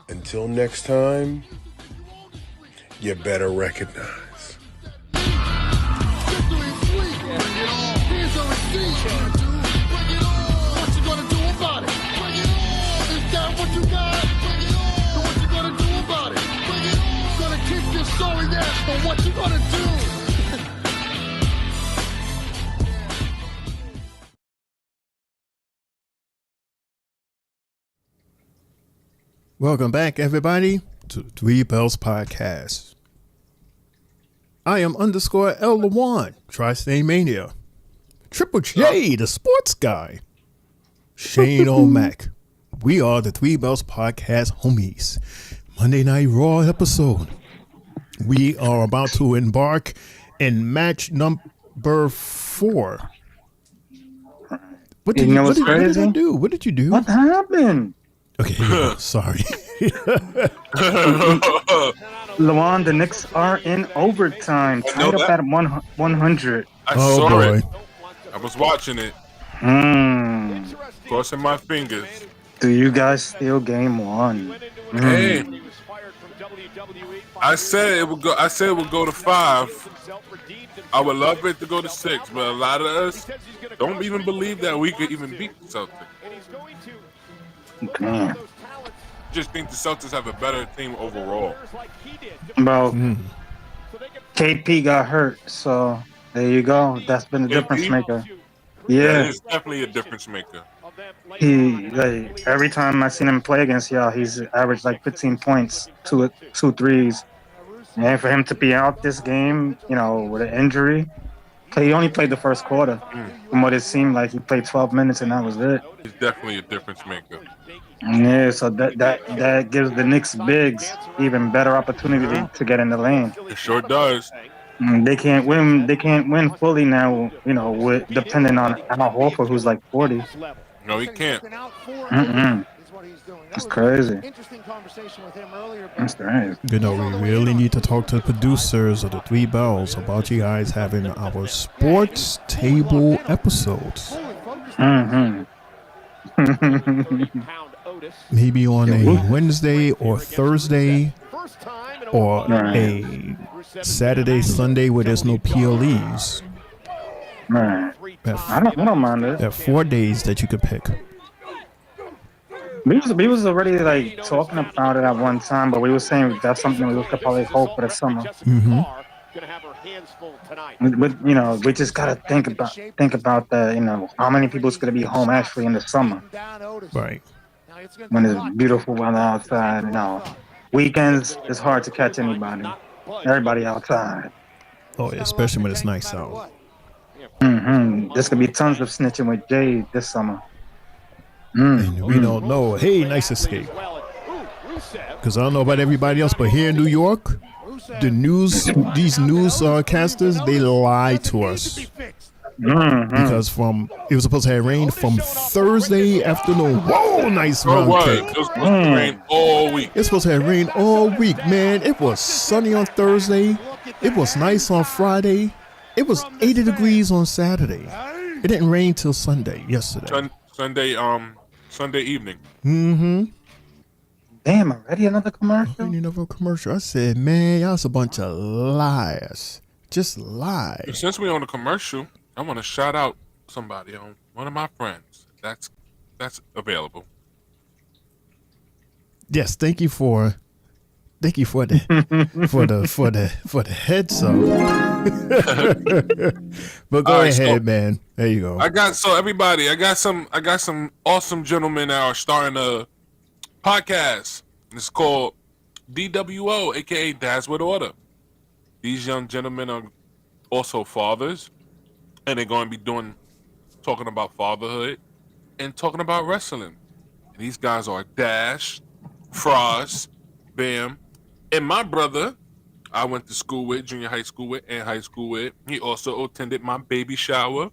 until next time, you better recognize. What you gonna do? Welcome back, everybody, to Three Bells Podcast. I am _ L Lewan, Tri-State Mania. Triple J, the sports guy. Shane O'Mac. We are the Three Bells Podcast homies. Monday Night Raw episode. We are about to embark in match number 4. What did I do? What did you do? What happened? Okay, sorry. Luan, the Knicks are in overtime, tied up at 100. I saw it. I was watching it. Crossing my fingers. Do you guys steal game 1? Hey, I said it would go. I said it would go to 5. I would love it to go to 6, but a lot of us don't even believe that we could even beat the Celtics. Damn. Just think the Celtics have a better team overall. Well, KP got hurt, so there you go. That's been a difference maker. Yeah. He's definitely a difference maker. He like every time I seen him play against y'all, he's averaged like 15 points, two threes. And for him to be out this game, you know, with an injury, he only played the first quarter. From what it seemed like, he played 12 minutes and that was it. He's definitely a difference maker. Yeah, so that gives the Knicks bigs even better opportunity to get in the lane. It sure does. They can't win. They can't win fully now. You know, with depending on Al Horford, who's like 40. No, he can't. That's crazy. That's crazy. You know, we really need to talk to the producers of the Three Bells about you guys having our sports table episodes. Maybe on a Wednesday or Thursday or a Saturday, Sunday where there's no PLEs. Right. I don't mind it. There are 4 days that you could pick. We was already like talking about it at one time, but we were saying that's something we could probably hope for the summer. But you know, we just gotta think about the, you know, how many people's gonna be home actually in the summer. Right. When it's beautiful weather outside, you know. Weekends it's hard to catch anybody. Everybody outside. Oh, yeah, especially when it's nice out. There's gonna be tons of snitching with Jay this summer. And we don't know. Hey, nice escape. Because I don't know about everybody else, but here in New York, these news casters, they lie to us. Because it was supposed to have rain from Thursday afternoon. Whoa, nice round kick. It was supposed to rain all week. It's supposed to have rain all week, man. It was sunny on Thursday. It was nice on Friday. It was 80 degrees on Saturday. It didn't rain till Sunday, yesterday. Sunday evening. Damn, already another commercial? I said, man, y'all's a bunch of liars. Just lie. Since we're on the commercial, I want to shout out somebody on one of my friends. That's available. Yes, thank you for the heads up. But go ahead, man. There you go. I got some awesome gentlemen that are starting a podcast. It's called DWO, aka Dads with Order. These young gentlemen are also fathers, and they're going to be talking about fatherhood and talking about wrestling. And these guys are Dash, Frost, Bam, and my brother, I went to school with, junior high school with, and high school with. He also attended my baby shower.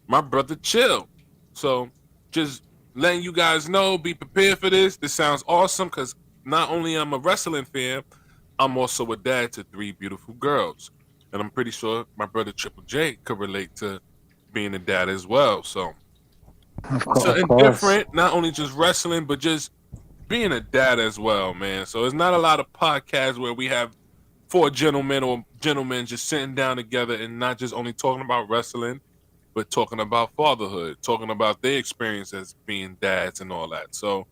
My brother Chill. So just letting you guys know, be prepared for this. This sounds awesome because not only am I a wrestling fan, I'm also a dad to 3 beautiful girls. And I'm pretty sure my brother Triple J could relate to being a dad as well. So something different, not only just wrestling, but just being a dad as well, man. So there's not a lot of podcasts where we have 4 gentlemen or gentlemen just sitting down together and not just only talking about wrestling, but talking about fatherhood, talking about their experience as being dads and all that. So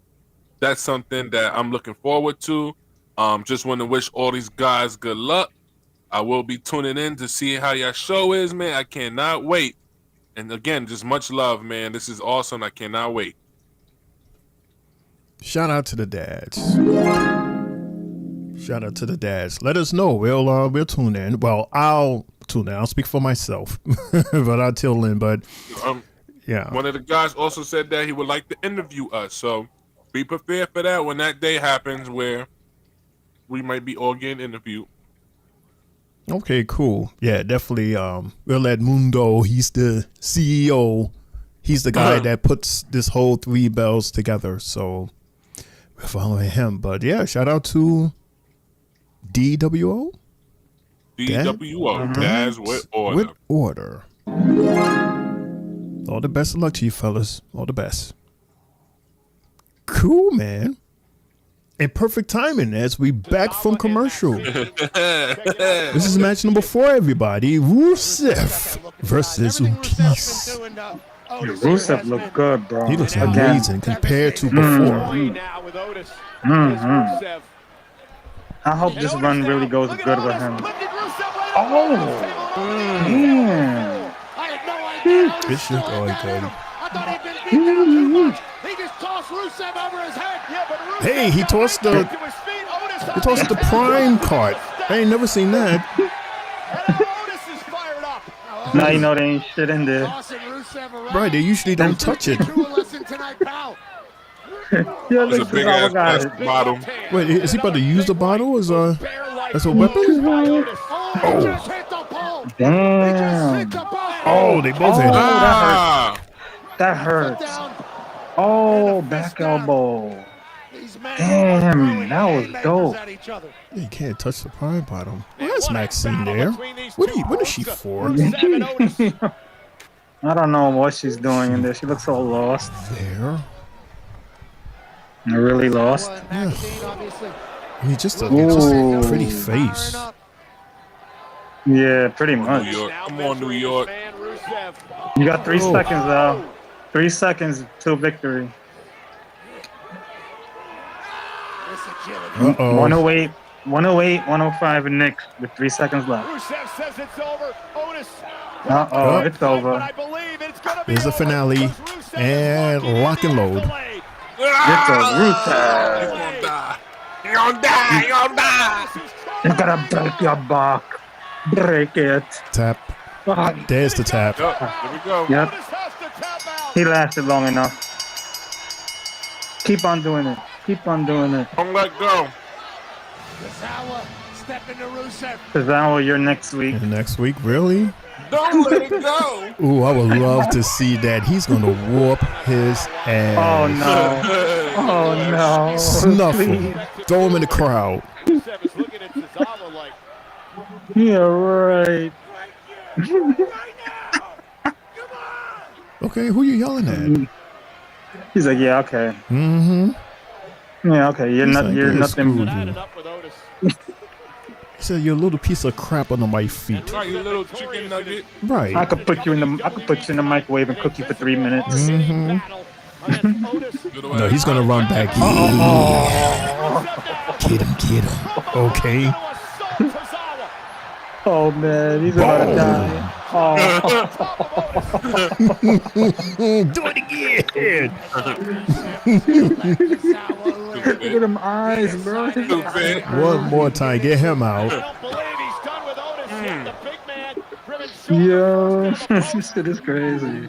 that's something that I'm looking forward to. Just want to wish all these guys good luck. I will be tuning in to see how your show is, man. I cannot wait. And again, just much love, man. This is awesome. I cannot wait. Shout out to the dads. Shout out to the dads. Let us know. We'll tune in. Well, I'll tune in. I'll speak for myself, but I'll tune in. But yeah, one of the guys also said that he would like to interview us. So be prepared for that when that day happens, where we might be all getting interviewed. Okay, cool. Yeah, definitely. We'll let Mundo. He's the CEO. He's the guy that puts this whole 3 bells together. So we're following him. But yeah, shout out to DWO. DWO, Dads with Order. With Order. All the best of luck to you, fellas. All the best. Cool, man. And perfect timing as we back from commercial. This is match number 4, everybody. Rusev versus Otis. Rusev looked good, bro. He looks amazing compared to before. I hope this run really goes good with him. Oh, man. It's your boy, Cody. I thought he'd been beat down too much. He just tossed Rusev over his head. Yeah, but Rusev Hey, he tossed got the right back to his feet. Otis prime card. I ain't never seen that. Otis is fired up. Now you know they ain't shit in there. Right, they usually don't touch it. Yeah, There's a big ass plastic bottle. Wait, is he about to use the bottle as a weapon? Oh, damn. Oh, they both hit. That hurts. Oh, back elbow. Damn, that was dope. You can't touch the prime bottom. Why is Maxine there? What is she for? I don't know what she's doing in there. She looks so lost. There. Really lost. Yeah. I mean, just a pretty face. Yeah, pretty much. New York. Come on, New York. You got 3 seconds, though. 3 seconds till victory. Uh-oh. 108, 105 and Nick with 3 seconds left. Rusev says it's over. Otis. Uh-oh, it's over. Here's the finale. And lock and load. It's a Rusev. He's gonna die. You're gonna die. You're gonna die. You're gonna break your back. Break it. Tap. There's the tap. Yep, there we go. Yep. He lasted long enough. Keep on doing it. Keep on doing it. Don't let go. Step into Rusev. Tozawa, you're next week. Next week, really? Don't let it go. Ooh, I would love to see that. He's gonna whoop his ass. Oh no. Oh no. Snuff him. Throw him in the crowd. Yeah, right. Okay, who you yelling at? He's like, yeah, okay. Mm-hmm. Yeah, okay. You're He's not. like, You're "Yeah, nothing. screw you." He said, "You're a little piece of crap under my feet." Right, you little chicken nugget. Right. I could put you in the microwave and cook you for 3 minutes. Mm-hmm. No, he's gonna run back. Get him. Okay. Oh man, he's about to die. Oh. Do it again. Look at them eyes, bro. One more time. Get him out. Yo, this shit is crazy.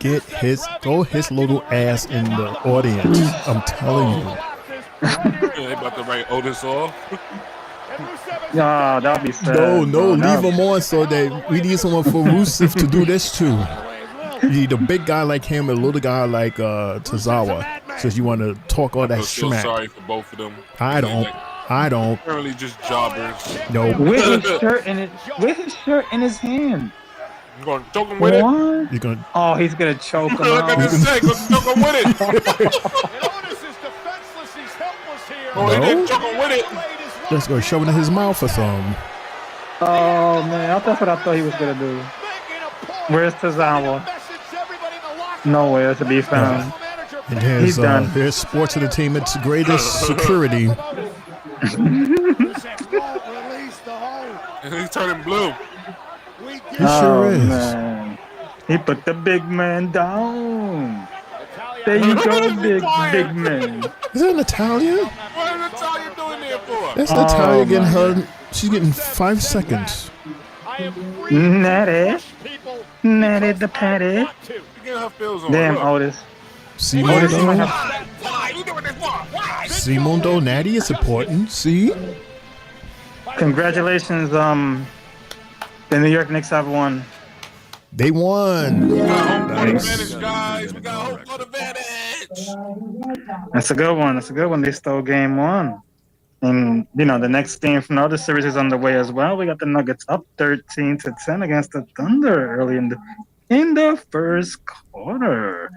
Throw his little ass in the audience. I'm telling you. They about to write Otis off. Nah, that'd be sad. No, leave him on so that we need someone for Rusev to do this too. You need a big guy like him and a little guy like Tozawa. Since you want to talk all that I feel smack. sorry for both of them. I don't. Apparently just jobbers. No. With his shirt in his hand. I'm going to choke him with it. You're gonna. Oh, he's gonna choke him Look out. at this thing. Let's choke him with it. Oh, he didn't choke him with it. Just go shove it in his mouth or something. Oh man, that's what I thought he was gonna do. Where's Tozawa? Nowhere to be found. And He's done. Here's Sports Entertainment's greatest security. He's turning blue. He sure is. Man. He put the big man down. There you go, big man. Is that Natalia? What is Natalia doing there for? That's Natalia getting her. She's getting 5 seconds. Natty the patty. Damn, Otis. Simundo, Natty is important. See? Congratulations, the New York Knicks have won. They won. Nice. Guys, we got hope for the advantage. That's a good one. They stole game 1. And, the next game from the other series is underway as well. We got the Nuggets up 13-10 against the Thunder early in the first quarter.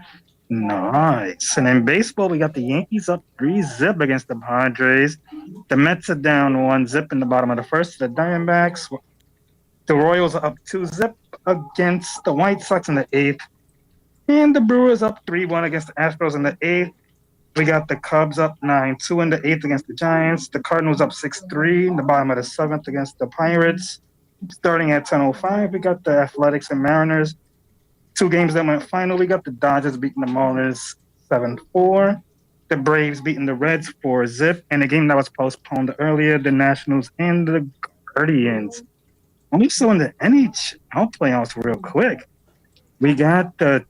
Nice. And in baseball, we got the Yankees up 3-0 against the Padres. The Mets are down 1-0 in the bottom of the first. The Diamondbacks. The Royals are up 2-0 against the White Sox in the 8th. And the Brewers up 3-1 against the Astros in the 8th. We got the Cubs up 9-2 in the 8th against the Giants. The Cardinals up 6-3 in the bottom of the 7th against the Pirates. Starting at 10:05, we got the Athletics and Mariners 2 games that went final. We got the Dodgers beating the Mariners 7-4. The Braves beating the Reds 4-0. And a game that was postponed earlier, the Nationals and the Guardians. Also in the NHL playoffs real quick, we got the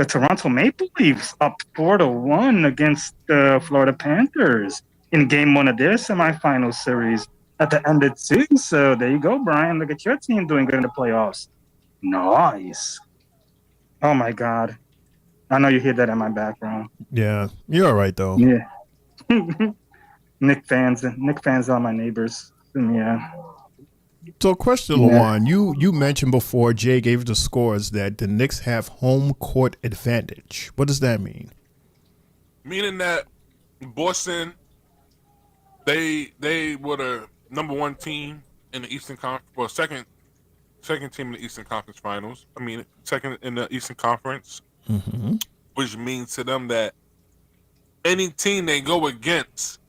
Toronto Maple Leafs up 4-1 against the Florida Panthers in game 1 of their semifinal series at the end of 2. So there you go, Brian. Look at your team doing good in the playoffs. Nice. Oh my God. I know you hear that in my background. Yeah, you're all right though. Yeah. Nick fans are my neighbors. Yeah. So, question, Lawan, you mentioned before Jay gave the scores that the Knicks have home court advantage. What does that mean? Meaning that Boston, they were the number 1 team in the Eastern Conference, well, second team in the Eastern Conference Finals. I mean, second in the Eastern Conference, which means to them that any team they go against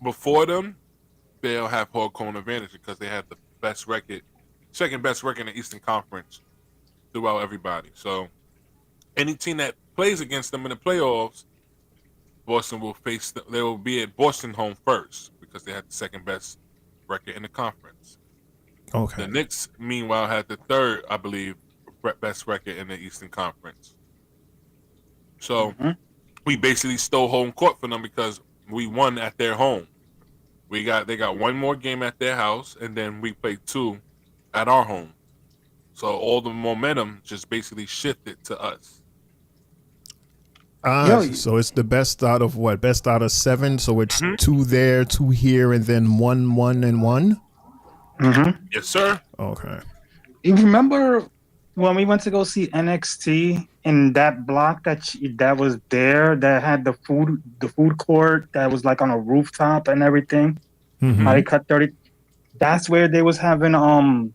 before them, they'll have home court advantage because they have the best record, second best record in the Eastern Conference throughout everybody. So any team that plays against them in the playoffs, Boston will face them. They will be at Boston home first because they have the second best record in the conference. Okay. The Knicks, meanwhile, had the third, I believe, best record in the Eastern Conference. So we basically stole home court for them because we won at their home. They got 1 more game at their house, and then we played 2 at our home. So all the momentum just basically shifted to us. So it's the best out of what? Best out of 7. So it's 2 there, 2 here, and then 1, 1, and 1. Yes, sir. Okay. You remember when we went to go see NXT in that block that was there that had the food court that was like on a rooftop and everything? How they cut 30. That's where they was having the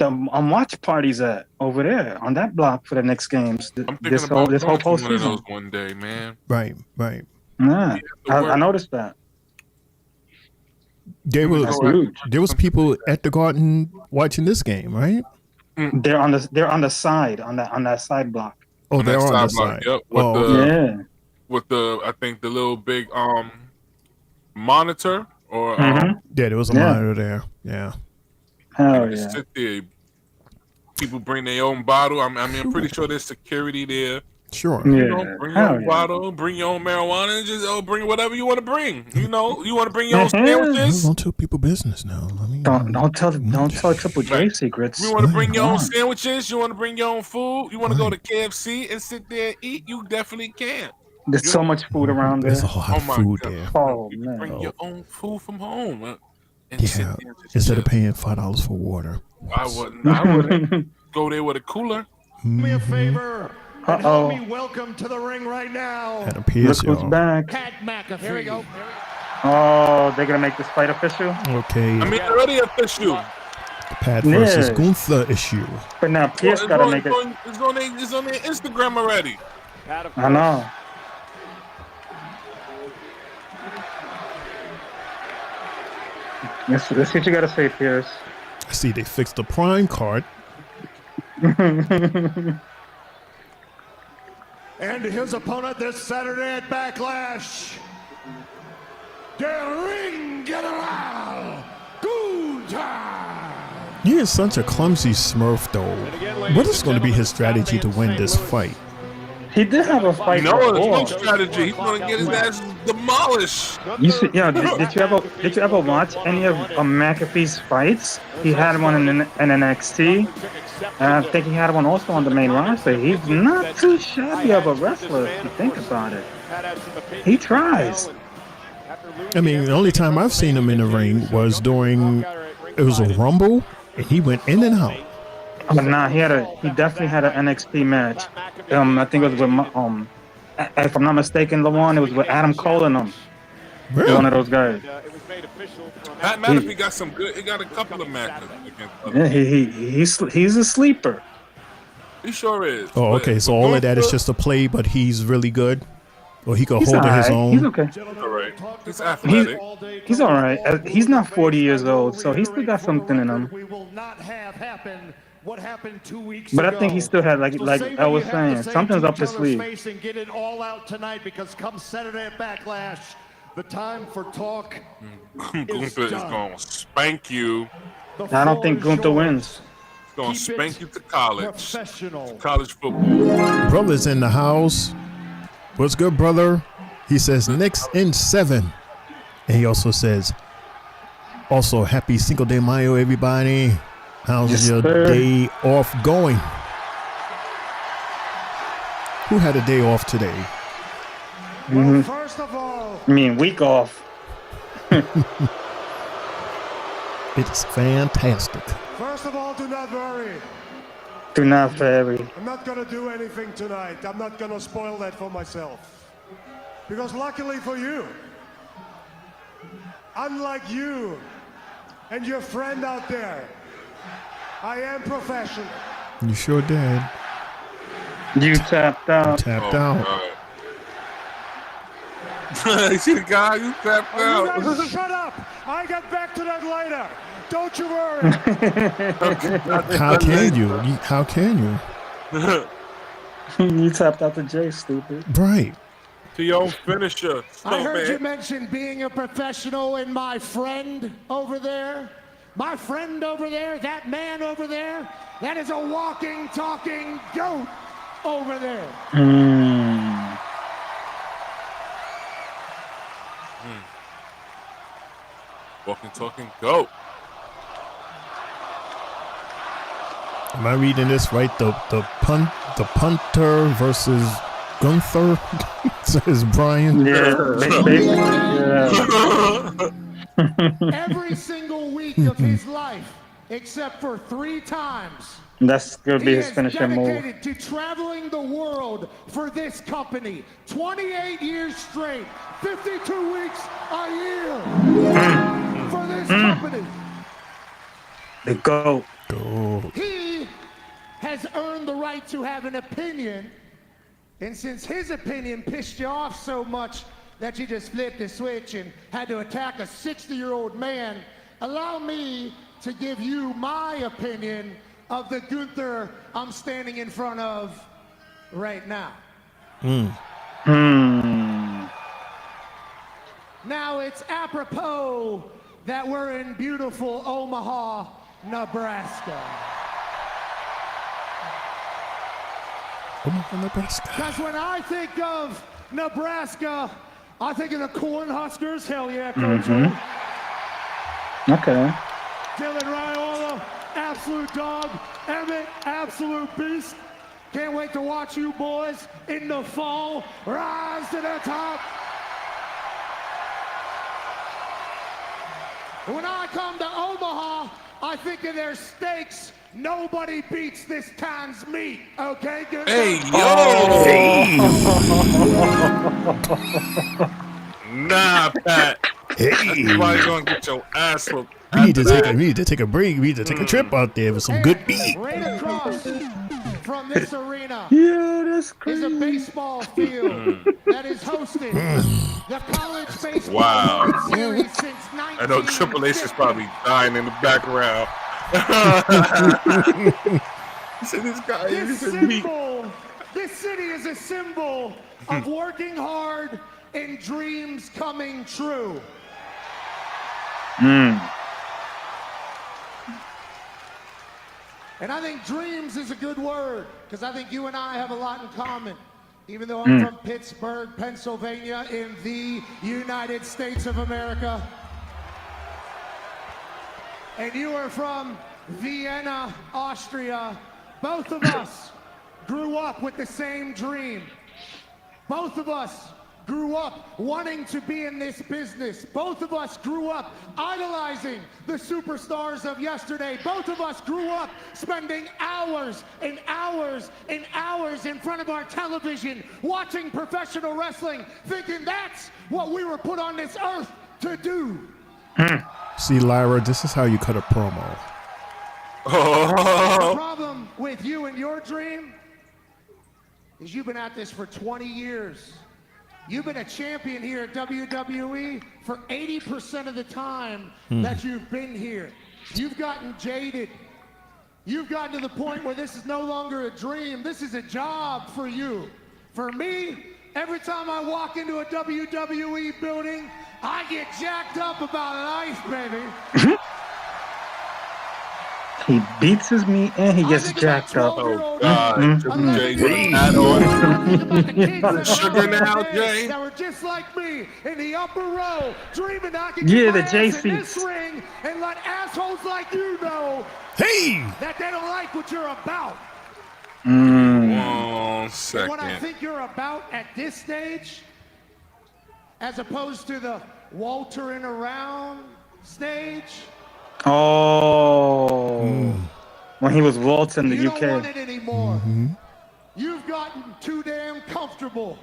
watch parties at over there on that block for the next games. This whole postseason. One day, man. Right. Yeah, I noticed that. There was people at the Garden watching this game, right? They're on the side on that side block. Oh, they're on the side. Yep. With the I think the little big monitor or yeah, there was a monitor there. Yeah. Hell yeah. Sit there. People bring their own bottle. I mean, I'm pretty sure there's security there. Sure. You know, bring your own bottle, bring your own marijuana, and just bring whatever you want to bring. You know, you want to bring your own sandwiches. Don't tell people business now. Don't tell Triple J secrets. You want to bring your own sandwiches. You want to bring your own food. You want to go to KFC and sit there and eat. You definitely can. There's so much food around there. There's a lot of food there. Oh you man. Bring your own food from home. Yeah. Instead of paying $5 for water. I wouldn't go there with a cooler. Do me a favor. And help me welcome to the ring right now. Adam Pearce, Look who's back. Pat McAfee. Here we go. Oh, they're gonna make this fight official. Okay. I mean, already official. The Pat versus Gunther issue. But now Pierce gotta make it. It's on their Instagram already. I know. Let's see what you gotta say, Pierce. I see they fixed the Prime card. And his opponent this Saturday at Backlash, the Ring General Gunther. He is such a clumsy Smurf, though. What is going to be his strategy to win this fight? He did have a fight. No, there's no strategy. He's going to get his ass demolished. Did you ever watch any of McAfee's fights? He had one in NXT, and I think he had one also on the main roster. He's not too shabby of a wrestler if you think about it. He tries. I mean, the only time I've seen him in the ring was during it was a Rumble, and he went in and out. But nah, he definitely had an NXT match. I think it was with if I'm not mistaken, Lawan, it was with Adam Cole and them. Really? One of those guys. Pat McAfee got some good. He got a couple of matches. Yeah, he's a sleeper. He sure is. Oh, okay. So all of that is just a play, but he's really good. Or he could hold his own. He's okay. All right. He's athletic. He's all right. He's not 40 years old, so he's still got something in him. We will not have happen what happened 2 weeks But ago. I think he still had, like say I what was you have to saying, say something's to up his each other's sleeve. face and get it all out tonight, because come Saturday at Backlash, the time for talk Gunther is going to spank you. I don't think Gunther wins. He's going to spank you to college. Professional. College football. Brother's in the house. What's good, brother? He says next in 7. And he also says, also happy Cinco de Mayo, everybody. How's your day off going? Who had a day off today? Well, first of all, I mean, week off. It's fantastic. First of all, do not worry. Do not worry. I'm not going to do anything tonight. I'm not going to spoil that for myself. Because luckily for you, unlike you and your friend out there, I am professional. You sure did. You tapped out. Tapped out. You see the guy? You tapped Oh, out. you guys shut up. I get back to that later. Don't you worry. How can you? How can you? You tapped out the J, stupid. Right. To your own finisher. I heard you mention being a professional and my friend over there. My friend over there, that man over there, that is a walking, talking goat over there. Walking, talking, goat. Am I reading this right? The punter versus Gunther says Brian. Every single week of his life, except for 3 times, That's going to be his finishing move. dedicated to traveling the world for this company. 28 years straight, 52 weeks a year for this company. The GOAT. He has earned the right to have an opinion, and since his opinion pissed you off so much that you just flipped the switch and had to attack a 60-year-old man, allow me to give you my opinion of the Gunther I'm standing in front of right now. Now it's apropos that we're in beautiful Omaha, Nebraska. Omaha, Nebraska. Because when I think of Nebraska, I think of the Cornhuskers. Hell yeah, Coach. Okay. Dylan Raiola, absolute dog. Emmett, absolute beast. Can't wait to watch you boys in the fall rise to the top. When I come to Omaha, I think of their steaks. Nobody beats this town's meat, okay? Good. Hey, yo! Nah, Pat. Everybody's gonna get your ass whooped. We need to take a break. We need to take a trip out there with some good meat. Right across from this arena that's is a baseball field that is hosting the college baseball Wow. series since I know Triple H is probably dying in the background. See this guy, This city is a symbol of working hard and dreams coming true. And I think dreams is a good word, because I think you and I have a lot in common. Even though I'm from Pittsburgh, Pennsylvania, in the United States of America. And you are from Vienna, Austria. Both of us grew up with the same dream. Both of us grew up wanting to be in this business. Both of us grew up idolizing the superstars of yesterday. Both of us grew up spending hours and hours and hours in front of our television watching professional wrestling, thinking that's what we were put on this earth to do. See, Lyra, this is how you cut a promo. The problem with you and your dream is you've been at this for 20 years. You've been a champion here at WWE for 80% of the time that you've been here. You've gotten jaded. You've gotten to the point where this is no longer a dream. This is a job for you. For me, every time I walk into a WWE building, I get jacked up about life, baby. He beats his meat and he gets jacked up. Oh, God. Jay, sugar now, Jay. That were just like me in the upper row, dreaming I could Yeah, get the my J ass in this seats. ring and let assholes like you know that they don't like what you're about. One And second. what I think you're about at this stage, as opposed to the Waltering around stage, Oh. When he was waltzing the you UK. don't want it anymore. You've gotten too damn comfortable.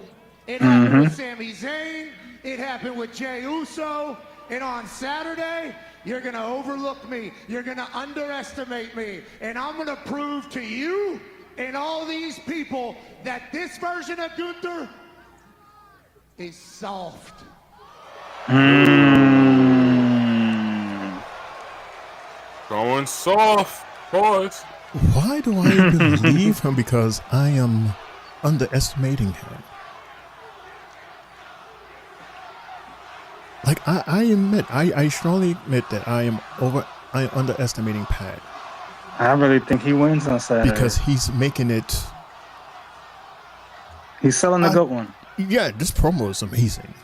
It happened with Sami Zayn. It happened with Jey Uso. And on Saturday, you're going to overlook me. You're going to underestimate me. And I'm going to prove to you and all these people that this version of Gunther is soft. Going soft, boys. Why do I even leave him? Because I am underestimating him. Like I admit, I strongly admit that I am underestimating Pat. I really think he wins on Saturday. Because he's making it. He's selling a good one. Yeah, this promo is amazing.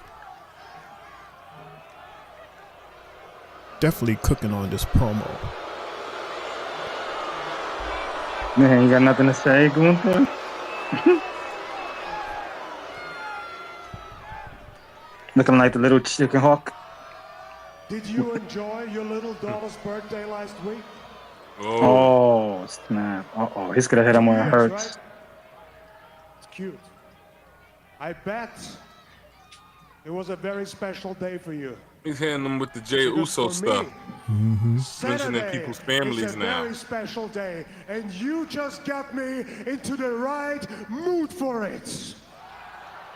Definitely cooking on this promo. Man, you got nothing to say, Gunther? Looking like the little chicken hawk. Did you enjoy your little daughter's birthday last week? Oh, snap. Uh-oh, he's gonna hit him where it hurts. Right? It's cute. I bet it was a very special day for you. He's hitting them with the Jey Uso stuff. Mentioning people's families it's a now. very special day, and you just got me into the right mood for it.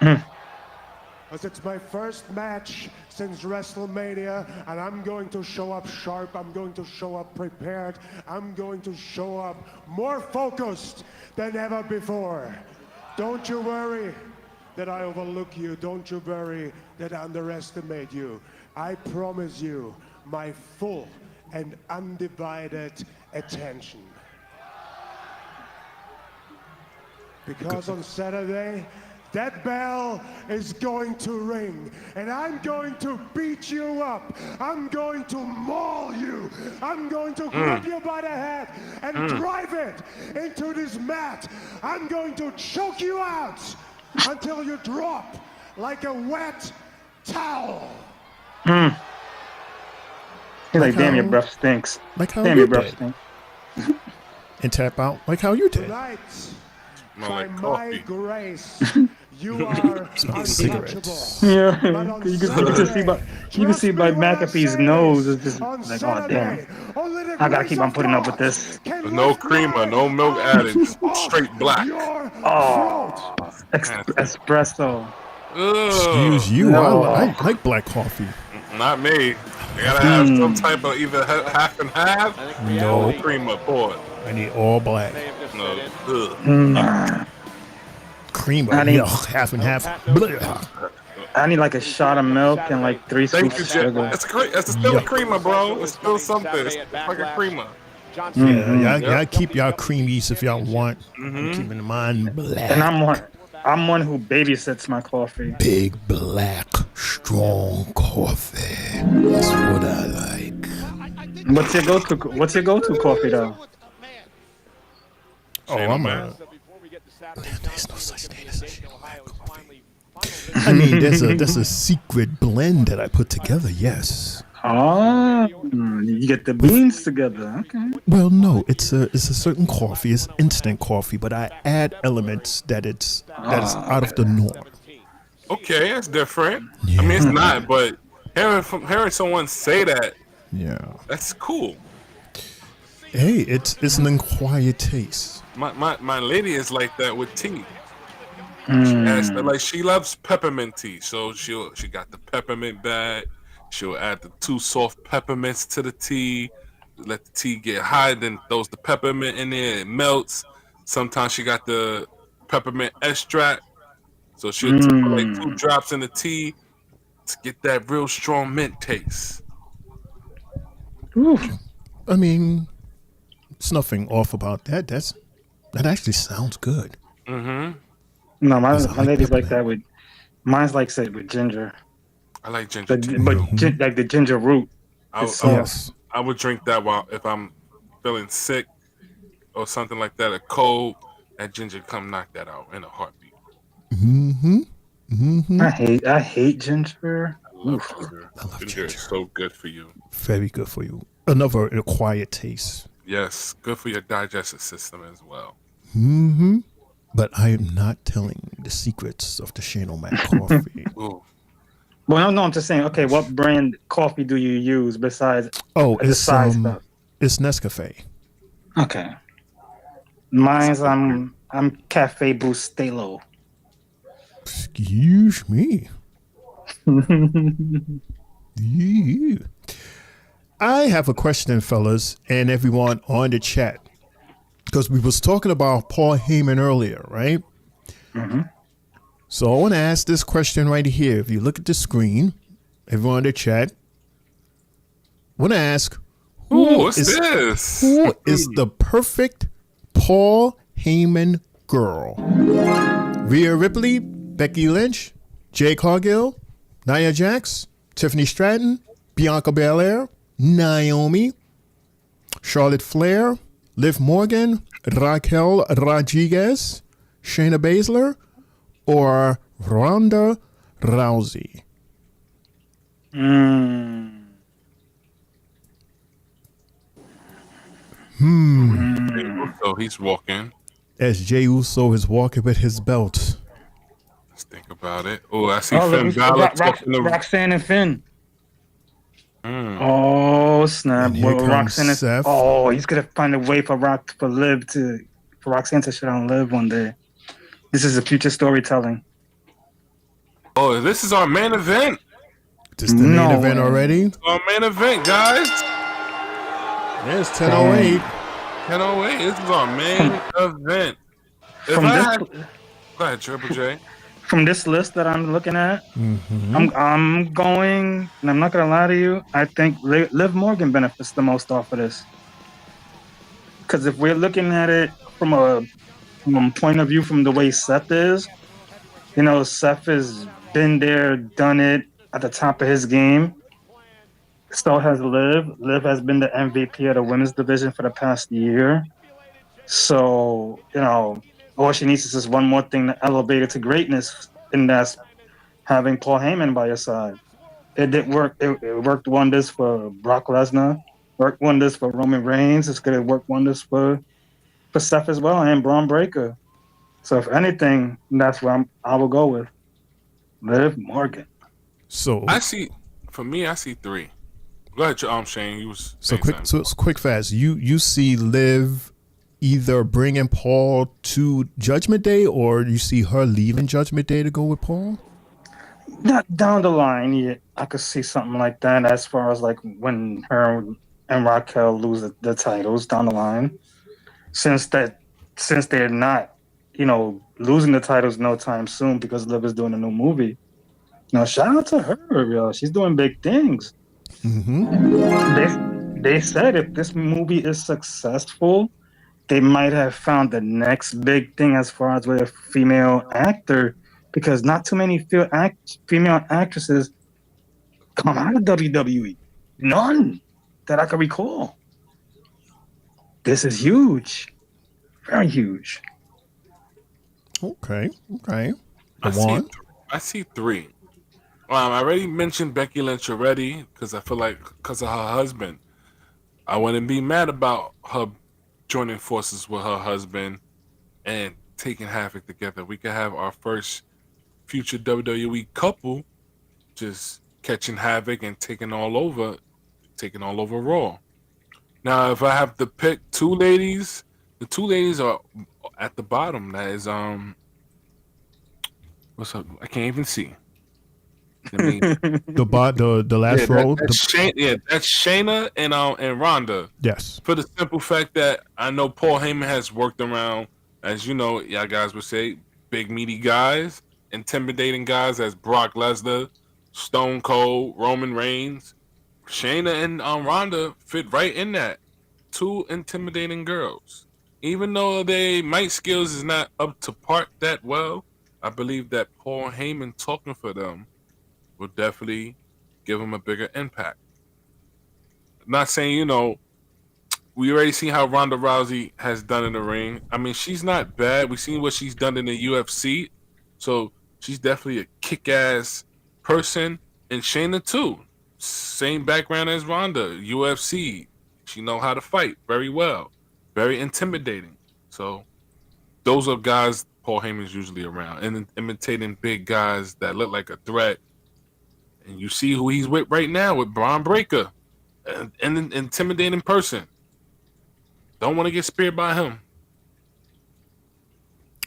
Because it's my first match since WrestleMania, and I'm going to show up sharp, I'm going to show up prepared, I'm going to show up more focused than ever before. Don't you worry that I overlook you. Don't you worry that I underestimate you. I promise you my full and undivided attention. Because on Saturday, that bell is going to ring, and I'm going to beat you up. I'm going to maul you. I'm going to grab you by the head and drive it into this mat. I'm going to choke you out until you drop like a wet towel. He's like, damn, your breath stinks. Like how damn, you your breath did. stinks. And tap out like how you did. Tonight, More by like my coffee. grace, you are untouchable. Yeah, But on you can see by McAfee's nose. It's just on like, oh Saturday, damn, only the I gotta grace keep on of putting up God with this. can There's no lift creamer, my no milk added, just straight black. your Oh, espresso. Excuse you. No. I like black coffee. Not me. You gotta have some type of either half and half No. or creamer poured. I need all black. No. Ugh. Creamer. I need- Yuck, half and half. Blah. I need like a shot of milk and like 3 Thank scoops you, of Jay. sugar. It's great. It's still a Yuck. creamer, bro. It's still something. It's like a creamer. Yeah, y'all keep y'all creamies if y'all want. I'm keeping mine black. And I'm one who babysits my coffee. Big black strong coffee. That's what I like. What's your go-to coffee though? Oh, I'm a. There's no such thing as a black coffee. I mean, there's a secret blend that I put together. Yes. Oh, you get the beans together. Okay. Well, no, it's a certain coffee. It's instant coffee, but I add elements that is out of the norm. Okay, that's different. I mean, it's not, but hearing someone say that, Yeah. that's cool. Hey, it's an acquired taste. My lady is like that with tea. She has she loves peppermint tea, so she got the peppermint bag. She'll add the 2 soft peppermints to the tea, let the tea get hot, then throws the peppermint in there, it melts. Sometimes she got the peppermint extract, so she'll put like 2 drops in the tea to get that real strong mint taste. I mean, there's nothing off about that. That actually sounds good. No, my ladies like that with. Mine's like say with ginger. I like ginger tea, but like the ginger root. I would drink that if I'm feeling sick or something like that, a cold. That ginger come knock that out in a heartbeat. I hate ginger. I love ginger. It's so good for you. Very good for you. Another acquired taste. Yes, good for your digestive system as well. But I am not telling the secrets of the Shane O'Mac coffee. Well, no, I'm just saying. Okay, what brand coffee do you use besides? It's side stuff? It's Nescafe. Okay, mine's I'm Cafe Bustelo. Excuse me. Yeah. I have a question, fellas, and everyone on the chat, because we was talking about Paul Heyman earlier, right? So I want to ask this question right here. If you look at the screen, everyone in the chat, I want to ask, who is the perfect Paul Heyman girl? Rhea Ripley, Becky Lynch, Jade Cargill, Nia Jax, Tiffany Stratton, Bianca Belair, Naomi, Charlotte Flair, Liv Morgan, Raquel Rodriguez, Shayna Baszler, or Ronda Rousey? So he's walking. As Jey Uso is walking with his belt. Let's think about it. Oh, I see Finn Balor talking to Roxanne and Finn. Oh snap! Roxanne is, he's gonna find a way for Roxanne to shit on Liv one day. This is a future storytelling. Oh, this is our main event. This the main event already? It's our main event, guys. It's 10:08. 10:08. This is our main event. Go ahead, Triple J. From this list that I'm looking at, I'm going, and I'm not gonna lie to you, I think Liv Morgan benefits the most off of this. Because if we're looking at it from a point of view from the way Seth is, Seth has been there, done it at the top of his game. So has Liv. Liv has been the MVP of the women's division for the past year. So, all she needs is just one more thing to elevate it to greatness, and that's having Paul Heyman by your side. It did work. It worked wonders for Brock Lesnar, worked wonders for Roman Reigns. It's going to work wonders for Seth as well, and Bron Breakker. So if anything, that's where I will go with Liv Morgan. So I see 3. Go ahead, Shane. You was quick, fast. You see Liv either bringing Paul to Judgment Day, or you see her leaving Judgment Day to go with Paul? Not down the line, yeah, I could see something like that. As far as like when her and Raquel lose the titles down the line, since they're not, losing the titles no time soon because Liv is doing a new movie. Shout out to her, yo. She's doing big things. They said if this movie is successful, they might have found the next big thing as far as with a female actor, because not too many female actresses come out of WWE. None that I can recall. This is huge. Very huge. Okay. I see 3. I already mentioned Becky Lynch already because I feel like because of her husband. I wouldn't be mad about her joining forces with her husband and taking Havoc together. We could have our first future WWE couple just catching Havoc and taking all over Raw. Now, if I have to pick 2 ladies, the 2 ladies are at the bottom. That is what's up? I can't even see. I mean, the last row. That's Shayna and Ronda. Yes. For the simple fact that I know Paul Heyman has worked around, as you know, y'all guys would say, big meaty guys, intimidating guys as Brock Lesnar, Stone Cold, Roman Reigns. Shayna and Ronda fit right in that. Two intimidating girls. Even though their mic skills is not up to par that well, I believe that Paul Heyman talking for them will definitely give them a bigger impact. Not saying, you know, we already seen how Ronda Rousey has done in the ring. I mean, she's not bad. We've seen what she's done in the UFC. So she's definitely a kick-ass person. And Shayna, too. Same background as Ronda, UFC. She know how to fight very well. Very intimidating. So those are guys Paul Heyman's usually around. And imitating big guys that look like a threat. And you see who he's with right now with Bron Breakker. An intimidating person. Don't want to get speared by him.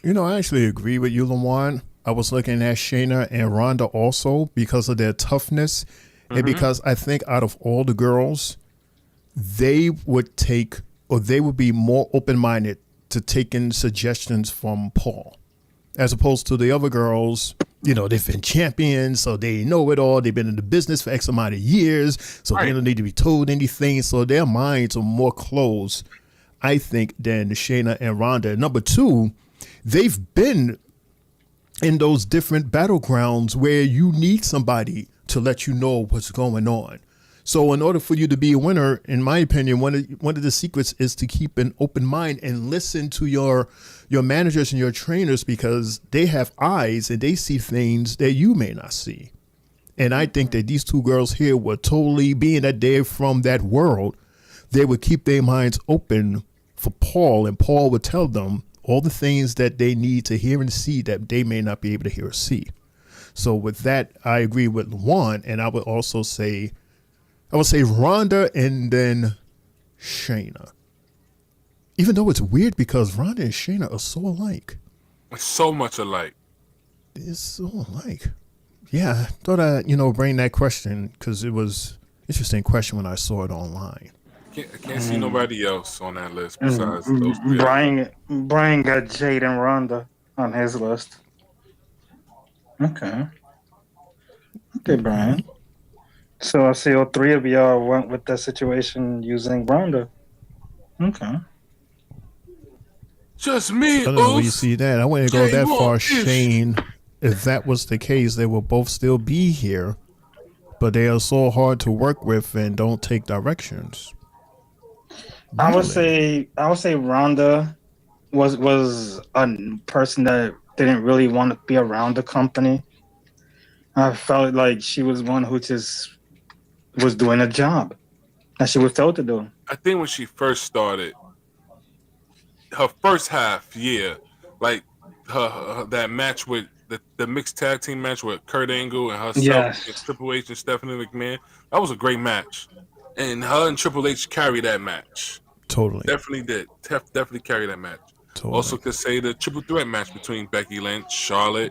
You know, I actually agree with you, Lawan. I was looking at Shayna and Ronda also because of their toughness. And because I think out of all the girls, they would take, or they would be more open-minded to taking suggestions from Paul. As opposed to the other girls, you know, they've been champions, so they know it all. They've been in the business for X amount of years, so they don't need to be told anything. So their minds are more closed, I think, than Shayna and Ronda. Number two, they've been in those different battlegrounds where you need somebody to let you know what's going on. So in order for you to be a winner, in my opinion, one of the secrets is to keep an open mind and listen to your managers and your trainers, because they have eyes and they see things that you may not see. And I think that these two girls here were totally, being that they're from that world, they would keep their minds open for Paul, and Paul would tell them all the things that they need to hear and see that they may not be able to hear or see. So with that, I agree with Juan, and I would also say, Ronda and then Shayna. Even though it's weird because Ronda and Shayna are so alike. So much alike. It's so alike. Yeah, I thought I'd, bring that question because it was an interesting question when I saw it online. I can't see nobody else on that list besides those three. Brian got Jade and Ronda on his list. Okay, Brian. So I see all three of y'all went with that situation using Ronda. Okay. Just me. I don't know where you see that. I wouldn't go that far, Shane. If that was the case, they will both still be here, but they are so hard to work with and don't take directions. Really? I would say Ronda was a person that didn't really want to be around the company. I felt like she was one who just was doing a job that she was told to do. I think when she first started, her first half, like her that match with the mixed tag team match with Kurt Angle and herself against Triple H and Stephanie McMahon, that was a great match. And her and Triple H carried that match. Totally. Definitely did. Definitely carried that match. Totally. Also could say the triple threat match between Becky Lynch, Charlotte,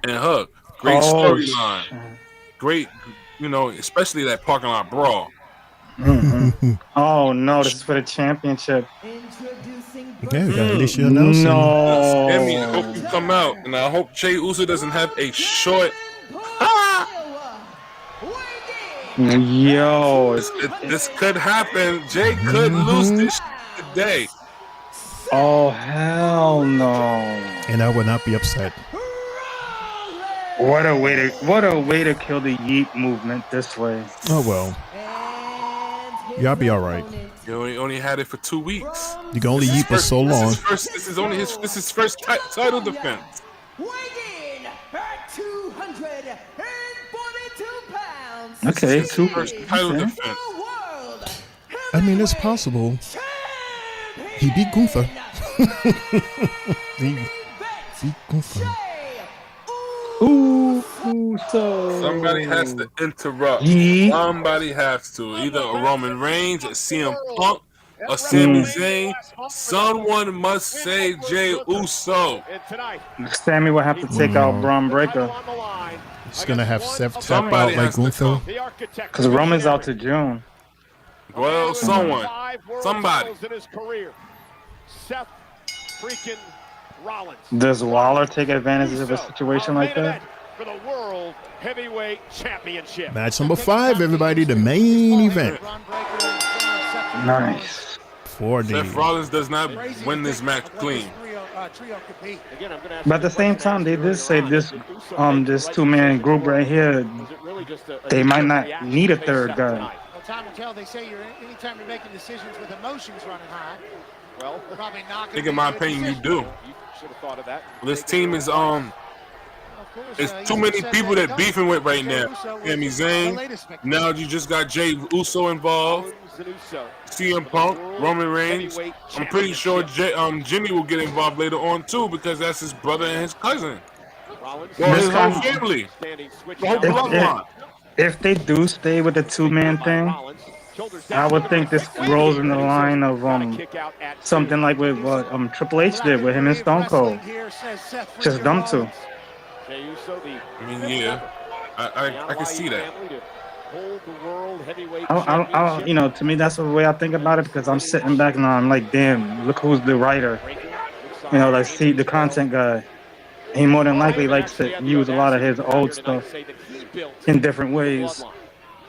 and her. Great storyline. Great, especially that parking lot brawl. Mm-hmm. Oh no, this is for the championship. Okay, we got Alicia Nelson. No. Sammy, I hope you come out, and I hope Jey Uso doesn't have a short. Yo, this could happen. Jey could lose this today. Oh hell no! And I would not be upset. What a way to kill the yeet movement this way. Oh well. Y'all be all right. You only had it for 2 weeks. You can only yeet for so long. This is his first title defense. Weighing at 242 pounds. Okay, first title defense. I mean, it's possible. He beat Gunther. he beat Gunther. Somebody has to interrupt. Somebody has to. Either a Roman Reigns, a CM Punk, or Sami Zayn. Someone must say Jey Uso. Sammy will have to take out Bron Breakker. He's gonna have Seth tap out like Gunther. Because Roman's out to June. Well, somebody. In his career. Seth freaking Rollins. Does Waller take advantage of a situation like that? For the World Heavyweight Championship. Match number 5, everybody, the main event. Nice. 4D. Seth Rollins does not win this match clean. But at the same time, they did say this two-man group right here, they might not need a third guy. Well, time will tell. They say anytime you're making decisions with emotions running high, well, probably not. I think, in my opinion, you do. You should have thought of that. This team is there's too many people that beefing with right now. Sami Zayn. Now you just got Jey Uso involved. CM Punk, Roman Reigns. I'm pretty sure Jimmy will get involved later on too because that's his brother and his cousin. Well, his whole family. The whole bloodline. If they do stay with the two-man thing, I would think this rolls in the line of something like with what Triple H did with him and Stone Cold. Just them two. I mean, yeah, I can see that. To me, that's the way I think about it because I'm sitting back and I'm like, damn, look who's the writer. Like, see, the content guy. He more than likely likes to use a lot of his old stuff in different ways.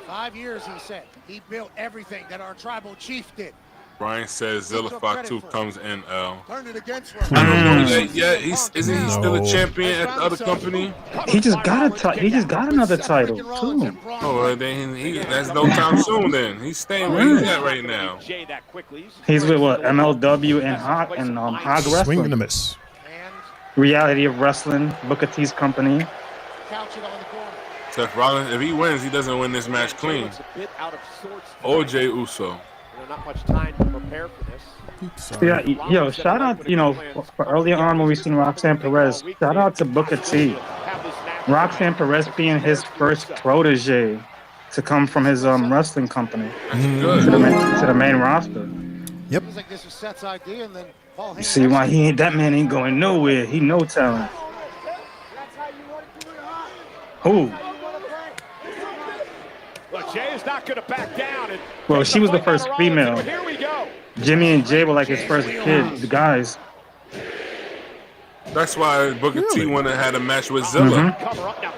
5 years, he said. He built everything that our tribal chief did. Brian says Zilla 2 comes NL. Turn it against Yeah, isn't he still a champion at the other company? He just got he just got another title too. Oh, then that's no time soon. Then he's staying where he's at right now. He's with what MLW and Hog Wrestling. Swing and a miss. Reality of Wrestling, Booker T's company. Seth Rollins, if he wins, he doesn't win this match clean. Or Jey Uso. Not much time to prepare for this. Yeah, shout out, for earlier on when we seen Roxanne Perez, shout out to Booker T. Roxanne Perez being his first protege to come from his wrestling company to the main roster. Yep. This was Seth's idea, and then Paul Heyman. You see why that man ain't going nowhere. He no talent. Who? Well, Jey is not going to back down. Well, she was the first female. Here we go. Jimmy and Jay were like his first kid, the guys. That's why Booker T went and had a match with Zilla.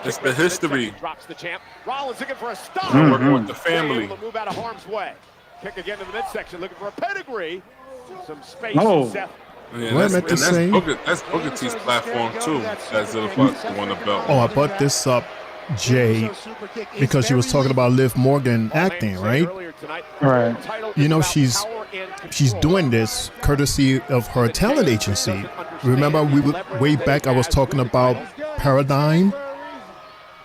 It's the history. Drops the champ. Rollins looking for a stop. Working with the family. Move out of harm's way. Kick again to the midsection, looking for a pedigree. Some space. Seth. Yeah, that's Booker T's platform too. That Zilla won the belt. Oh, I brought this up, Jay, because she was talking about Liv Morgan acting, right? Right. She's doing this courtesy of her talent agency. Remember, way back I was talking about Paradigm.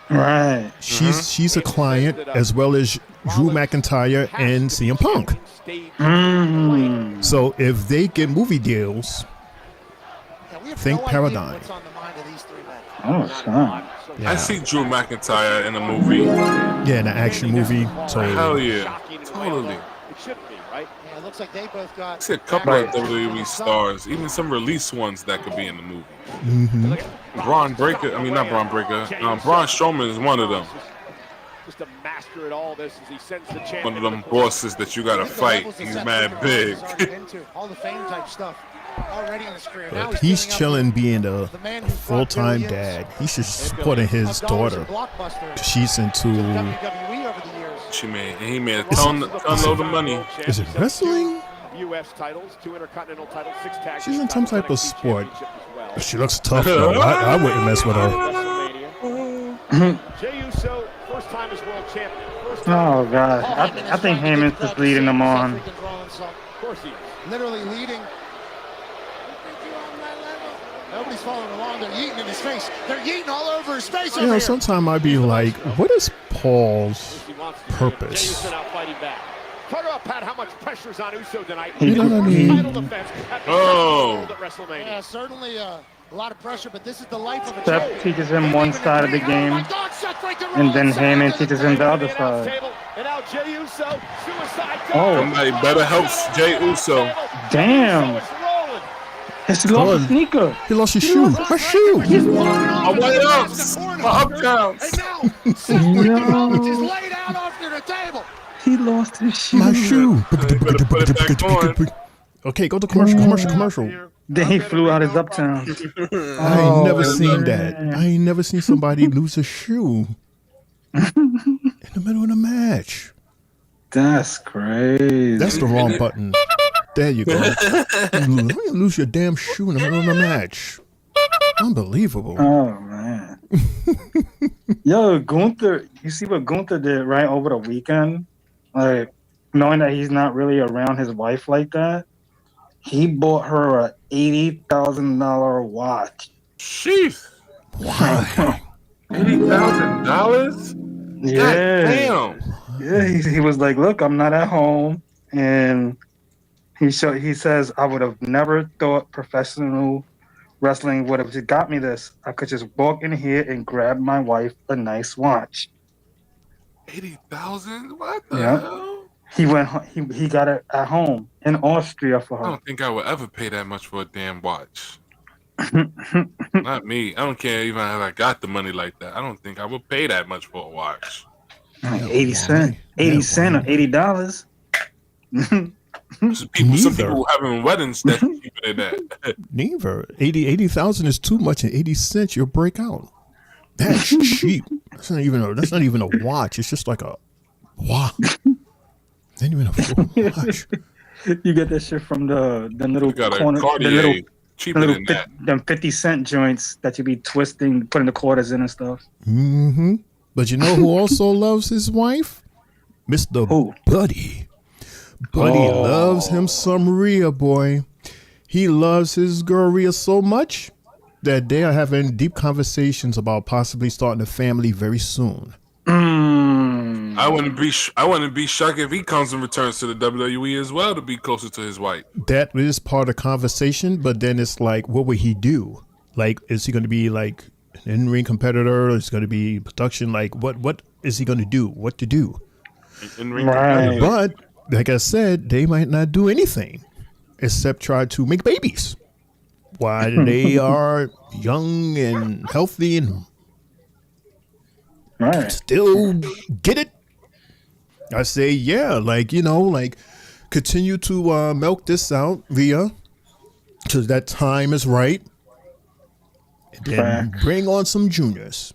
Right. She's a client as well as Drew McIntyre and CM Punk. So if they get movie deals, think Paradigm. Oh, son. Yeah. I see Drew McIntyre in a movie. Yeah, in an action movie. Totally. Hell yeah. Totally. It should be, right? Yeah, it looks like they both got. I see a couple of WWE stars, even some release ones that could be in the movie. Bron Breakker, not Bron Breakker. Braun Strowman is one of them. Just a master at all this as he sends the champ. One of them bosses that you gotta fight. He's mad big. All the fame type stuff already in his career. But he's chilling being a full-time dad. He should support his daughter. She's into. He made a ton load of money. Is it wrestling? U.S. titles, 2 Intercontinental titles, 6 tag. She's in some type of sport. She looks tough though. I wouldn't mess with her. Jey Uso, first time as world champion. Oh God, I think Heyman's just leading them on. Of course he is. Literally leading. Nobody's following along. They're yeeting in his face. They're yeeting all over his face. Sometimes I'd be like, what is Paul's purpose? Talk about, Pat, how much pressure's on Uso tonight. You know what I mean? Yeah, certainly a lot of pressure, but this is the life of a Seth teaches him one side of the game, and then Heyman teaches him the other side. Oh, somebody better help Jey Uso. Damn. He lost a sneaker. He lost his shoe. Her shoe. My way ups. My uptowns. now. Seth freaking Rollins is laid out after the table. He lost his shoe. My shoe. Put it back on. Okay, go to commercial. Then he flew out his uptown. I ain't never seen that. I ain't never seen somebody lose a shoe in the middle of the match. That's crazy. That's the wrong button. There you go. You lose your damn shoe in the middle of the match. Unbelievable. Oh man. Yo, Gunther, you see what Gunther did right over the weekend? Like, knowing that he's not really around his wife like that, he bought her a $80,000 watch. Sheesh. Why? $80,000? Yeah. Damn. Yeah, he was like, look, I'm not at home. And he says, I would have never thought professional wrestling would have just got me this. I could just walk in here and grab my wife a nice watch. 80,000? What the Yeah. hell? He got it at home in Austria for her. I don't think I would ever pay that much for a damn watch. Not me. I don't care even if I got the money like that. I don't think I would pay that much for a watch. 80 cents. 80 cents or $80. Some people having weddings that's cheaper than that. Neither. 80,000 is too much, and 80 cents you'll break out. That's cheap. That's not even a watch. It's just like a watch. Not even a full watch. You get that shit from the little corner, cheaper than that. Them 50-cent joints that you be twisting, putting the quarters in and stuff. Mm-hmm. But you know who also loves his wife? Mr. Buddy. Buddy loves him some Rhea, boy. He loves his girl Rhea so much that they are having deep conversations about possibly starting a family very soon. I wouldn't be shocked if he comes and returns to the WWE as well to be closer to his wife. That is part of the conversation, but then it's like, what would he do? Like, is he going to be like an in-ring competitor? Is it going to be production? Like, what is he going to do? What to do? In-ring competitor. But like I said, they might not do anything except try to make babies while they are young and healthy and still get it. I say, yeah, continue to milk this out, Rhea, till that time is right. And then bring on some juniors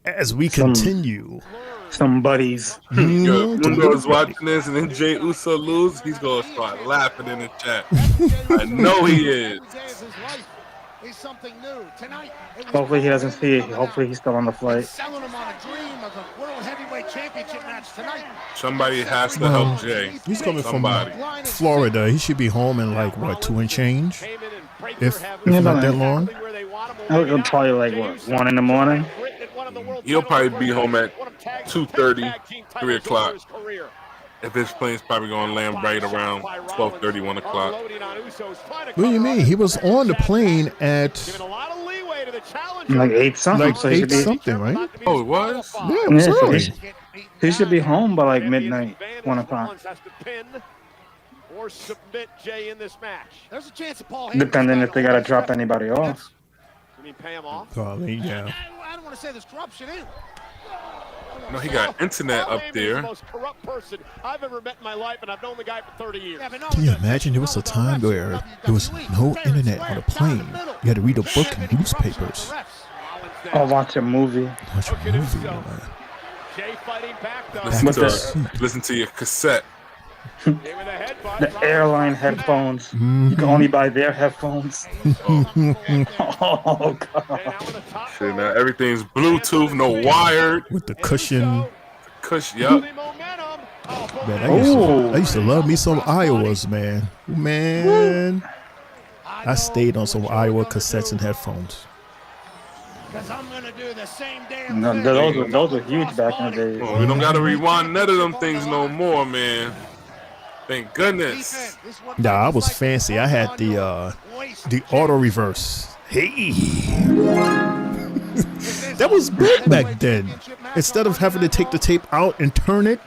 as we continue. Some buddies. Yo, Mundo's watching this, and then Jey Uso lose, he's going to start laughing in the chat. I know he is. Is something new tonight. Hopefully he doesn't see it. Hopefully he's still on the flight. Selling him on a dream of a world heavyweight championship match tonight. Somebody has to help Jey. He's coming from Florida. He should be home in 2 and change. If not that long. It'll probably 1 in the morning. He'll probably be home at 2:30, 3 o'clock. If his plane's probably going to land right around 12:30, 1 o'clock. What do you mean? He was on the plane at 8 something. Like 8 something, right? Oh, it was? Yeah, it was early. He should be home by midnight, 1 o'clock. Or submit Jey in this match. There's a chance of Paul Heyman. Depending if they got to drop anybody off. You mean pay him off? Probably, yeah. I don't want to say there's corruption in. No, he got internet up there. The most corrupt person I've ever met in my life, and I've known the guy for 30 years. Can you imagine there was a time where there was no internet on a plane? You had to read a book and newspapers. Or watch a movie. Watch a movie, man. Jey fighting back though. Listen to your cassette. The airline headphones. You can only buy their headphones. Oh, God. Shit, now everything's Bluetooth, no wired. With the cushion. Yup. Man, I used to love me some Iowas, man. Man. I stayed on some Iowa cassettes and headphones. No, those were huge back in the day. Oh, we don't got to rewind none of them things no more, man. Thank goodness. Nah, I was fancy. I had the auto reverse. Hey. That was big back then. Instead of having to take the tape out and turn it.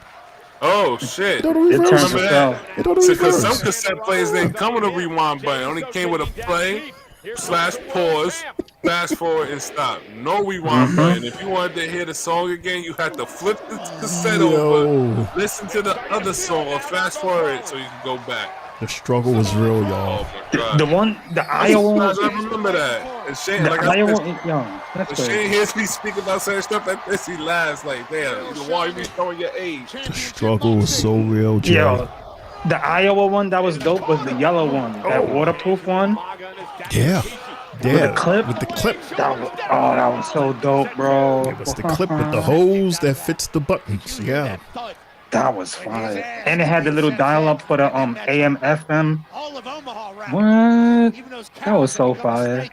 Oh, shit. It auto reverse. Because some cassette players didn't come with a rewind button. It only came with a play / pause, fast forward and stop. No rewind button. If you wanted to hear the song again, you had to flip the cassette over, listen to the other song, or fast forward so you can go back. The struggle was real, y'all. The Iowa one. I remember that. And Shane, like when Shane hears me speak about certain stuff like this, he laughs like, damn, why you be showing your age? The struggle was so real, Jay. Yo, the Iowa one that was dope was the yellow one, that waterproof one. Yeah. With the clip. That was so dope, bro. It was the clip with the hose that fits the buttons. Yeah. That was fire. And it had the little dial-up for the AM, FM. What? That was so fire.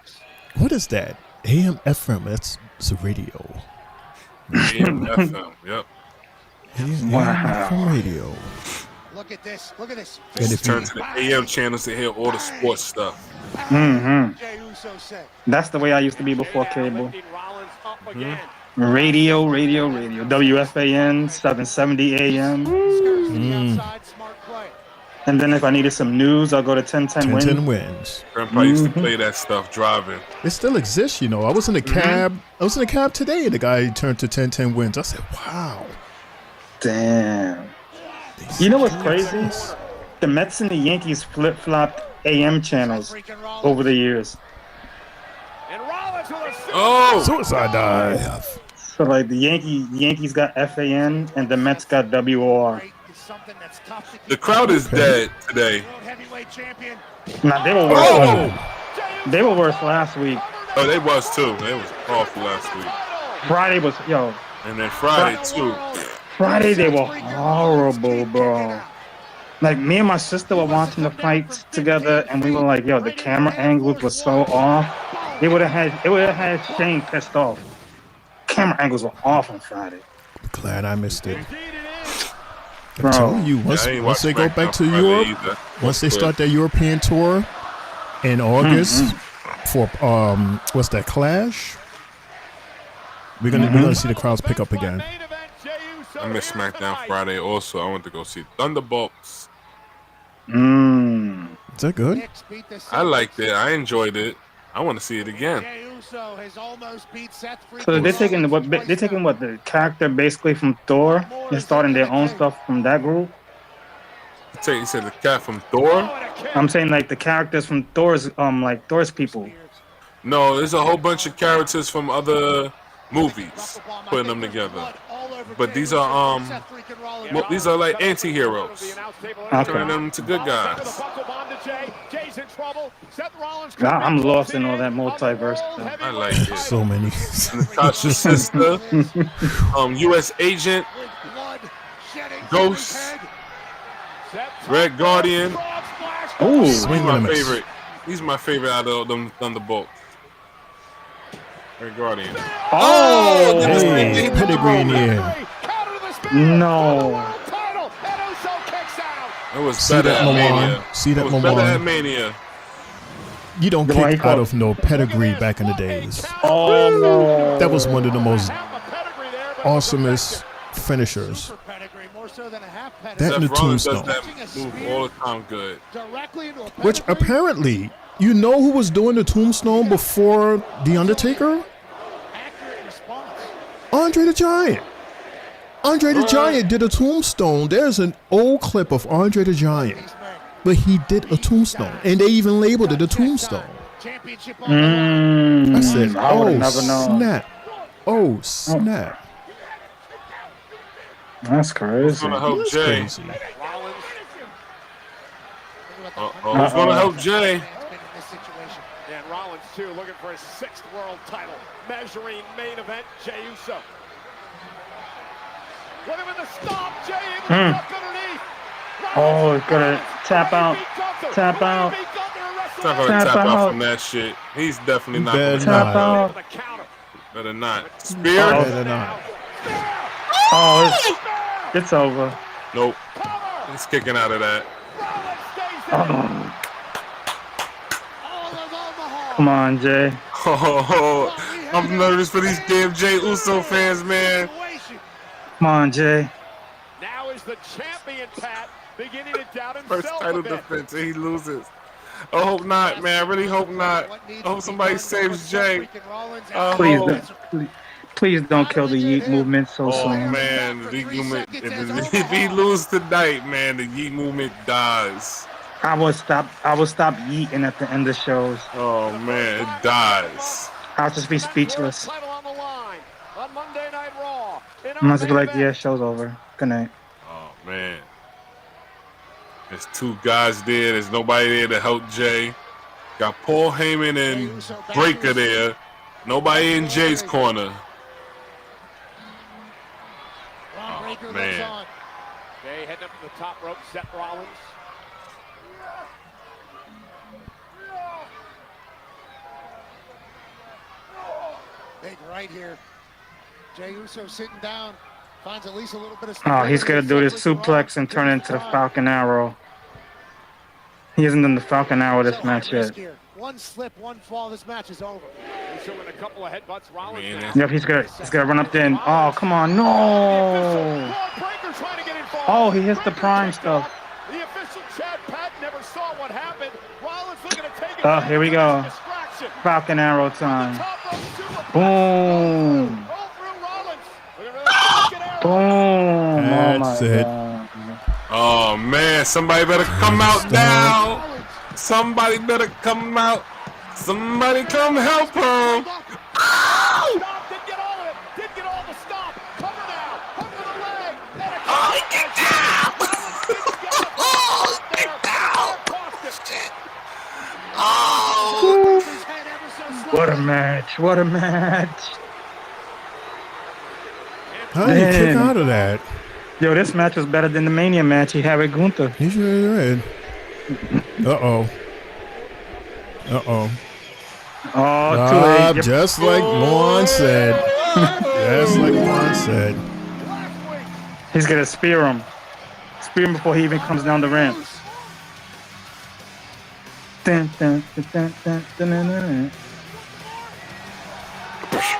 What is that? AM, FM. It's a radio. AM, FM. Yep. AM, radio. Look at this. Look at this. And if turn to the AM channels to hear all the sports stuff. That's the way I used to be before cable. Radio. WFAN, 770 AM. And then if I needed some news, I'll go to 1010 Wins. 1010 Wins. Grandpa used to play that stuff driving. It still exists, you know. I was in a cab. I was in a cab today, and the guy turned to 1010 Wins. I said, wow. Damn. You know what's crazy? The Mets and the Yankees flip-flopped AM channels over the years. Oh! Suicide dive. So like the Yankees got FAN and the Mets got WOR. The crowd is dead today. Nah, they were worse. Oh! They were worse last week. Oh, they was too. They was awful last week. Friday was And then Friday too. Friday they were horrible, bro. Like me and my sister were watching the fights together, and we were like, "Yo, the camera angles were so off. It would have had Shane pissed off. Camera angles were off on Friday." Glad I missed it. Bro. I'm telling you, once they go back to Europe, once they start their European tour in August for what's that, Clash? We're gonna see the crowds pick up again. I missed SmackDown Friday also. I went to go see Thunderbolts. Is that good? I liked it. I enjoyed it. I want to see it again. So they're taking what the character basically from Thor and starting their own stuff from that group. You said the cat from Thor? I'm saying like the characters from Thor's Thor's people. No, there's a whole bunch of characters from other movies putting them together. But these are like anti-heroes. Turning them to good guys. I'm lost in all that multiverse stuff. I like it. So many. Natasha's sister, U.S. Agent, Ghost, Red Guardian. Ooh, he's my favorite. He's my favorite out of them Thunderbolts. Red Guardian. Oh, hey, pedigree in here. No. It was better at Mania. See that, Better at Mania. You don't kick out of no pedigree back in the days. Oh, that was one of the most awesomest finishers. That in the tombstone. Does that move all the time good. Which apparently, you know who was doing the tombstone before The Undertaker? Andre the Giant. Andre the Giant did a tombstone. There's an old clip of Andre the Giant, but he did a tombstone, and they even labeled it a tombstone. I said, "Oh snap! Oh snap!" That's crazy. Who's gonna help Jay? Who's gonna help Jay? And Rollins too, looking for his 6th world title, measuring main event Jey Uso. Look at the stop, Jey able to duck underneath. Oh, it's gonna tap out. Tap out. He's not gonna tap out from that shit. He's definitely not gonna tap out. Better not. Spear? Better not. Oh, it's over. Nope. He's kicking out of that. Come on, Jay. Oh, I'm nervous for these damn Jey Uso fans, man. Come on, Jay. Now is the champion, Pat, beginning to doubt himself. First title defense, and he loses. I hope not, man. I really hope not. I hope somebody saves Jey. Please don't kill the Yeet movement so Oh soon. man, the Yeet movement. If he loses tonight, man, the Yeet movement dies. I will stop yeeting at the end of shows. Oh man, it dies. I'll just be speechless. On Monday Night Raw. I'm gonna be like, yeah, show's over. Good night. Oh man. There's two guys there. There's nobody there to help Jey. Got Paul Heyman and Breakker there. Nobody in Jey's corner. Oh, man. Jey heading up to the top rope. Seth Rollins. Big right here. Jey Uso sitting down. Finds at least a little bit of Oh, he's gonna do this suplex and turn it into the Falcon Arrow. He hasn't done the Falcon Arrow this match yet. One slip, one fall, this match is over. Uso with a couple of headbutts. Rollins. Yep, he's gonna run up there and, oh, come on, no! Oh, he hits the prime stuff. The official Chad Pat never saw what happened. Rollins looking to take it. Oh, here we go. Falcon Arrow time. Boom. Boom. That's it. Oh man, somebody better come out now. Somebody better come out. Somebody come help her. Didn't get all of it. Didn't get all the stop. Cover now. Hook to the leg. Oh, get down. Oh, get down. Oh. What a match. What a match. How did he kick out of that? Yo, this match was better than the Mania match he had with Gunther. He sure did. Uh-oh. Uh-oh. Oh, too late. Just like Lon said. Just like Lon said. He's going to spear him. Spear him before he even comes down the ramp. Dun, dun, dun, dun, dun, dun, dun, dun.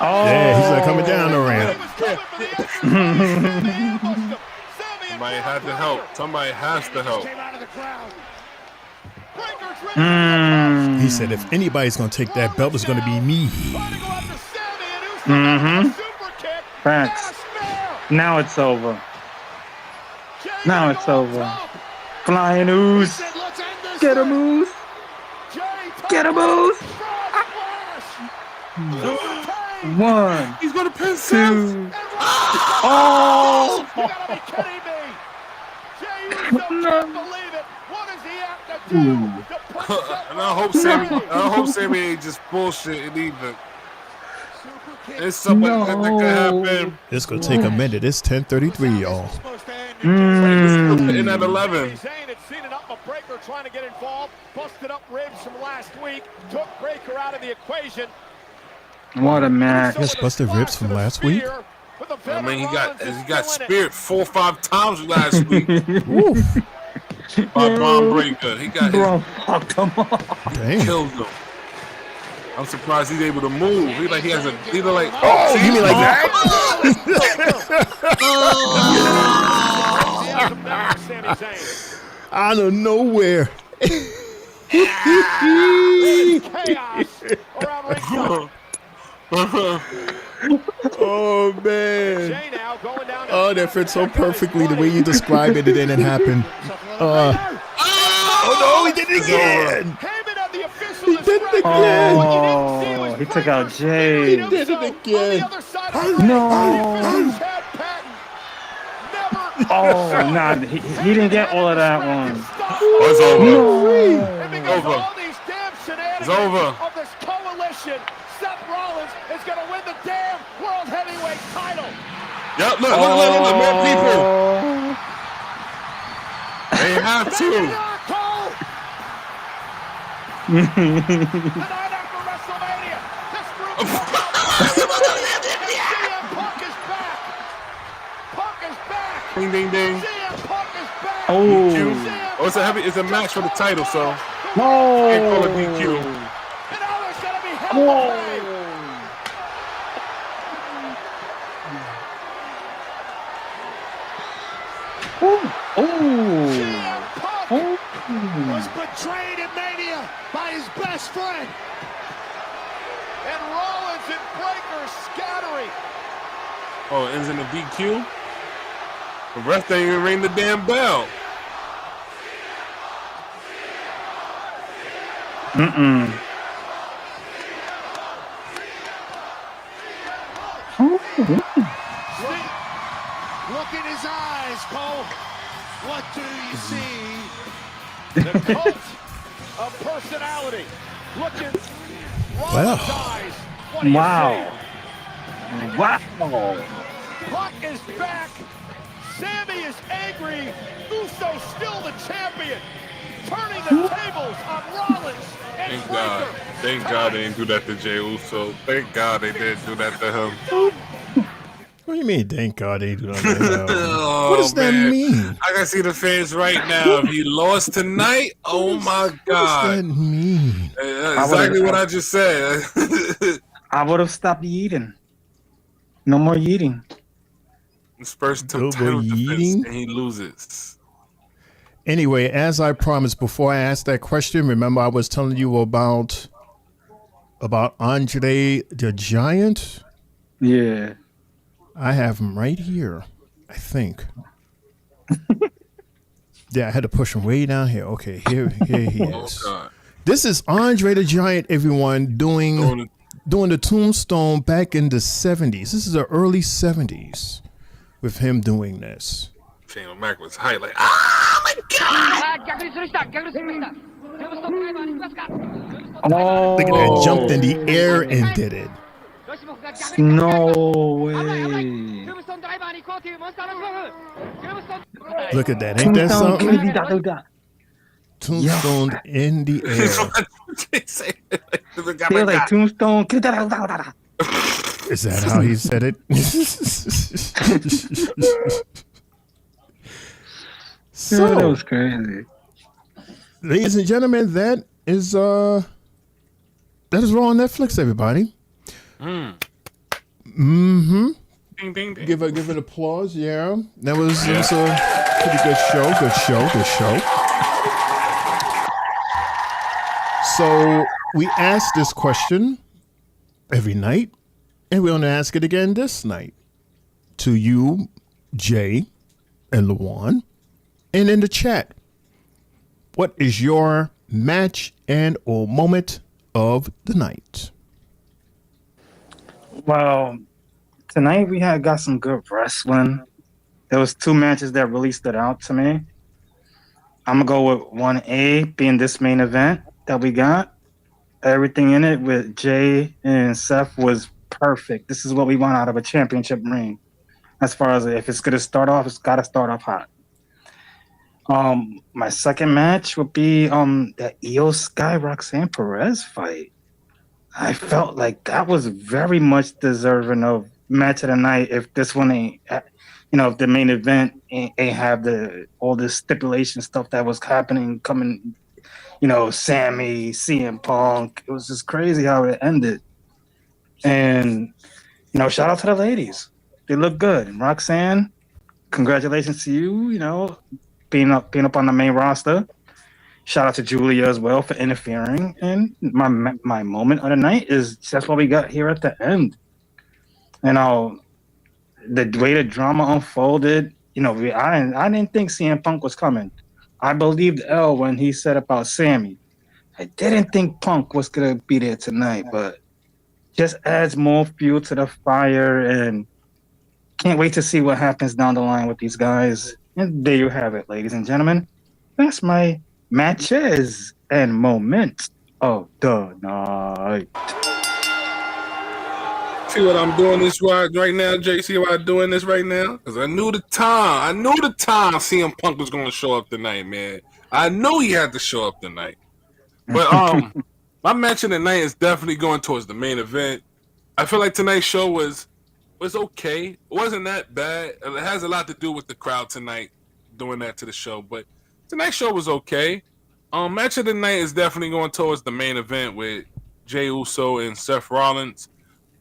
Oh. Yeah, he's like coming down the ramp. Somebody had to help. Somebody has to help. He said, if anybody's going to take that belt, it's going to be me. Mm-hmm. Thanks. Now it's over. Now it's over. Flying ooze. Get him, ooze. Get him, ooze. One. He's going to pin two. Oh! And I hope Sami ain't just bullshitting either. It's something that could happen. It's going to take a minute. It's 10:33, y'all. In at 11. Breakker trying to get involved. Busted up ribs from last week. Took Breakker out of the equation. What a match. He busted ribs from last week? I mean, he got speared 4 or 5 times last week. By Bron Breakker. He got fucked him up. Killed him. I'm surprised he's able to move. He has a like. Oh, you mean like that? Out of nowhere. Oh man. Oh, that fits so perfectly the way you described it, and then it happened. Oh no, he did it again. He did it again. Oh, he took out Jey. He did it again. No. Oh, nah, he didn't get all of that one. It's over. No. It's over. Of this coalition, Seth Rollins is going to win the damn World Heavyweight title. Yep, look, more people. They have to. Tonight after WrestleMania, this group CM Punk is back. Punk is back. Ding, ding, ding. CM Punk is back. Oh. DQ. Oh, it's a match for the title, so. No. Can't call it DQ. Whoa. Was betrayed in Mania. Penta by his best friend. And Rollins and Breakker scattering. Oh, it ends in a DQ? The ref didn't even ring the damn bell. Look in his eyes, Cole. What do you see? The cult of personality. Look in Rollins' eyes. What do you see? Wow. Puck is back. Sami is angry. Uso still the champion. Turning the tables on Rollins and Thank God. Thank God they didn't do that to Jey Uso. Thank God they didn't do that to him. What do you mean, thank God they do that? Oh, what does that man. mean? I can see the fans right now. If he lost tonight, oh my God. What does that mean? Exactly what I just said. I would have stopped eating. No more eating. Spurs took title defense and he loses. Anyway, as I promised before I asked that question, remember I was telling you about Andre the Giant? Yeah. I have him right here, I think. Yeah, I had to push him way down here. Okay, here he is. God. This is Andre the Giant, everyone, doing the tombstone back in the 70s. This is the early 70s with him doing this. Shane Mac was hype, like, oh my God! Look at that, jumped in the air and did it. No way. Look at that, ain't that something? Tombstone in the air. He was like, Tombstone. Is that how he said it? So, that was crazy. Ladies and gentlemen, that is Raw on Netflix, everybody. Ding, ding, ding. Give it applause, yeah. It was a pretty good show. So we ask this question every night, and we're going to ask it again this night to you, Jay and Luan, and in the chat. What is your match and or moment of the night? Well, tonight we got some good wrestling. There was 2 matches that really stood out to me. I'm gonna go with 1A being this main event that we got. Everything in it with Jey and Seth was perfect. This is what we want out of a championship ring. As far as if it's gonna start off, it's gotta start off hot. My second match would be the IYO SKY Roxanne Perez fight. I felt like that was very much deserving of match of the night. If this one ain't, if the main event ain't have all the stipulation stuff that was happening coming, Sami, CM Punk. It was just crazy how it ended. And shout out to the ladies. They look good. And Roxanne, congratulations to you. Being up on the main roster. Shout out to Julia as well for interfering. And my moment of the night is that's what we got here at the end. The way the drama unfolded, I didn't think CM Punk was coming. I believed L when he said about Sami. I didn't think Punk was gonna be there tonight, but just adds more fuel to the fire, and can't wait to see what happens down the line with these guys. And there you have it, ladies and gentlemen. That's my matches and moments of the night. See what I'm doing this right now, Jay? See what I'm doing this right now? Because I knew the time CM Punk was going to show up tonight, man. I knew he had to show up tonight. But my match of the night is definitely going towards the main event. I feel like tonight's show was okay. It wasn't that bad. It has a lot to do with the crowd tonight doing that to the show. But tonight's show was okay. Match of the night is definitely going towards the main event with Jey Uso and Seth Rollins.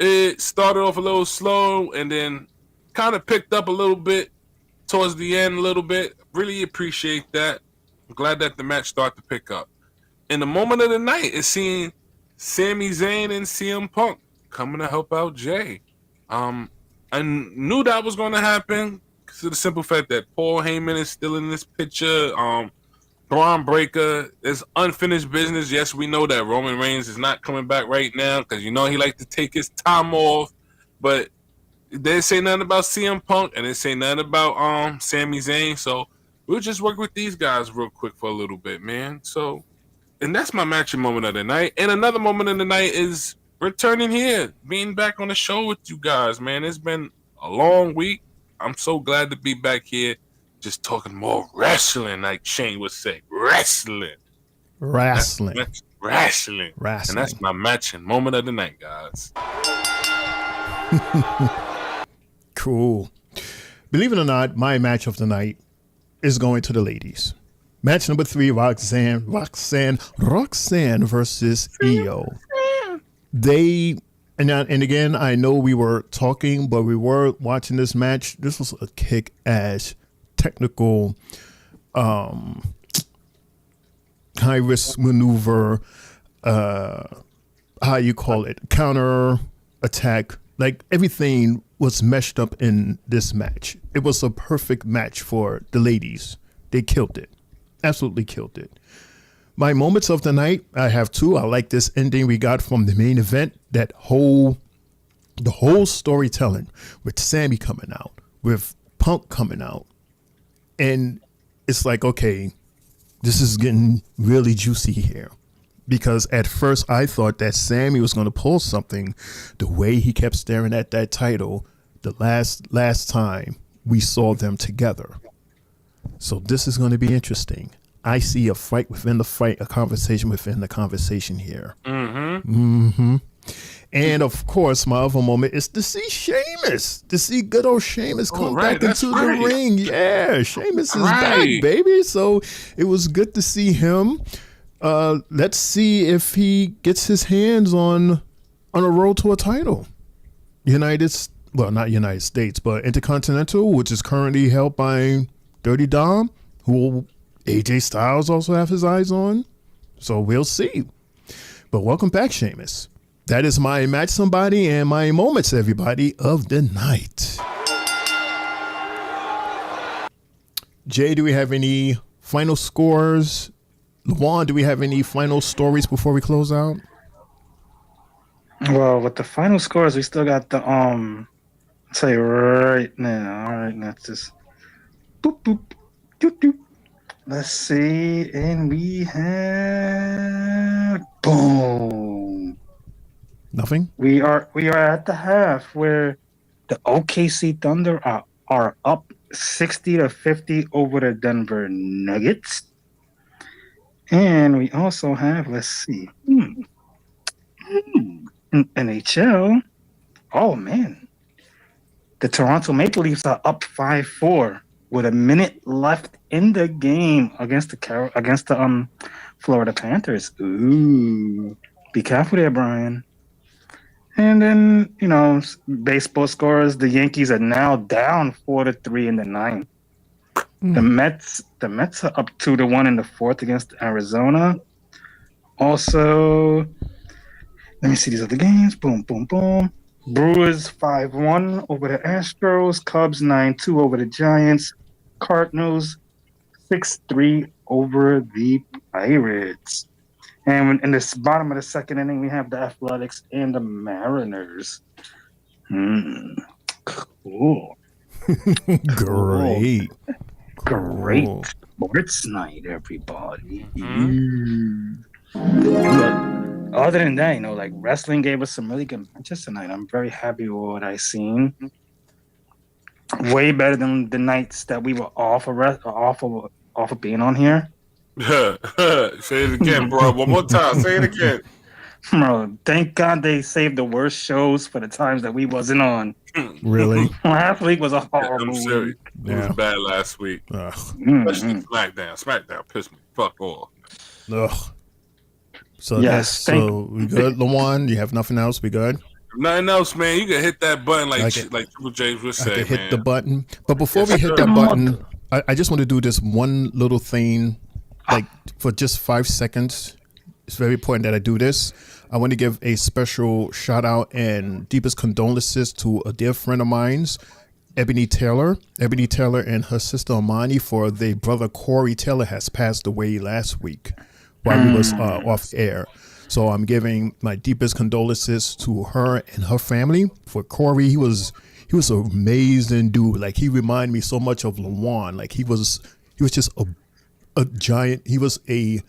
It started off a little slow and then kind of picked up a little bit towards the end a little bit. Really appreciate that. I'm glad that the match started to pick up. And the moment of the night is seeing Sami Zayn and CM Punk coming to help out Jey. I knew that was going to happen because of the simple fact that Paul Heyman is still in this picture. Bron Breakker is unfinished business. Yes, we know that Roman Reigns is not coming back right now because he like to take his time off. But they didn't say nothing about CM Punk and they didn't say nothing about Sami Zayn. So we'll just work with these guys real quick for a little bit, man. So, and that's my matching moment of the night. And another moment of the night is returning here, being back on the show with you guys, man. It's been a long week. I'm so glad to be back here, just talking more wrestling, like Shane would say. Wrestling. And that's my matching moment of the night, guys. Cool. Believe it or not, my match of the night is going to the ladies. Match number 3, Roxanne versus IYO. They and again, I know we were talking, but we were watching this match. This was a kick-ass technical high risk maneuver, how you call it, counter attack. Like everything was meshed up in this match. It was a perfect match for the ladies. They killed it. Absolutely killed it. My moments of the night, I have 2. I like this ending we got from the main event. The whole storytelling with Sami coming out, with Punk coming out. And it's like, okay, this is getting really juicy here. Because at first I thought that Sami was going to pull something the way he kept staring at that title the last time we saw them together. So this is going to be interesting. I see a fight within the fight, a conversation within the conversation here. And of course, my other moment is to see Sheamus, to see good old Sheamus come back into the ring. Yeah, Sheamus is back, baby. So it was good to see him. Let's see if he gets his hands on a road to a title. Not United States, but Intercontinental, which is currently held by Dirty Dom, who AJ Styles also have his eyes on. So we'll see. But welcome back, Sheamus. That is my match somebody and my moments, everybody, of the night. Jay, do we have any final scores? Luan, do we have any final stories before we close out? Well, with the final scores, we still got the I'll tell you right now. All right, let's just boop boop doop doop. Let's see, and we have boom. Nothing. We are at the half where the OKC Thunder are up 60-50 over the Denver Nuggets. And we also have, let's see, in NHL. Oh man, the Toronto Maple Leafs are up 5-4 with a minute left in the game against the Florida Panthers. Ooh, be careful there, Brian. And then baseball scores. The Yankees are now down 4-3 in the ninth. The Mets are up 2-1 in the fourth against Arizona. Also, let me see these other games. Boom, boom, boom. Brewers 5-1 over the Astros. Cubs 9-2 over the Giants. Cardinals 6-3 over the Pirates. And in the bottom of the second inning, we have the Athletics and the Mariners. Cool. Great. Great sports night, everybody. Other than that, wrestling gave us some really good matches tonight. I'm very happy with what I seen. Way better than the nights that we were off of being on here. Say it again, bro. One more time. Say it again. Bro, thank God they saved the worst shows for the times that we wasn't on. Really? Last week was a horrible I'm serious. week. It was bad last week. Especially SmackDown. SmackDown pissed me fuck off. Ugh. So yes, so we good, Lawan? You have nothing else? We good? Nothing else, man. You can hit that button like Triple J would say, I can hit man. the button. But before we hit that button, I just want to do this one little thing, for just 5 seconds. it's very important that I do this. I want to give a special shout out and deepest condolences to a dear friend of mine's, Ebony Taylor. Ebony Taylor and her sister Amani, for their brother Corey Taylor has passed away last week while we was off air. So I'm giving my deepest condolences to her and her family. For Corey, he was an amazing dude. Like, he reminded me so much of Lawan. Like, he was just a giant. He was a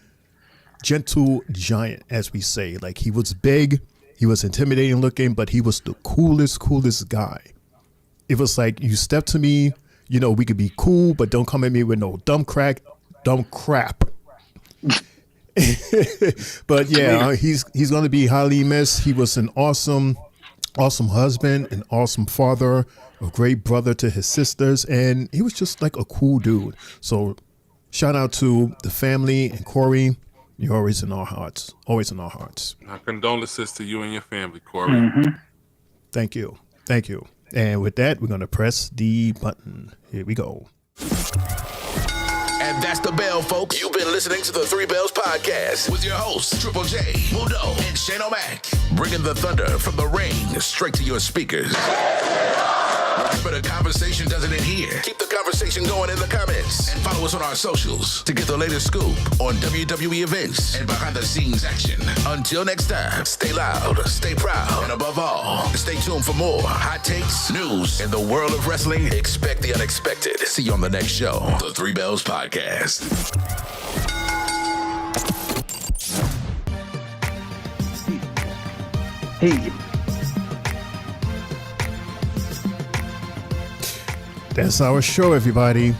gentle giant, as we say. Like, he was big, he was intimidating looking, but he was the coolest guy. It was like, you step to me, you know, we could be cool, but don't come at me with no dumb crap. But yeah, he's going to be highly missed. He was an awesome husband, an awesome father, a great brother to his sisters, and he was just like a cool dude. So shout out to the family and Corey. You're always in our hearts. Always in our hearts. My condolences to you and your family, Corey. Mm-hmm. Thank you. And with that, we're going to press the button. Here we go. And that's the bell, folks. You've been listening to the Three Bells Podcast with your hosts, Triple J, Mundo, and Shane O'Mac, bringing the thunder from the ring straight to your speakers. But the conversation doesn't end here. Keep the conversation going in the comments and follow us on our socials to get the latest scoop on WWE events and behind-the-scenes action. Until next time, stay loud, stay proud, and above all, stay tuned for more hot takes, news, in the world of wrestling. Expect the unexpected. See you on the next show, the Three Bells Podcast. Hey. That's our show, everybody.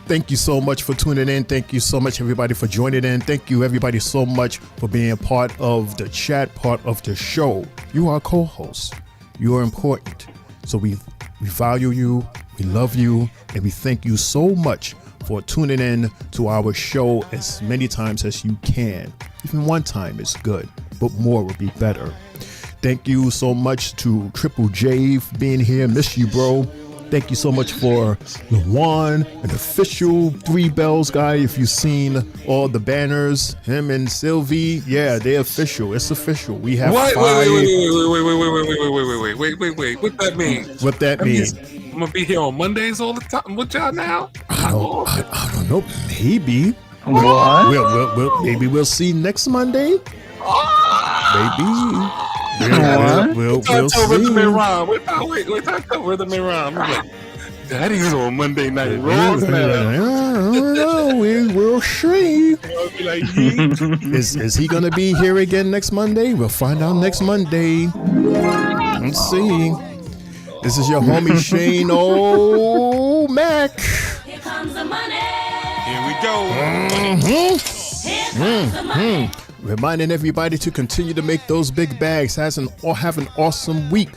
Thank you so much for tuning in. Thank you so much, everybody, for joining in. Thank you, everybody, so much for being part of the chat, part of the show. You are co-hosts. You are important. So we value you, we love you, and we thank you so much for tuning in to our show as many times as you can. Even one time is good, but more would be better. Thank you so much to Triple J for being here. Miss you, bro. Thank you so much for Lawan, an official Three Bells guy. If you've seen all the banners, him and Sylvie, yeah, they're official. It's official. We have Wait. five. Wait. What that mean? What that mean? I'm gonna be here on Mondays all the time with y'all now. I don't know. Maybe. What? Maybe we'll see next Monday. Maybe. We'll see. I'm like, Daddy's on Monday Night Raw. We'll see. Is he gonna be here again next Monday? We'll find out next Monday. Let's see. This is your homie Shane O'Mac. Here comes the money. Here we go. Here comes the money. Reminding everybody to continue to make those big bags. Have an awesome week.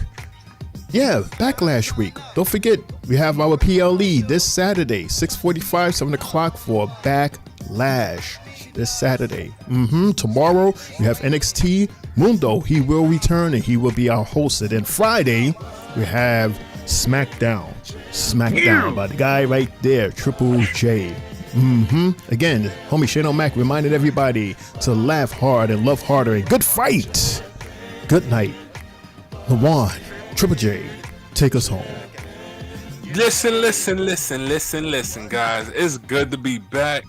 Yeah, Backlash week. Don't forget, we have our PLE this Saturday, 6:45, 7 o'clock for Backlash. This Saturday. Tomorrow, we have NXT. Mundo, he will return and he will be our host. And then Friday, we have SmackDown. SmackDown by the guy right there, Triple J. Again, homie Shane O'Mac reminded everybody to laugh hard and love harder. And good fight. Good night. Lawan, Triple J, take us home. Listen, guys. It's good to be back.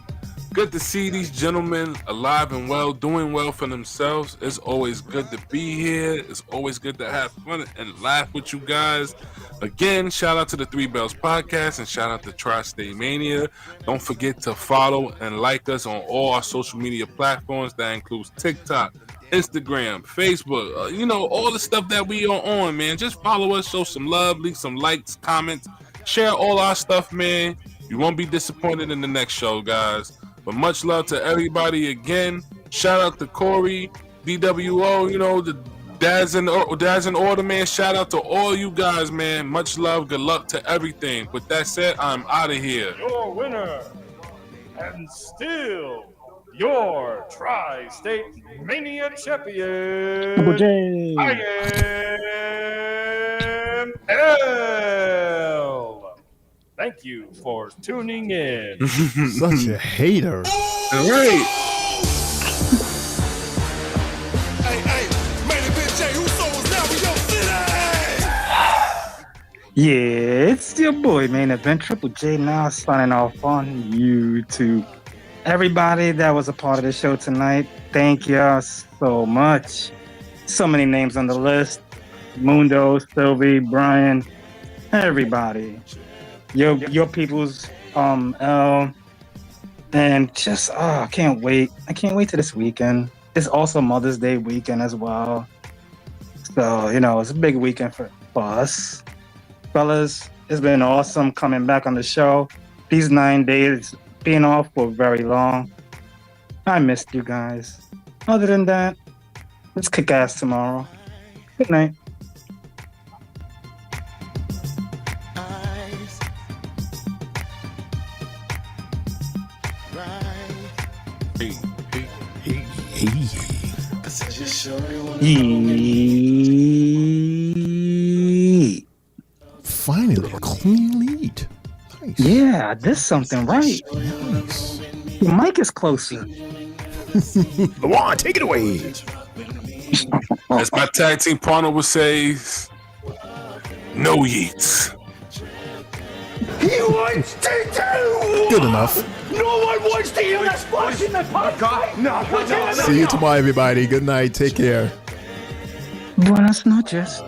Good to see these gentlemen alive and well, doing well for themselves. It's always good to be here. It's always good to have fun and laugh with you guys. Again, shout out to the Three Bells Podcast and shout out to Tri-State Mania. Don't forget to follow and like us on all our social media platforms. That includes TikTok, Instagram, Facebook, all the stuff that we are on, man. Just follow us, show some love, leave some likes, comments, share all our stuff, man. You won't be disappointed in the next show, guys. But much love to everybody again. Shout out to Corey, DWO, the Dads in Order, man. Shout out to all you guys, man. Much love, good luck to everything. With that said, I'm out of here. Your winner, and still your Tri-State Mania champion, I am L. Thank you for tuning in. Such a hater. All right. Yeah, it's your boy, Main Event Triple J now signing off on YouTube. Everybody that was a part of the show tonight, thank y'all so much. So many names on the list. Mundo, Sylvie, Brian, everybody. Your people's L. And just I can't wait. I can't wait till this weekend. It's also Mother's Day weekend as well. So, it's a big weekend for us. Fellas, it's been awesome coming back on the show. These 9 days being off for very long. I missed you guys. Other than that, let's kick ass tomorrow. Good night. Finally, a clean lead. Nice. Yeah, I did something right. Nice. The mic is closer. Luan, take it away. As my tag team partner would say, no yeets. He wants to do. Good enough. No one wants to hear that splash in the pot. No. See you tomorrow, everybody. Good night. Take care. Buenas noches.